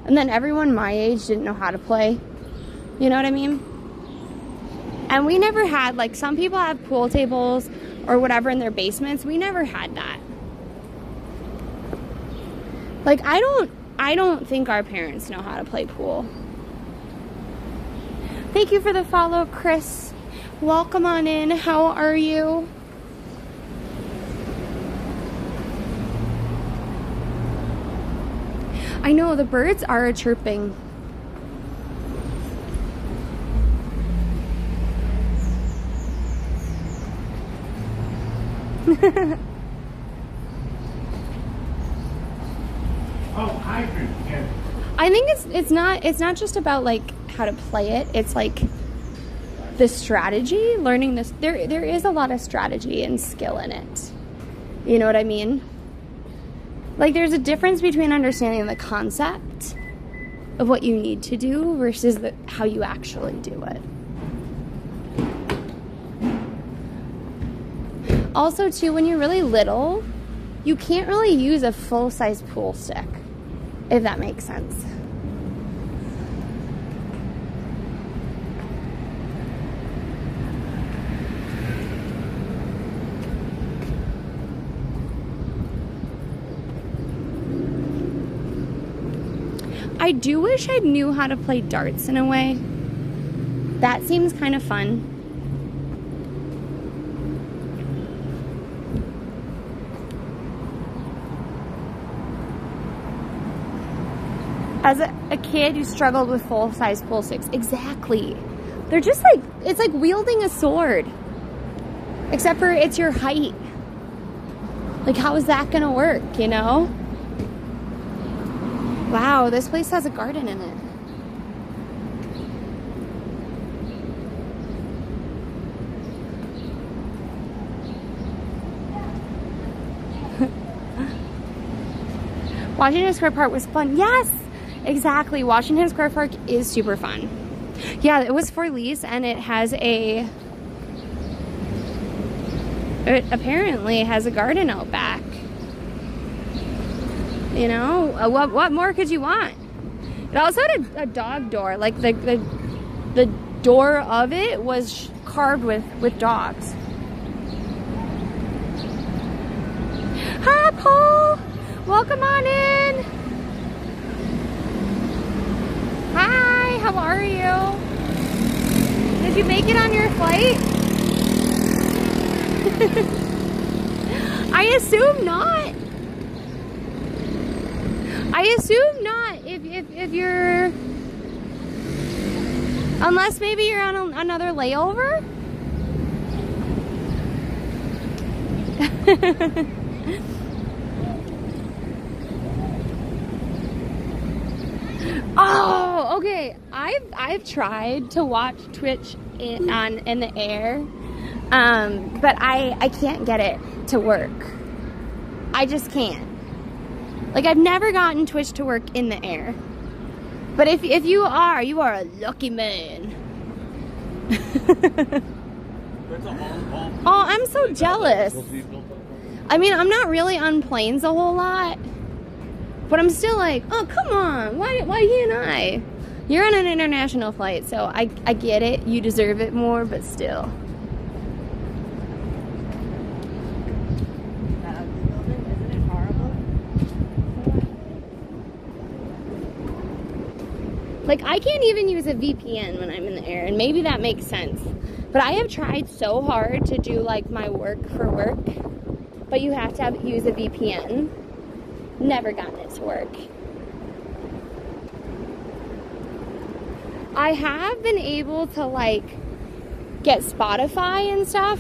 and then everyone my age didn't know how to play. You know what I mean? And we never had, like, some people have pool tables or whatever in their basements. We never had that. Like, I don't think our parents know how to play pool. Thank you for the follow, Chris. Welcome on in. How are you? I know, the birds are chirping. I think it's not just about like how to play it. It's like the strategy, learning this. There is a lot of strategy and skill in it. You know what I mean? Like there's a difference between understanding the concept of what you need to do versus how you actually do it. Also too, when you're really little, you can't really use a full-size pool stick, if that makes sense. I do wish I knew how to play darts in a way. That seems kind of fun. As a kid who struggled with full-size pool sticks, exactly. They're just like, it's like wielding a sword. Except for it's your height. Like, how is that gonna work, you know? Wow, this place has a garden in it. Washington Square Park was fun. Yes, exactly. Washington Square Park is super fun. Yeah, it was for lease and it has it apparently has a garden out back. You know, what more could you want? It also had a dog door. Like the door of it was carved with dogs. Hi, Paul. Welcome on in. Hi, how are you? Did you make it on your flight? I assume not. I assume not. If you're, unless maybe you're on another layover. Oh, okay. I've tried to watch Twitch in the air, but I can't get it to work. I just can't. Like, I've never gotten Twitch to work in the air. But if you are a lucky man. Oh, I'm so jealous. I mean, I'm not really on planes a whole lot. But I'm still like, oh, come on. Why can't I? You're on an international flight, so I get it. You deserve it more, but still. Like, I can't even use a VPN when I'm in the air, and maybe that makes sense. But I have tried so hard to do, like, my work for work, but you have to use a VPN. Never gotten it to work. I have been able to, like, get Spotify and stuff,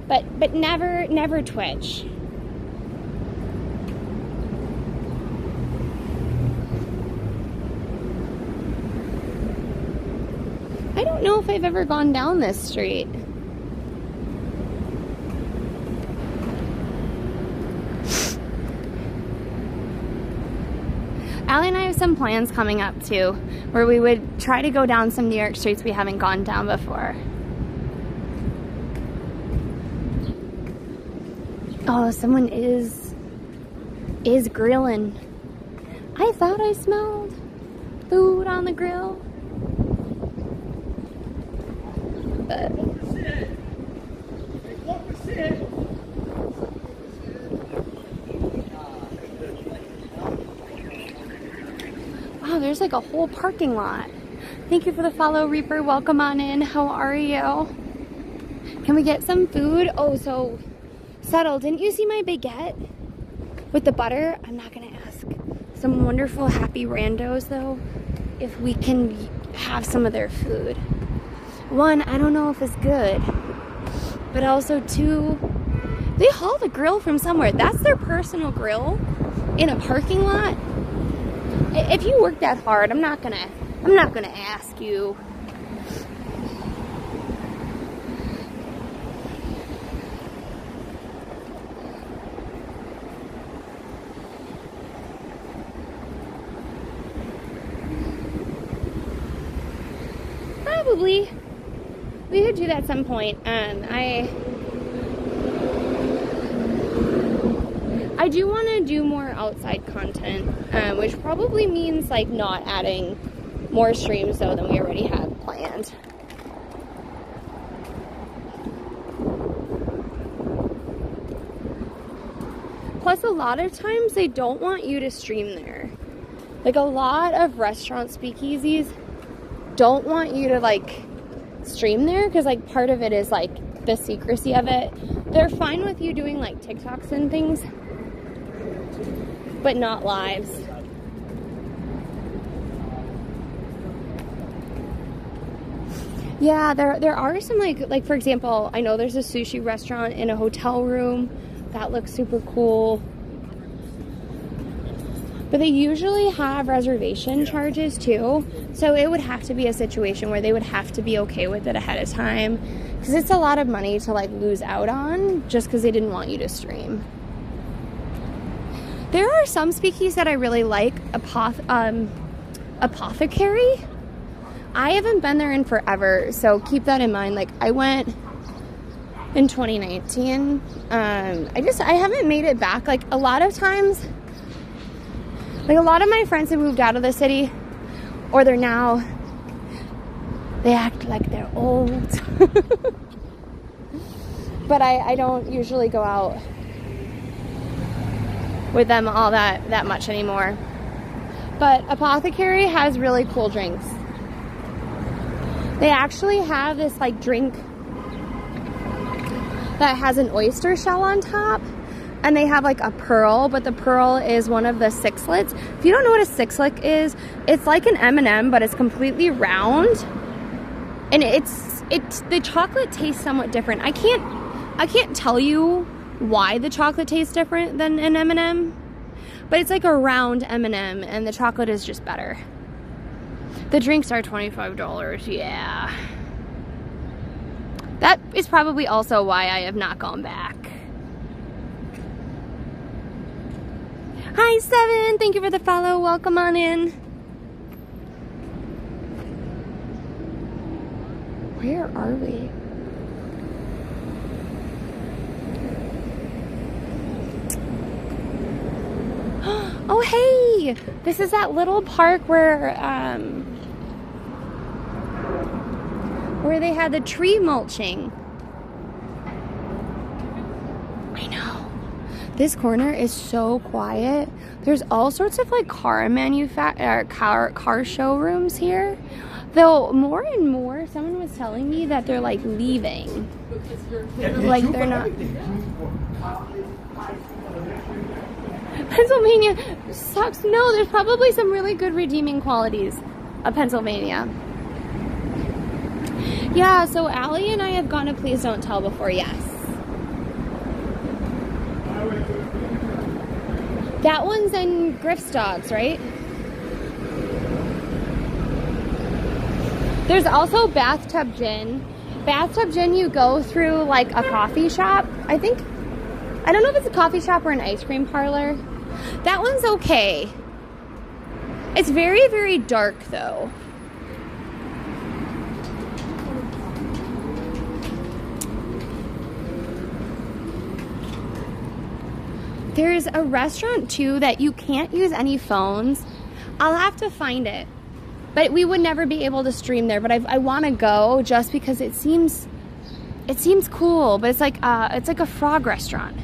but never Twitch. I don't know if I've ever gone down this street. Allie and I have some plans coming up too, where we would try to go down some New York streets we haven't gone down before. Oh, someone is grilling. I thought I smelled food on the grill. But wow, there's like a whole parking lot. Thank you for the follow, Reaper. Welcome on in. How are you? Can we get some food? Oh, so settle. Didn't you see my baguette with the butter? I'm not gonna ask some wonderful happy randos though if we can have some of their food. One, I don't know if it's good, but also two, They haul the grill from somewhere. That's their personal grill in a parking lot. If you work that hard, I'm not gonna ask you. Probably. We could do that at some point. I do want to do more outside content, which probably means like not adding more streams though than we already had planned. Plus, a lot of times they don't want you to stream there. Like, a lot of restaurant speakeasies don't want you to like stream there because like part of it is like the secrecy of it. They're fine with you doing like TikToks and things, but not lives. Yeah, there are some like for example, I know there's a sushi restaurant in a hotel room that looks super cool. But they usually have reservation charges too. So it would have to be a situation where they would have to be okay with it ahead of time. Because it's a lot of money to like lose out on just because they didn't want you to stream. There are some speakeasies that I really like. Apothecary. I haven't been there in forever, so keep that in mind. Like, I went in 2019. I haven't made it back. Like, a lot of times, like, a lot of my friends have moved out of the city, or they act like they're old. But I don't usually go out with them all that much anymore. But Apothecary has really cool drinks. They actually have this like drink that has an oyster shell on top, and they have like a pearl, but the pearl is one of the sixlets. If you don't know what a sixlet is, it's like an M&M, but it's completely round, and the chocolate tastes somewhat different. I can't tell you why the chocolate tastes different than an M&M, but it's like a round M&M, and the chocolate is just better. The drinks are $25, yeah. That is probably also why I have not gone back. Hi, Seven. Thank you for the follow. Welcome on in. Where are we? Oh, hey! This is that little park where they had the tree mulching. I know. This corner is so quiet. There's all sorts of like car showrooms here. Though more and more, someone was telling me that they're like leaving. Like they're not. Pennsylvania sucks. No, there's probably some really good redeeming qualities of Pennsylvania. Yeah, so Allie and I have gone to Please Don't Tell before, yes. That one's in Griff's Dogs, right? There's also Bathtub Gin. Bathtub Gin, you go through like a coffee shop. I don't know if it's a coffee shop or an ice cream parlor. That one's okay. It's very, very dark though. There's a restaurant too that you can't use any phones. I'll have to find it. But we would never be able to stream there. But I want to go just because it seems cool. But it's like a frog restaurant.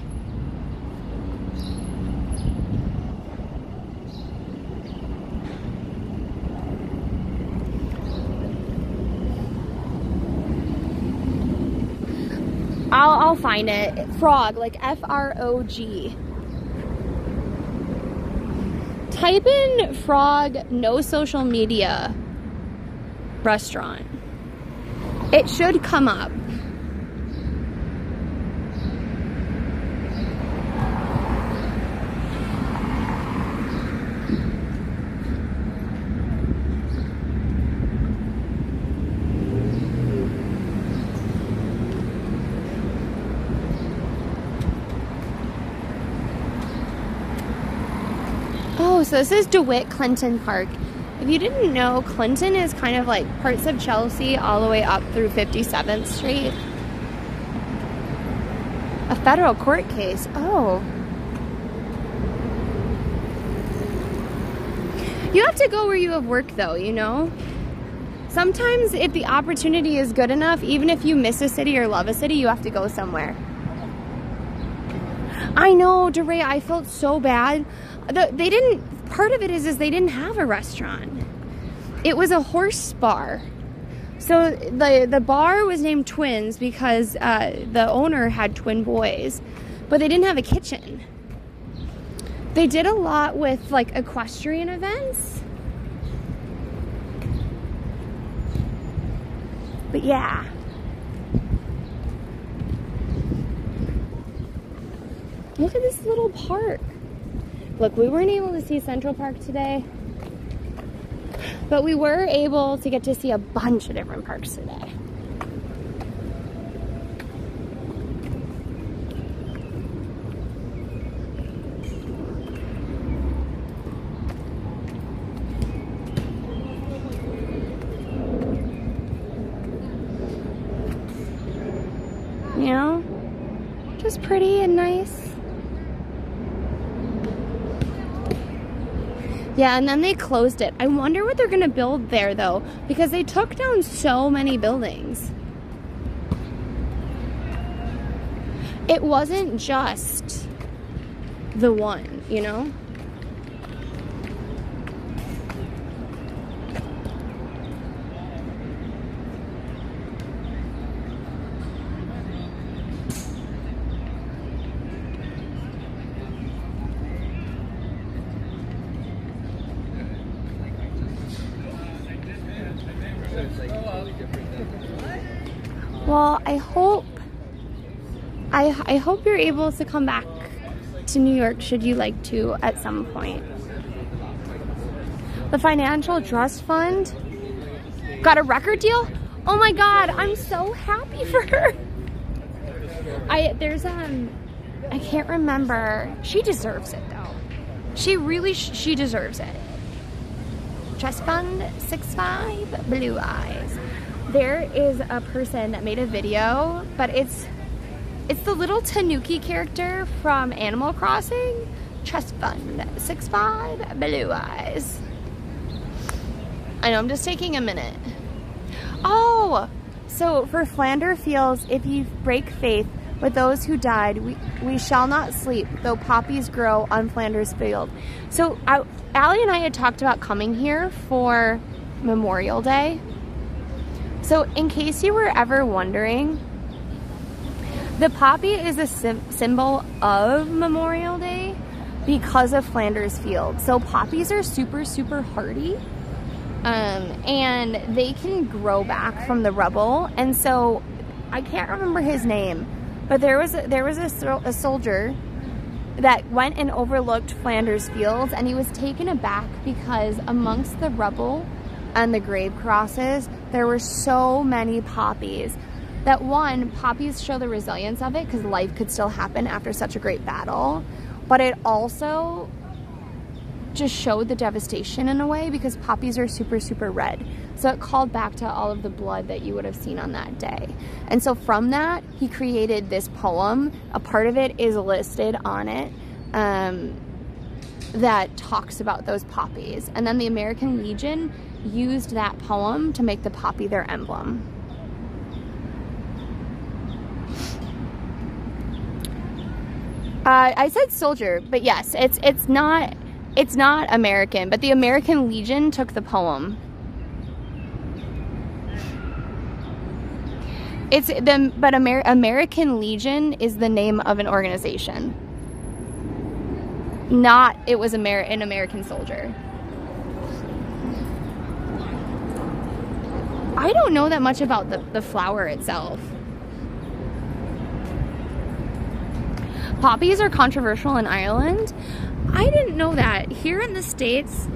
I'll find it. Frog, like F-R-O-G. Type in frog, no social media restaurant. It should come up. so this is DeWitt Clinton Park. If you didn't know, Clinton is kind of like parts of Chelsea all the way up through 57th Street. A federal court case. Oh. You have to go where you have work though, you know? Sometimes if the opportunity is good enough, even if you miss a city or love a city, you have to go somewhere. I know, DeRay, I felt so bad. They didn't, part of it is they didn't have a restaurant. It was a horse bar. So the bar was named Twins because the owner had twin boys, but they didn't have a kitchen. They did a lot with like equestrian events. But yeah. Look at this little park. Look, we weren't able to see Central Park today, but we were able to get to see a bunch of different parks today. You know, just pretty and nice. Yeah, and then they closed it. I wonder what they're gonna build there though, because they took down so many buildings. It wasn't just the one, you know? Well, I hope you're able to come back to New York should you like to at some point. The Financial Trust Fund got a record deal? Oh my God, I'm so happy for her. I can't remember. She deserves it though. She deserves it. Trust Fund 65 Blue Eyes. There is a person that made a video, but it's the little Tanuki character from Animal Crossing. Trust Fund 65 Blue Eyes. I know, I'm just taking a minute. Oh, so for Flanders Fields, if you break faith with those who died, we shall not sleep, though poppies grow on Flanders Field. So Allie and I had talked about coming here for Memorial Day. So in case you were ever wondering, the poppy is a symbol of Memorial Day because of Flanders Field. So poppies are super, super hardy, and they can grow back from the rubble. And so I can't remember his name, but there was a soldier that went and overlooked Flanders Fields, and he was taken aback because amongst the rubble and the grave crosses, there were so many poppies. That one, poppies show the resilience of it because life could still happen after such a great battle, but it also just showed the devastation in a way because poppies are super, super red. So it called back to all of the blood that you would have seen on that day. And so from that, he created this poem. A part of it is listed on it that talks about those poppies. And then the American Legion used that poem to make the poppy their emblem. I said soldier, but yes, it's not American, but the American Legion took the poem. American Legion is the name of an organization. Not it was an American soldier. I don't know that much about the flower itself. Poppies are controversial in Ireland. I didn't know that. Here in the States,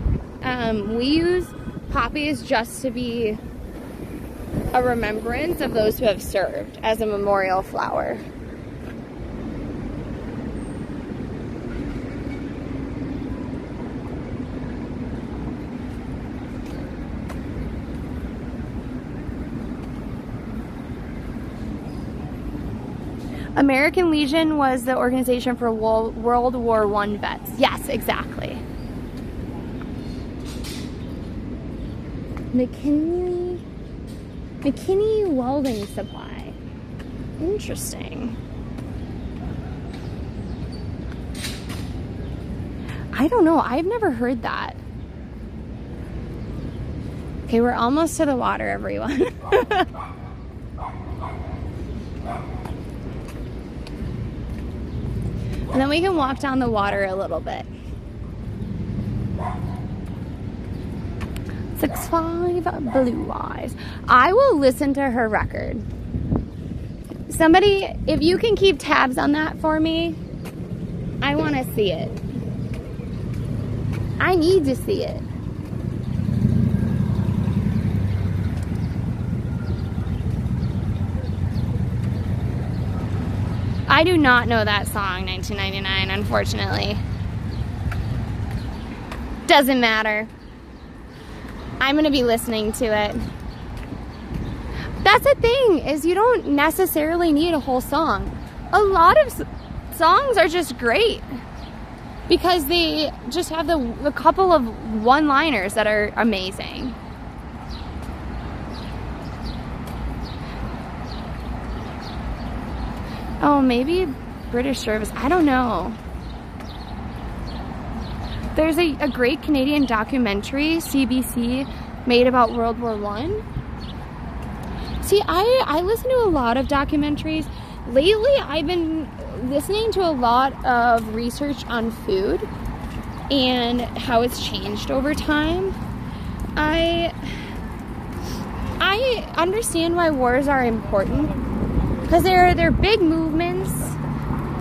we use poppies just to be a remembrance of those who have served as a memorial flower. American Legion was the organization for World War I vets. Yes, exactly. McKinney Welding Supply. Interesting. I don't know. I've never heard that. Okay, we're almost to the water, everyone. And then we can walk down the water a little bit. 6'5" Blue Eyes. I will listen to her record. Somebody, if you can keep tabs on that for me, I want to see it. I need to see it. I do not know that song, 1999, unfortunately. Doesn't matter. I'm gonna be listening to it. That's the thing, is you don't necessarily need a whole song. A lot of songs are just great because they just have the couple of one-liners that are amazing. Oh, maybe British service. I don't know. There's a great Canadian documentary CBC made about World War I. See, I listen to a lot of documentaries. Lately, I've been listening to a lot of research on food and how it's changed over time. I understand why wars are important because they're big movements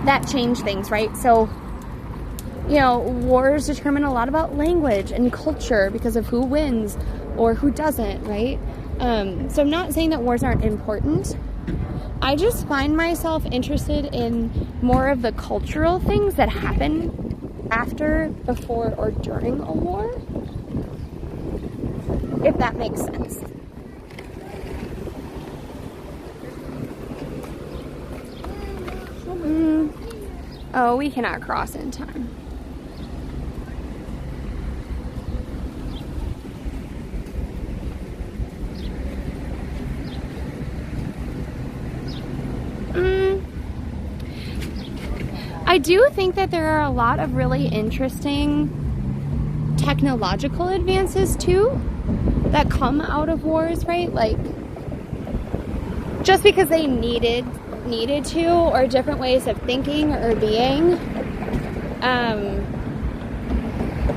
that change things, right? So, you know, wars determine a lot about language and culture because of who wins or who doesn't, right? So I'm not saying that wars aren't important. I just find myself interested in more of the cultural things that happen after, before, or during a war, if that makes sense. Oh, we cannot cross in time. I do think that there are a lot of really interesting technological advances too that come out of wars, right? Like, just because they needed to, or different ways of thinking or being.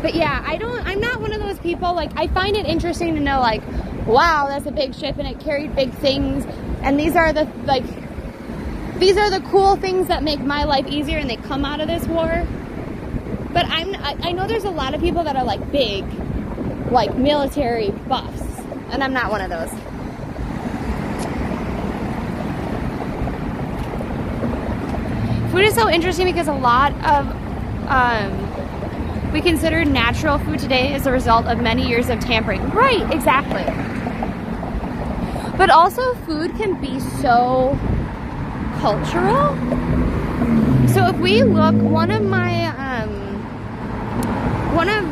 But yeah, I'm not one of those people, like, I find it interesting to know, like, wow, that's a big ship and it carried big things, and these are the cool things that make my life easier, and they come out of this war. But I know there's a lot of people that are like big, like military buffs, and I'm not one of those. Food is so interesting because a lot of we consider natural food today as a result of many years of tampering. Right, exactly. But also food can be so cultural. So if we look, one of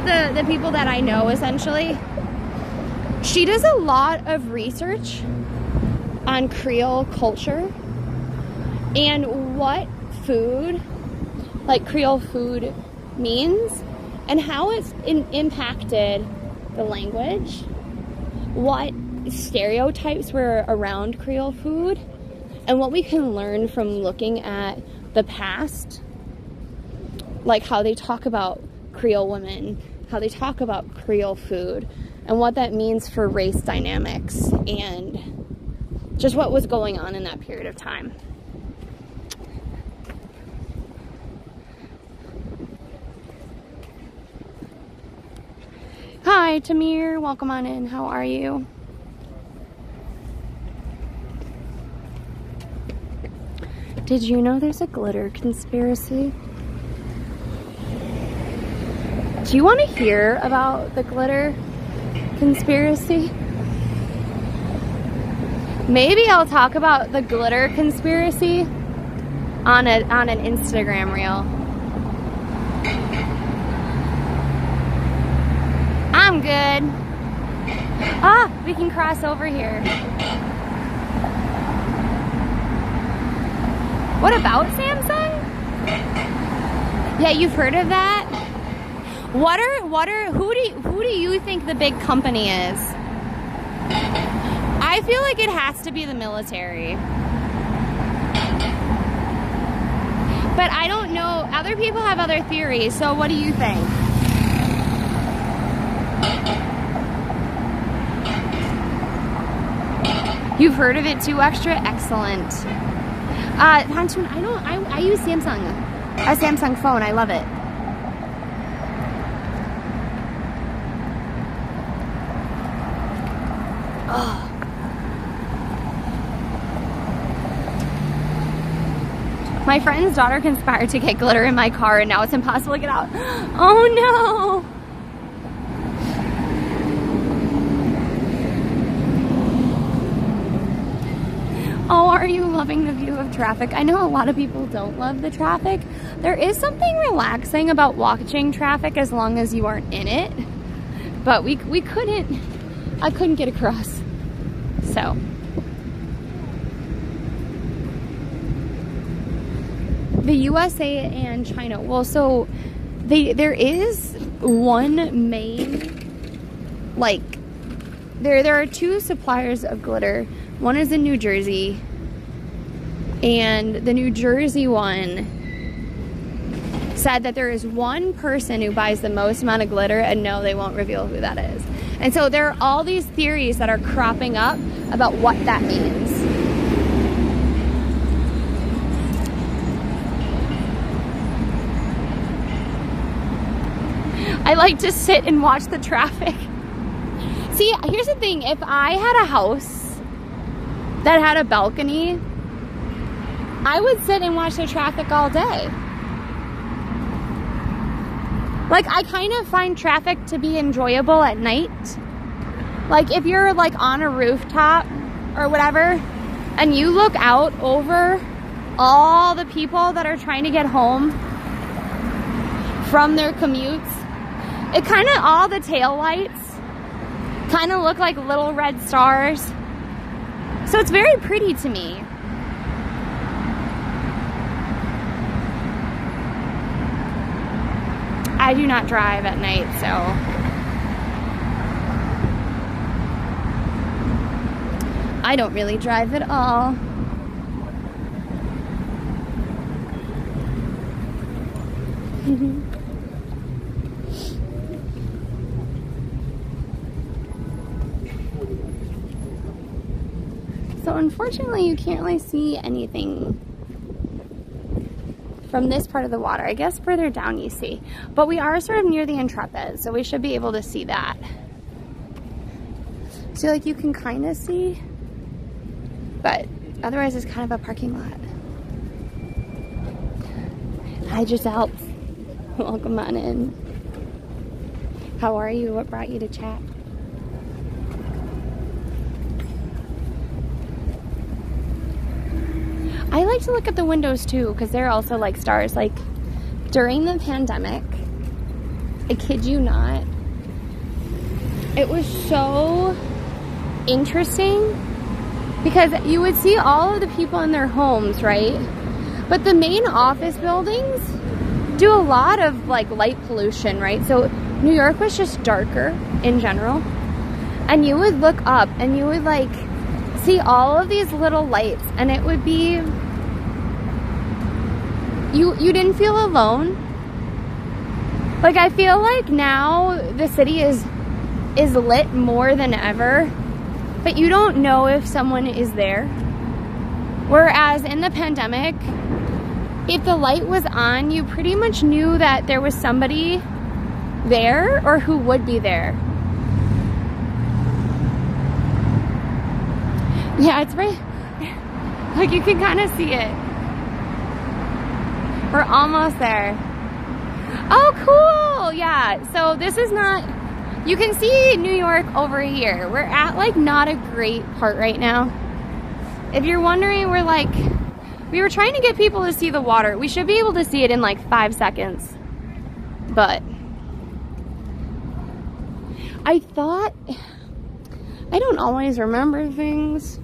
the people that I know, essentially, she does a lot of research on Creole culture and what food, like Creole food, means and how it's impacted the language, what stereotypes were around Creole food, and what we can learn from looking at the past, like how they talk about Creole women, how they talk about Creole food, and what that means for race dynamics and just what was going on in that period of time. Hi, Tamir. Welcome on in. How are you? Did you know there's a glitter conspiracy? Do you want to hear about the glitter conspiracy? Maybe I'll talk about the glitter conspiracy on an Instagram reel. I'm good. Ah, we can cross over here. What about Samsung? Yeah, you've heard of that? Who do you think the big company is? I feel like it has to be the military. But I don't know, other people have other theories, so what do you think? You've heard of it too, Extra? Excellent. Hanchun, I use Samsung. A Samsung phone, I love it. Oh. My friend's daughter conspired to get glitter in my car and now it's impossible to get out. Oh no! Oh, are you loving the view of traffic? I know a lot of people don't love the traffic. There is something relaxing about watching traffic as long as you aren't in it. But I couldn't get across. So. The USA and China, well, so there is one main, like, there are two suppliers of glitter. One is in New Jersey, and the New Jersey one said that there is one person who buys the most amount of glitter, and no, they won't reveal who that is. And so there are all these theories that are cropping up about what that means. I like to sit and watch the traffic. See, here's the thing. If I had a house that had a balcony, I would sit and watch the traffic all day. Like, I kind of find traffic to be enjoyable at night. Like, if you're like on a rooftop or whatever, and you look out over all the people that are trying to get home from their commutes, it kind of, all the tail lights kind of look like little red stars. So it's very pretty to me. I do not drive at night, so. I don't really drive at all. So unfortunately, you can't really see anything from this part of the water. I guess further down you see. But we are sort of near the Intrepid, so we should be able to see that. So like you can kind of see, but otherwise it's kind of a parking lot. Hi Giselle. Welcome on in. How are you? What brought you to chat? I like to look at the windows too, because they're also like stars. Like during the pandemic, I kid you not, it was so interesting because you would see all of the people in their homes, right? But the main office buildings do a lot of like light pollution, right? So New York was just darker in general. And you would look up and you would like see all of these little lights, and it would be, you didn't feel alone. Like I feel like now the city is lit more than ever, but you don't know if someone is there. Whereas in the pandemic, if the light was on, you pretty much knew that there was somebody there or who would be there. Yeah, it's right, like you can kind of see it. We're almost there. Oh, cool. Yeah, so this is not, you can see New York over here. We're at like not a great part right now. If you're wondering, we're like We were trying to get people to see the water. We should be able to see it in like 5 seconds. But I thought, I don't always remember things,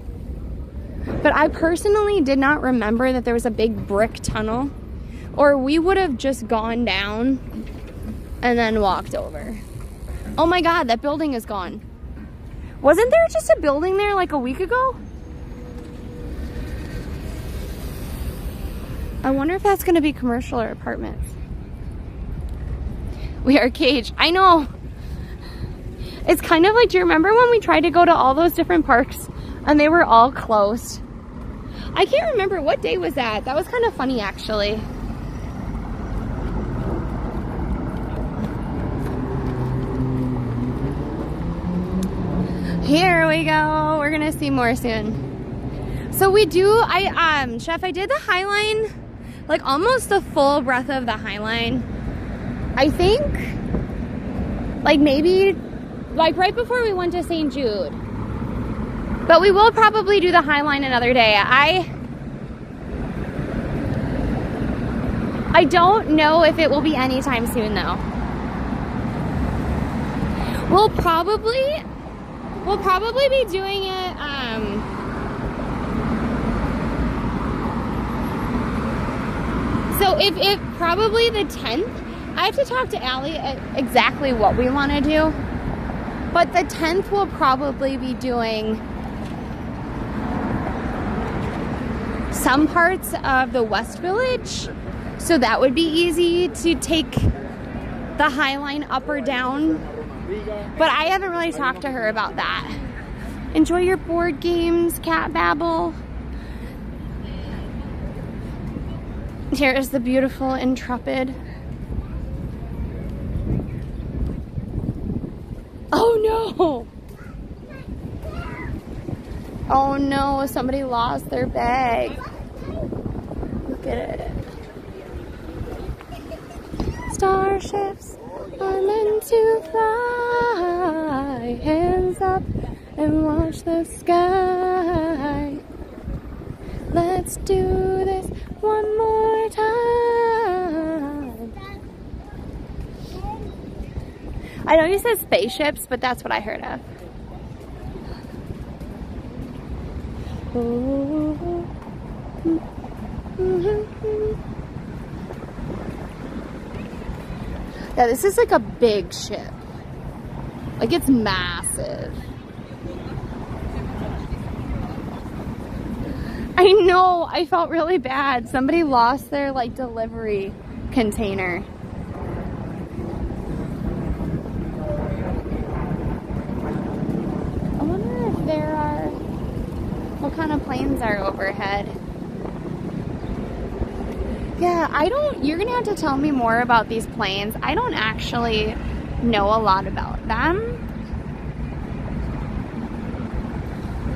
but I personally did not remember that there was a big brick tunnel, or we would have just gone down and then walked over. Oh my God, that building is gone. Wasn't there just a building there like a week ago? I wonder if that's gonna be commercial or apartments. We are caged. I know. It's kind of like, do you remember when we tried to go to all those different parks and they were all closed? I can't remember, what day was that? That was kind of funny actually. Here we go. We're gonna see more soon. So we do, Chef, I did the High Line, like almost the full breadth of the High Line. I think, like maybe, like right before we went to St. Jude. But we will probably do the High Line another day. I don't know if it will be anytime soon though. We'll probably be doing it, so if probably the 10th, I have to talk to Allie exactly what we want to do, but the 10th we'll probably be doing some parts of the West Village, so that would be easy to take the High Line up or down, but I haven't really talked to her about that. Enjoy your board games, cat babble. Here is the beautiful Intrepid. Oh no! Oh no, somebody lost their bag. Look at it. Starships are meant to fly. Hands up and watch the sky. Let's do this one more time. I know you said spaceships, but that's what I heard of. Yeah, this is like a big ship. Like, it's massive. I know, I felt really bad. Somebody lost their like delivery container. I wonder if there are, what kind of planes are overhead. Yeah, you're gonna have to tell me more about these planes. I don't actually know a lot about them.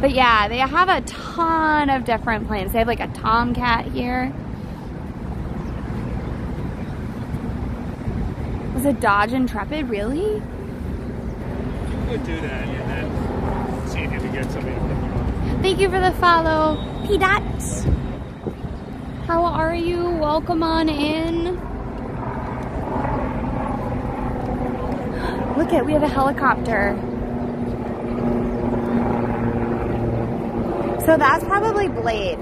But yeah, they have a ton of different planes. They have like a Tomcat here. Was it Dodge Intrepid, really? We'll do that and then see if we can get somebody to pick you up. Thank you for the follow, P-Dot. How are you? Welcome on in. Look at, we have a helicopter. So that's probably Blade.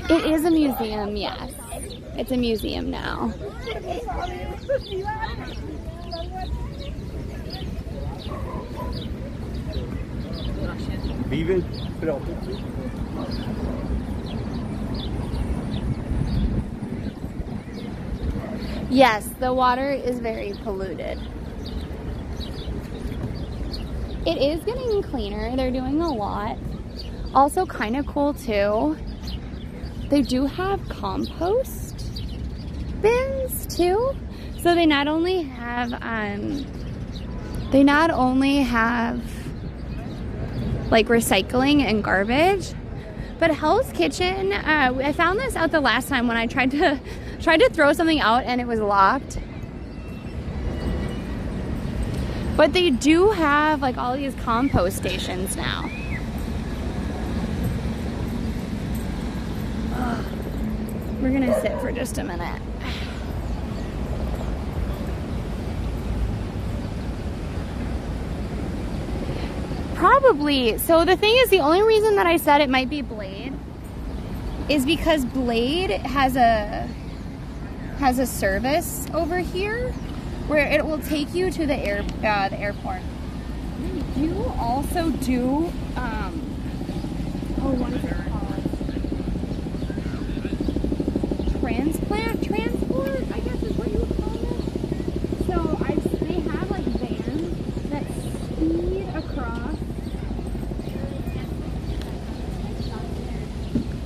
It is a museum, yes. It's a museum now. Vive. Yes, the water is very polluted. It is getting cleaner. They're doing a lot. Also kind of cool too. They do have compost bins too. So they not only have like recycling and garbage, but Hell's Kitchen, I found this out the last time when I tried to throw something out and it was locked. But they do have like all these compost stations now. Ugh. We're gonna sit for just a minute. Probably. So the thing is, the only reason that I said it might be Blade is because Blade has a service over here where it will take you to the airport. They do also do what is it called? Transport, I guess is what you would call it. So they have like vans that speed across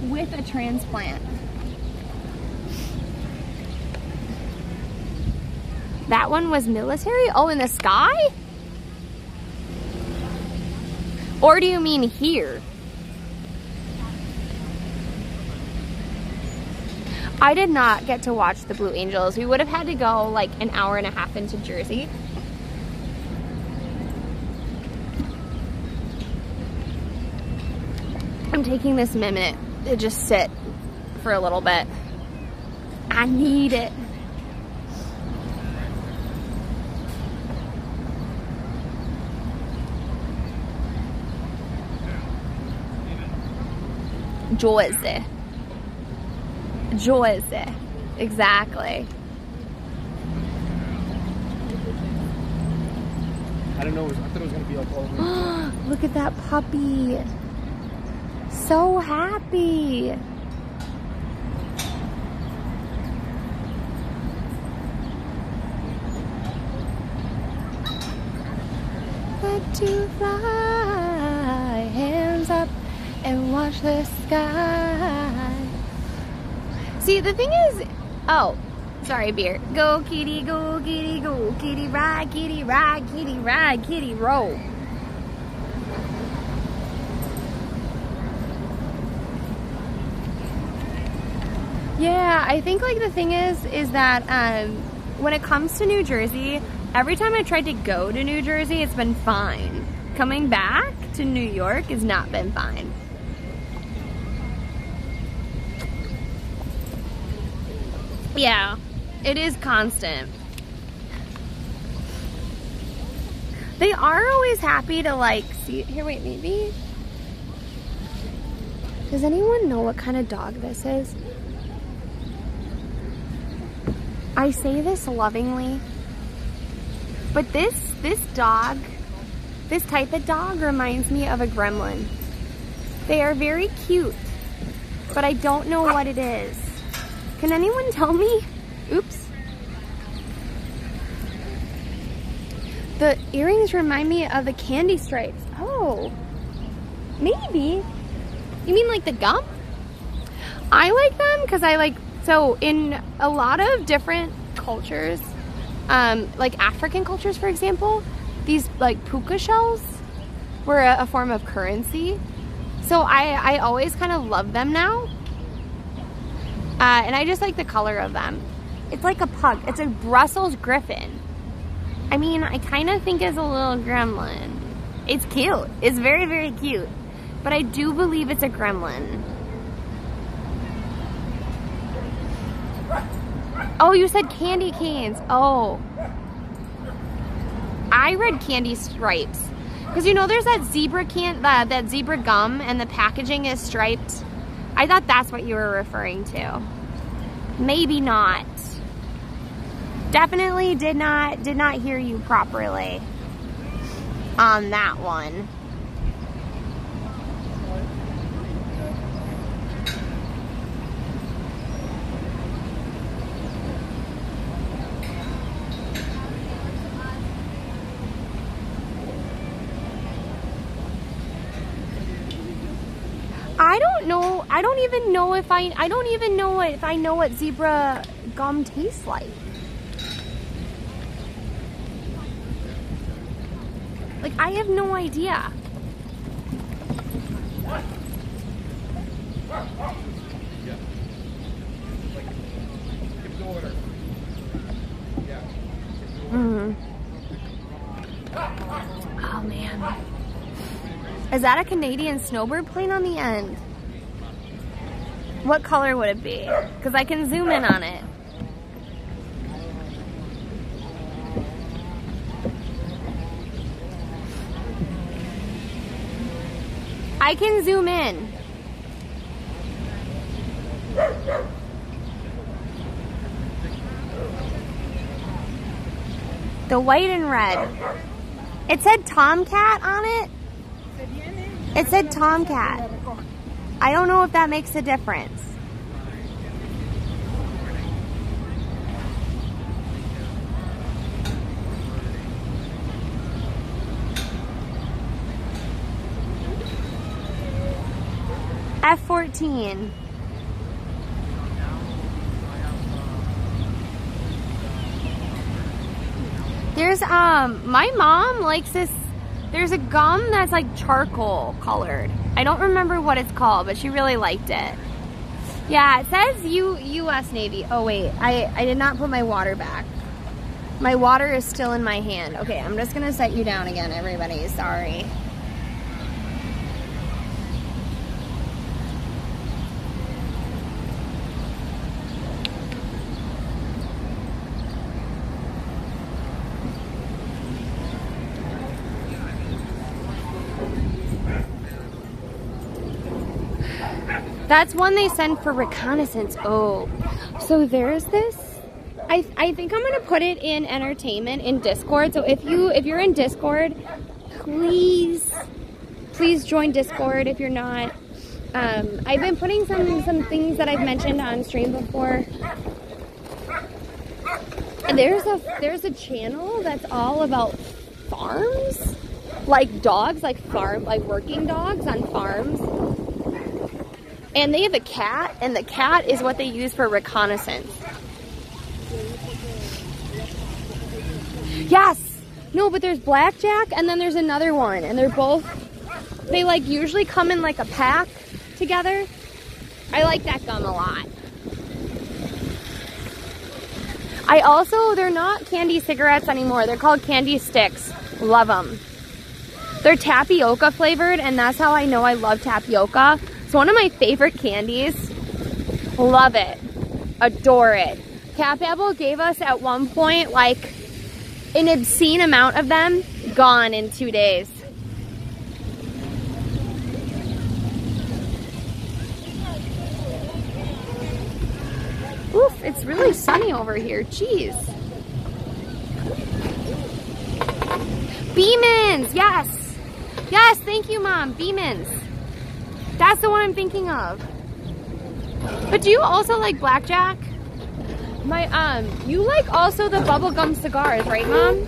with a transplant. That one was military? Oh, in the sky? Or do you mean here? I did not get to watch the Blue Angels. We would have had to go like an hour and a half into Jersey. I'm taking this minute to just sit for a little bit. I need it. Jersey. Exactly. I don't know. I thought it was gonna be like all the way. Look at that puppy. So happy. Let to fly, hands up and watch the sky. See, the thing is, oh, sorry, beer. Go kitty, go kitty, go kitty, ride, kitty, ride, kitty, ride, kitty, roll. Yeah, I think like the thing is that when it comes to New Jersey, every time I tried to go to New Jersey, it's been fine. Coming back to New York has not been fine. Yeah, it is constant. They are always happy to like see, here, wait, maybe? Does anyone know what kind of dog this is? I say this lovingly, but this dog, this type of dog reminds me of a gremlin. They are very cute, but I don't know what it is. Can anyone tell me? Oops. The earrings remind me of the candy stripes. Oh, maybe. You mean like the gum? I like them because I like, so in a lot of different cultures, like African cultures, for example, these like puka shells were a form of currency. So I always kind of love them now. And I just like the color of them. It's like a pug. It's a Brussels Griffin. I mean, I kind of think it's a little gremlin. It's cute. It's very, very cute. But I do believe it's a gremlin. Oh, you said candy canes. Oh. I read candy stripes. Because you know there's that zebra that zebra gum and the packaging is striped. I thought that's what you were referring to. Maybe not. Definitely did not hear you properly on that one. I don't know. I don't even know if I know what zebra gum tastes like. Like, I have no idea. Oh man. Is that a Canadian snowbird plane on the end? What color would it be? Because I can zoom in on it. I can zoom in. The white and red. It said tomcat on it. It said tomcat. I don't know if that makes a difference. F14. There's my mom likes this. There's a gum that's like charcoal colored. I don't remember what it's called, but she really liked it. Yeah, it says U.S. Navy. Oh wait, I did not put my water back. My water is still in my hand. Okay, I'm just gonna set you down again, everybody. Sorry. That's one they send for reconnaissance. Oh, so there's this. I think I'm gonna put it in entertainment in Discord. So if you're in Discord, please join Discord. If you're not, I've been putting some things that I've mentioned on stream before. And there's a channel that's all about farms, like dogs, like working dogs on farms. And they have a cat, and the cat is what they use for reconnaissance. Yes! No, but there's blackjack, and then there's another one, and they like usually come in like a pack together. I like that gum a lot. They're not candy cigarettes anymore. They're called candy sticks. Love them. They're tapioca flavored, and that's how I know I love tapioca. It's one of my favorite candies. Love it. Adore it. Cap Apple gave us at one point like an obscene amount of them. Gone in 2 days. Oof, it's really sunny over here. Jeez. Beemans, yes. Yes, thank you, Mom. Beemans. That's the one I'm thinking of. But do you also like blackjack? You like also the bubblegum cigars, right, Mom?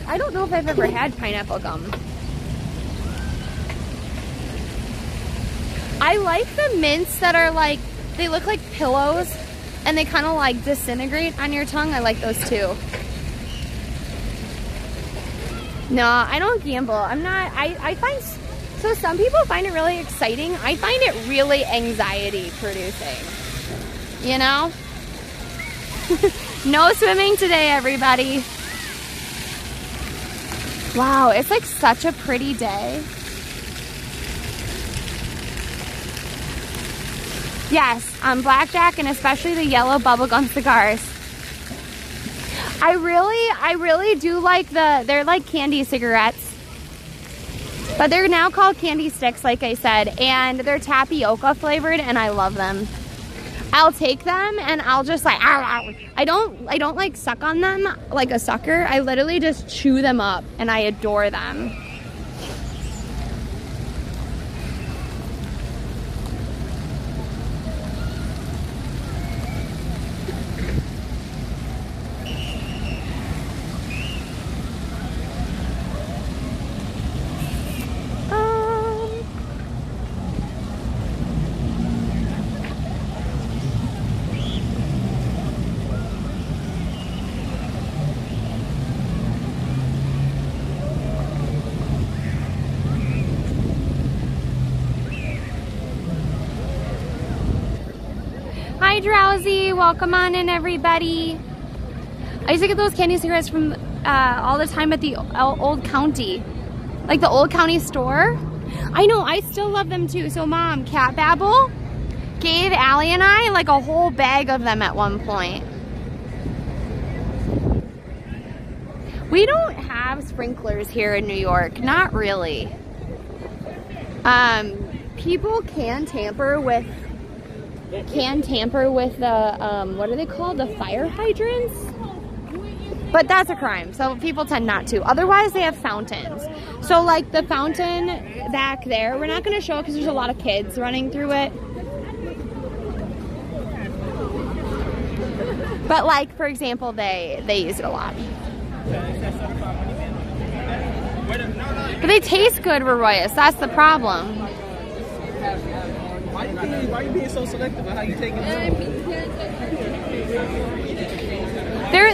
I don't know if I've ever had pineapple gum. I like the mints that are like, they look like pillows and they kind of like disintegrate on your tongue. I like those too. No, I don't gamble. I'm not, I find, so some people find it really exciting. I find it really anxiety producing, you know? No swimming today, everybody. Wow, it's like such a pretty day. Yes, blackjack and especially the yellow bubblegum cigars. I really do like they're like candy cigarettes. But they're now called candy sticks, like I said, and they're tapioca flavored and I love them. I'll take them and I'll just like, I don't like suck on them like a sucker. I literally just chew them up and I adore them. Hi, Drowsy. Welcome on in, everybody. I used to get those candy cigarettes from all the time at the Old County. Like the Old County store. I know, I still love them too. So Mom, Cat Babble gave Allie and I like a whole bag of them at one point. We don't have sprinklers here in New York, not really. People can tamper with the, what are they called? The fire hydrants? But that's a crime, so people tend not to. Otherwise, they have fountains. So like the fountain back there, we're not gonna show it because there's a lot of kids running through it. But like, for example, they use it a lot. But they taste good, Royus. That's the problem. Why are you being so selective about how you take it?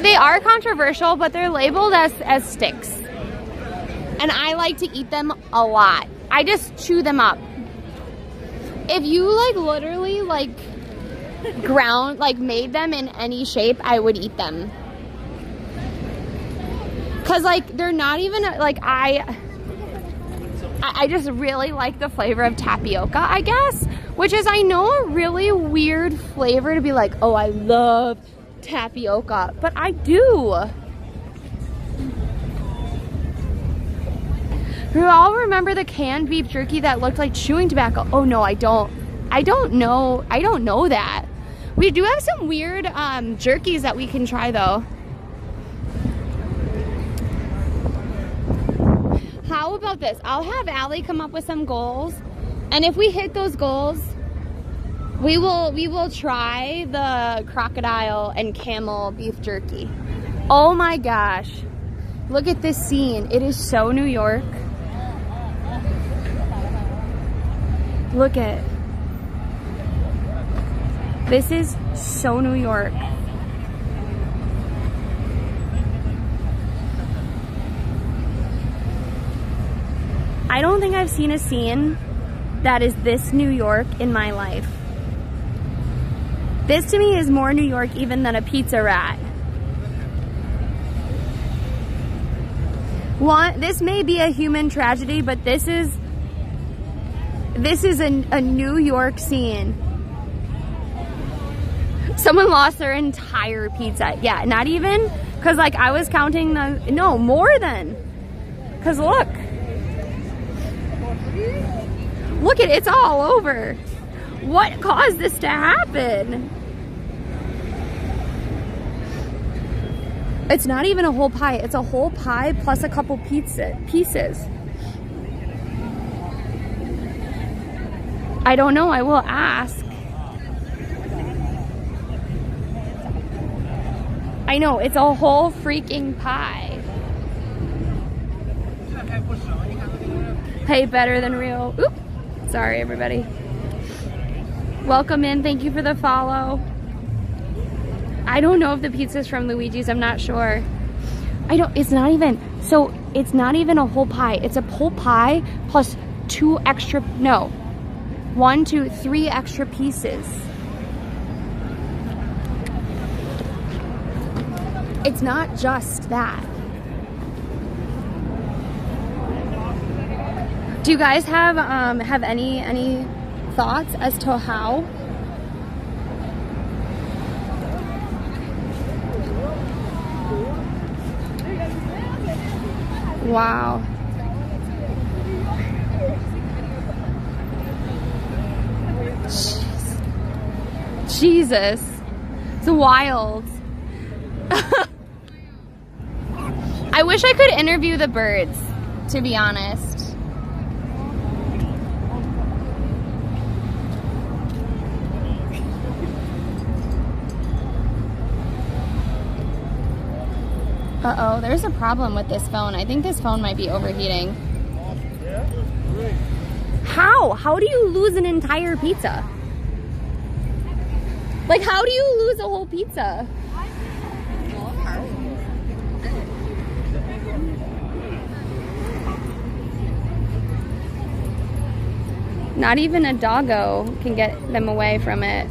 They are controversial, but they're labeled as sticks. And I like to eat them a lot. I just chew them up. If you like literally like ground, like made them in any shape, I would eat them. Cause like they're not even like I just really like the flavor of tapioca, I guess, which is, I know, a really weird flavor to be like, oh, I love tapioca, but I do. You all remember the canned beef jerky that looked like chewing tobacco? Oh no, I don't know that. We do have some weird jerkies that we can try though. How about this? I'll have Allie come up with some goals, and if we hit those goals, we will try the crocodile and camel beef jerky. Oh my gosh. Look at this scene. It is so New York. Look at it. This is so New York. I don't think I've seen a scene that is this New York in my life. This to me is more New York even than a pizza rat. This may be a human tragedy, but this is a New York scene. Someone lost their entire pizza. Yeah, not even, because like I was counting no, more than. Because look. Look at it, it's all over. What caused this to happen? It's not even a whole pie. It's a whole pie plus a couple pieces. I don't know, I will ask. I know, it's a whole freaking pie. Hey, better than real. Oop. Sorry, everybody. Welcome in. Thank you for the follow. I don't know if the pizza's from Luigi's. I'm not sure. It's not even a whole pie. It's a whole pie plus 3 extra pieces. It's not just that. Do you guys have any thoughts as to how? Wow. Jesus. It's wild. I wish I could interview the birds, to be honest. Uh-oh, there's a problem with this phone. I think this phone might be overheating. How? How do you lose an entire pizza? Like, how do you lose a whole pizza? Not even a doggo can get them away from it.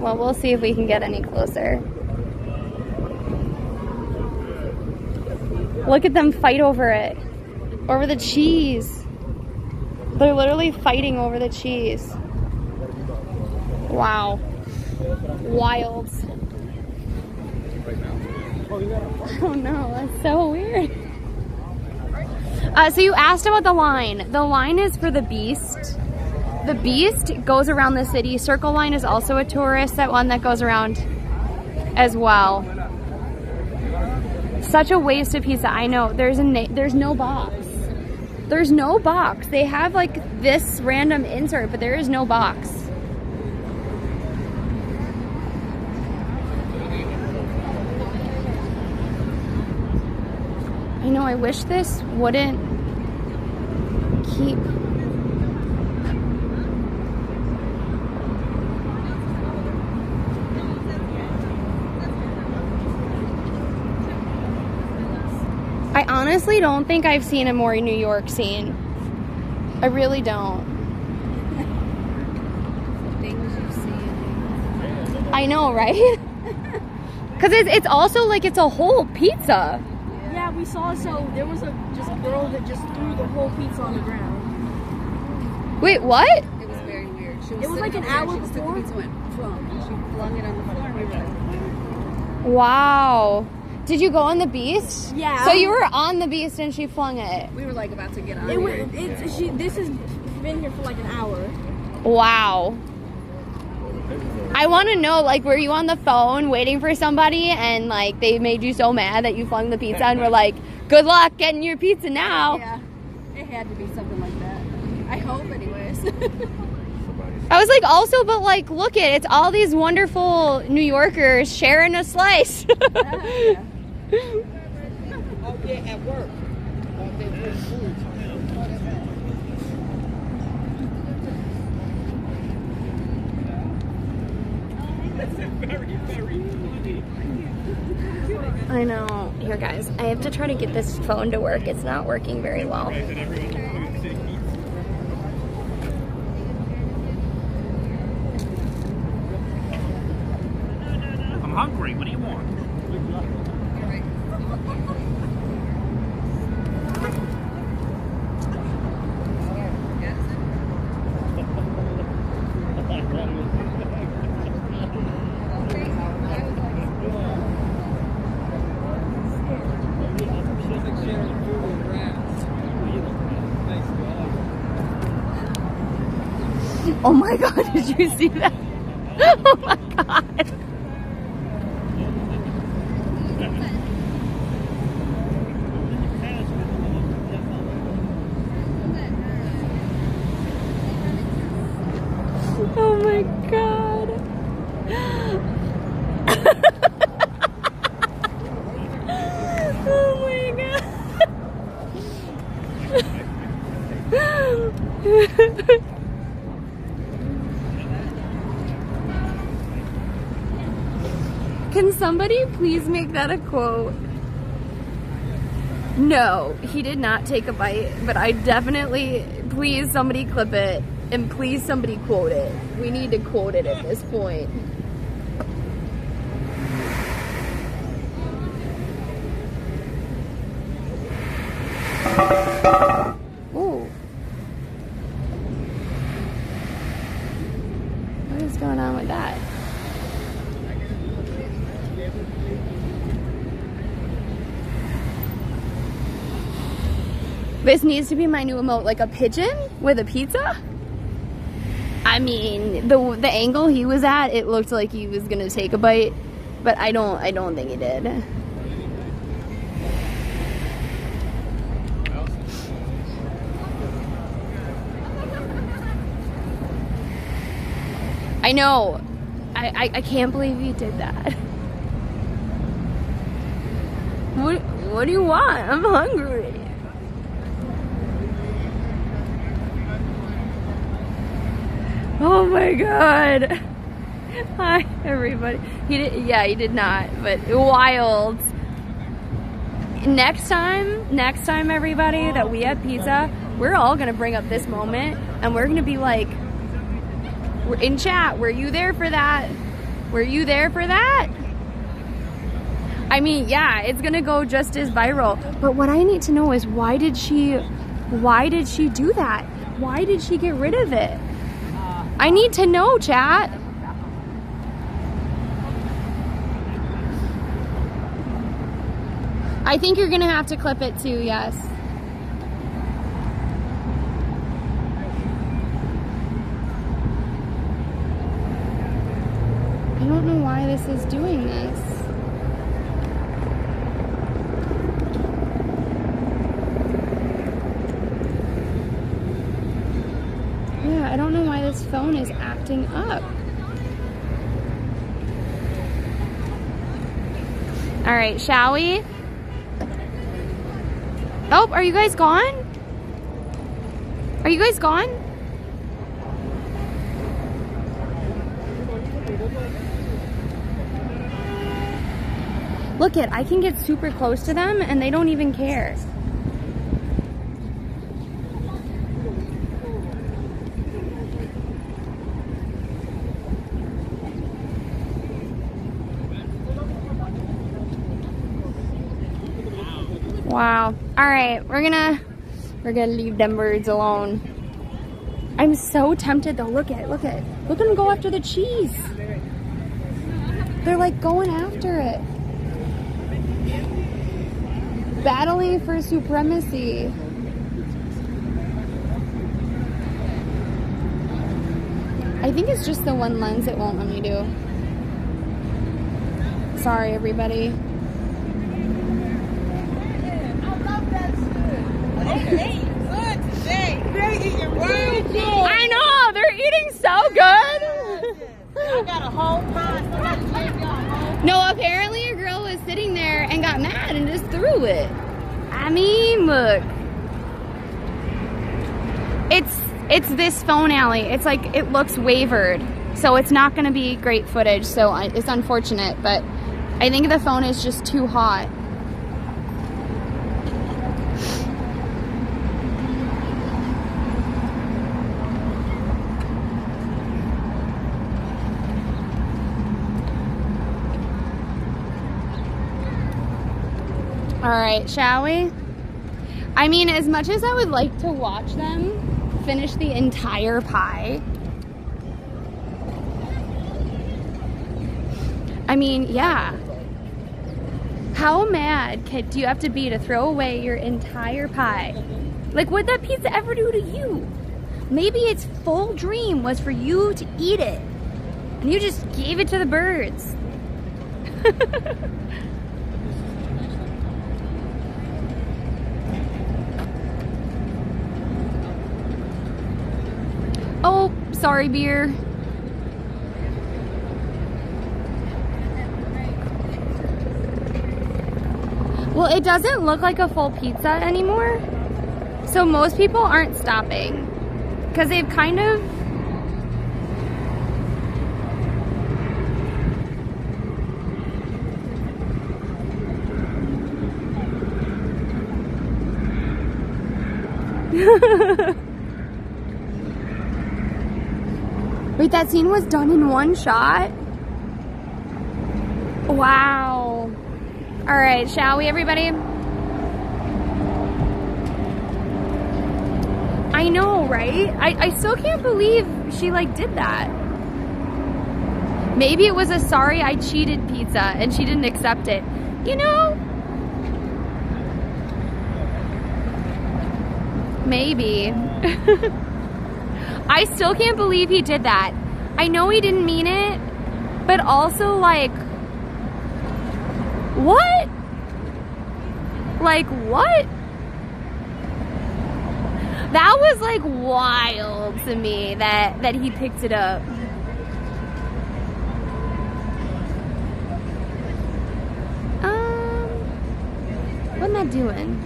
Well, we'll see if we can get any closer. Look at them fight over it. Over the cheese. They're literally fighting over the cheese. Wow. Wild. Oh no, that's so weird. So you asked about the line. The line is for the Beast. The Beast goes around the city. Circle Line is also a tourist, that one that goes around as well. Such a waste of pizza. I know. There's no box. There's no box. They have like this random insert, but there is no box. I know. I wish this wouldn't keep. I honestly don't think I've seen a more New York scene. I really don't. Things you've seen. I know, right? Because it's also like it's a whole pizza. Yeah, we saw, so there was a girl that just threw the whole pizza on the ground. Wait, what? It was very weird. It was like an hour before. The pizza went flung, and she flung it on the floor, and we were like, Wow. Did you go on the Beast? Yeah. So you were on the Beast and she flung it. we were like about to get on this has been here for like an hour. Wow. I want to know, like, were you on the phone waiting for somebody and, like, they made you so mad that you flung the pizza and were like, good luck getting your pizza now? Yeah. It had to be something like that. I hope, anyways. I was like, also, but, like, look it's all these wonderful New Yorkers sharing a slice. Yeah. Oh, yeah, at work. They bring food. I know. Here, guys, I have to try to get this phone to work. It's not working very well. I'm hungry. What do you want? Oh my God, did you see that? Oh my God. Oh my God. Oh my God. Can somebody please make that a quote? No, he did not take a bite, but I definitely, please somebody clip it and please somebody quote it. We need to quote it at this point. Ooh. What is going on with that? This needs to be my new emote, like a pigeon with a pizza. I mean, the angle he was at, it looked like he was gonna take a bite, but I don't think he did. I know. I can't believe he did that. What do you want? I'm hungry. Oh my God. Hi everybody. He did not, but wild. Next time everybody that we have pizza, we're all gonna bring up this moment and we're gonna be like, we're in chat, were you there for that? Were you there for that? I mean, yeah, it's gonna go just as viral. But what I need to know is why did she do that? Why did she get rid of it? I need to know, chat. I think you're gonna have to clip it too, yes. I don't know why this is doing this. Yeah, I don't know why this phone is acting up. All right, shall we? Oh, are you guys gone? Are you guys gone? Look it, I can get super close to them and they don't even care. Wow. All right, we're gonna leave them birds alone. I'm so tempted though. Look at them go after the cheese. They're like going after it. Battling for supremacy. I think it's just the one lens it won't let me do. Sorry, everybody. I know, they're eating so good. I got a whole pie. No, apparently a girl was sitting there and got mad and just threw it. I mean, look. It's this phone, Allie. It's like, it looks wavered. So it's not gonna be great footage, so it's unfortunate, but I think the phone is just too hot. All right, shall we? I mean, as much as I would like to watch them finish the entire pie, I mean, yeah. How mad do you have to be to throw away your entire pie? Like, what'd that pizza ever do to you? Maybe its full dream was for you to eat it, and you just gave it to the birds. Oh, sorry, beer. Well, it doesn't look like a full pizza anymore. So most people aren't stopping because they've kind of Wait, that scene was done in one shot? Wow. All right, shall we, everybody? I know, right? I still can't believe she, like, did that. Maybe it was a sorry I cheated pizza and she didn't accept it. You know? Maybe. I still can't believe he did that. I know he didn't mean it, but also, like, what? Like, what? That was, like, wild to me that he picked it up. What am I doing?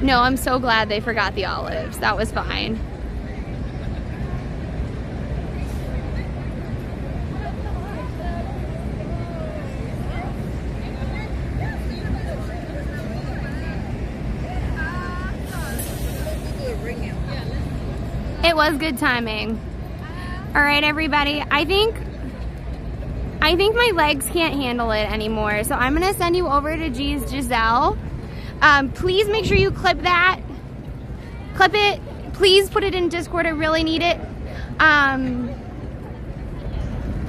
No, I'm so glad they forgot the olives. That was fine. It was good timing. All right, everybody. I think my legs can't handle it anymore, so I'm gonna send you over to G's Giselle. Please make sure you clip that. Clip it. Please put it in Discord. I really need it.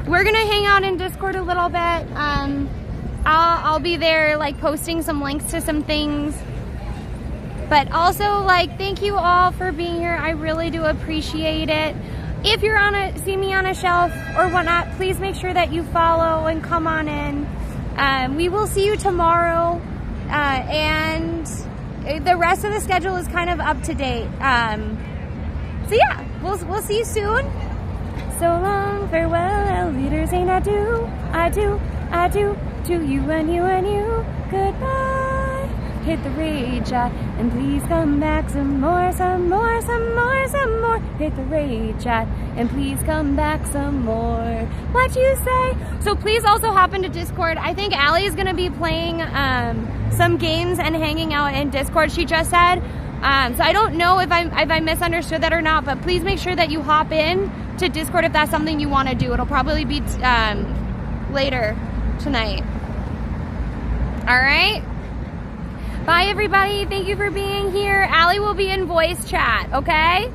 We're gonna hang out in Discord a little bit. I'll be there, like, posting some links to some things. But also, like, thank you all for being here. I really do appreciate it. If you're see me on a shelf or whatnot, please make sure that you follow and come on in. We will see you tomorrow, and the rest of the schedule is kind of up to date. So yeah, we'll see you soon. So long, farewell, leaders ain't I do to you and you and you. Goodbye. Hit the rage at, and please come back some more, some more, some more, some more. Hit the rage at, and please come back some more. What you say? So please also hop into Discord. I think Allie is gonna be playing some games and hanging out in Discord, she just said. So I don't know if I misunderstood that or not, but please make sure that you hop in to Discord if that's something you want to do. It'll probably be later tonight. All right. Bye, everybody. Thank you for being here. Allie will be in voice chat, okay?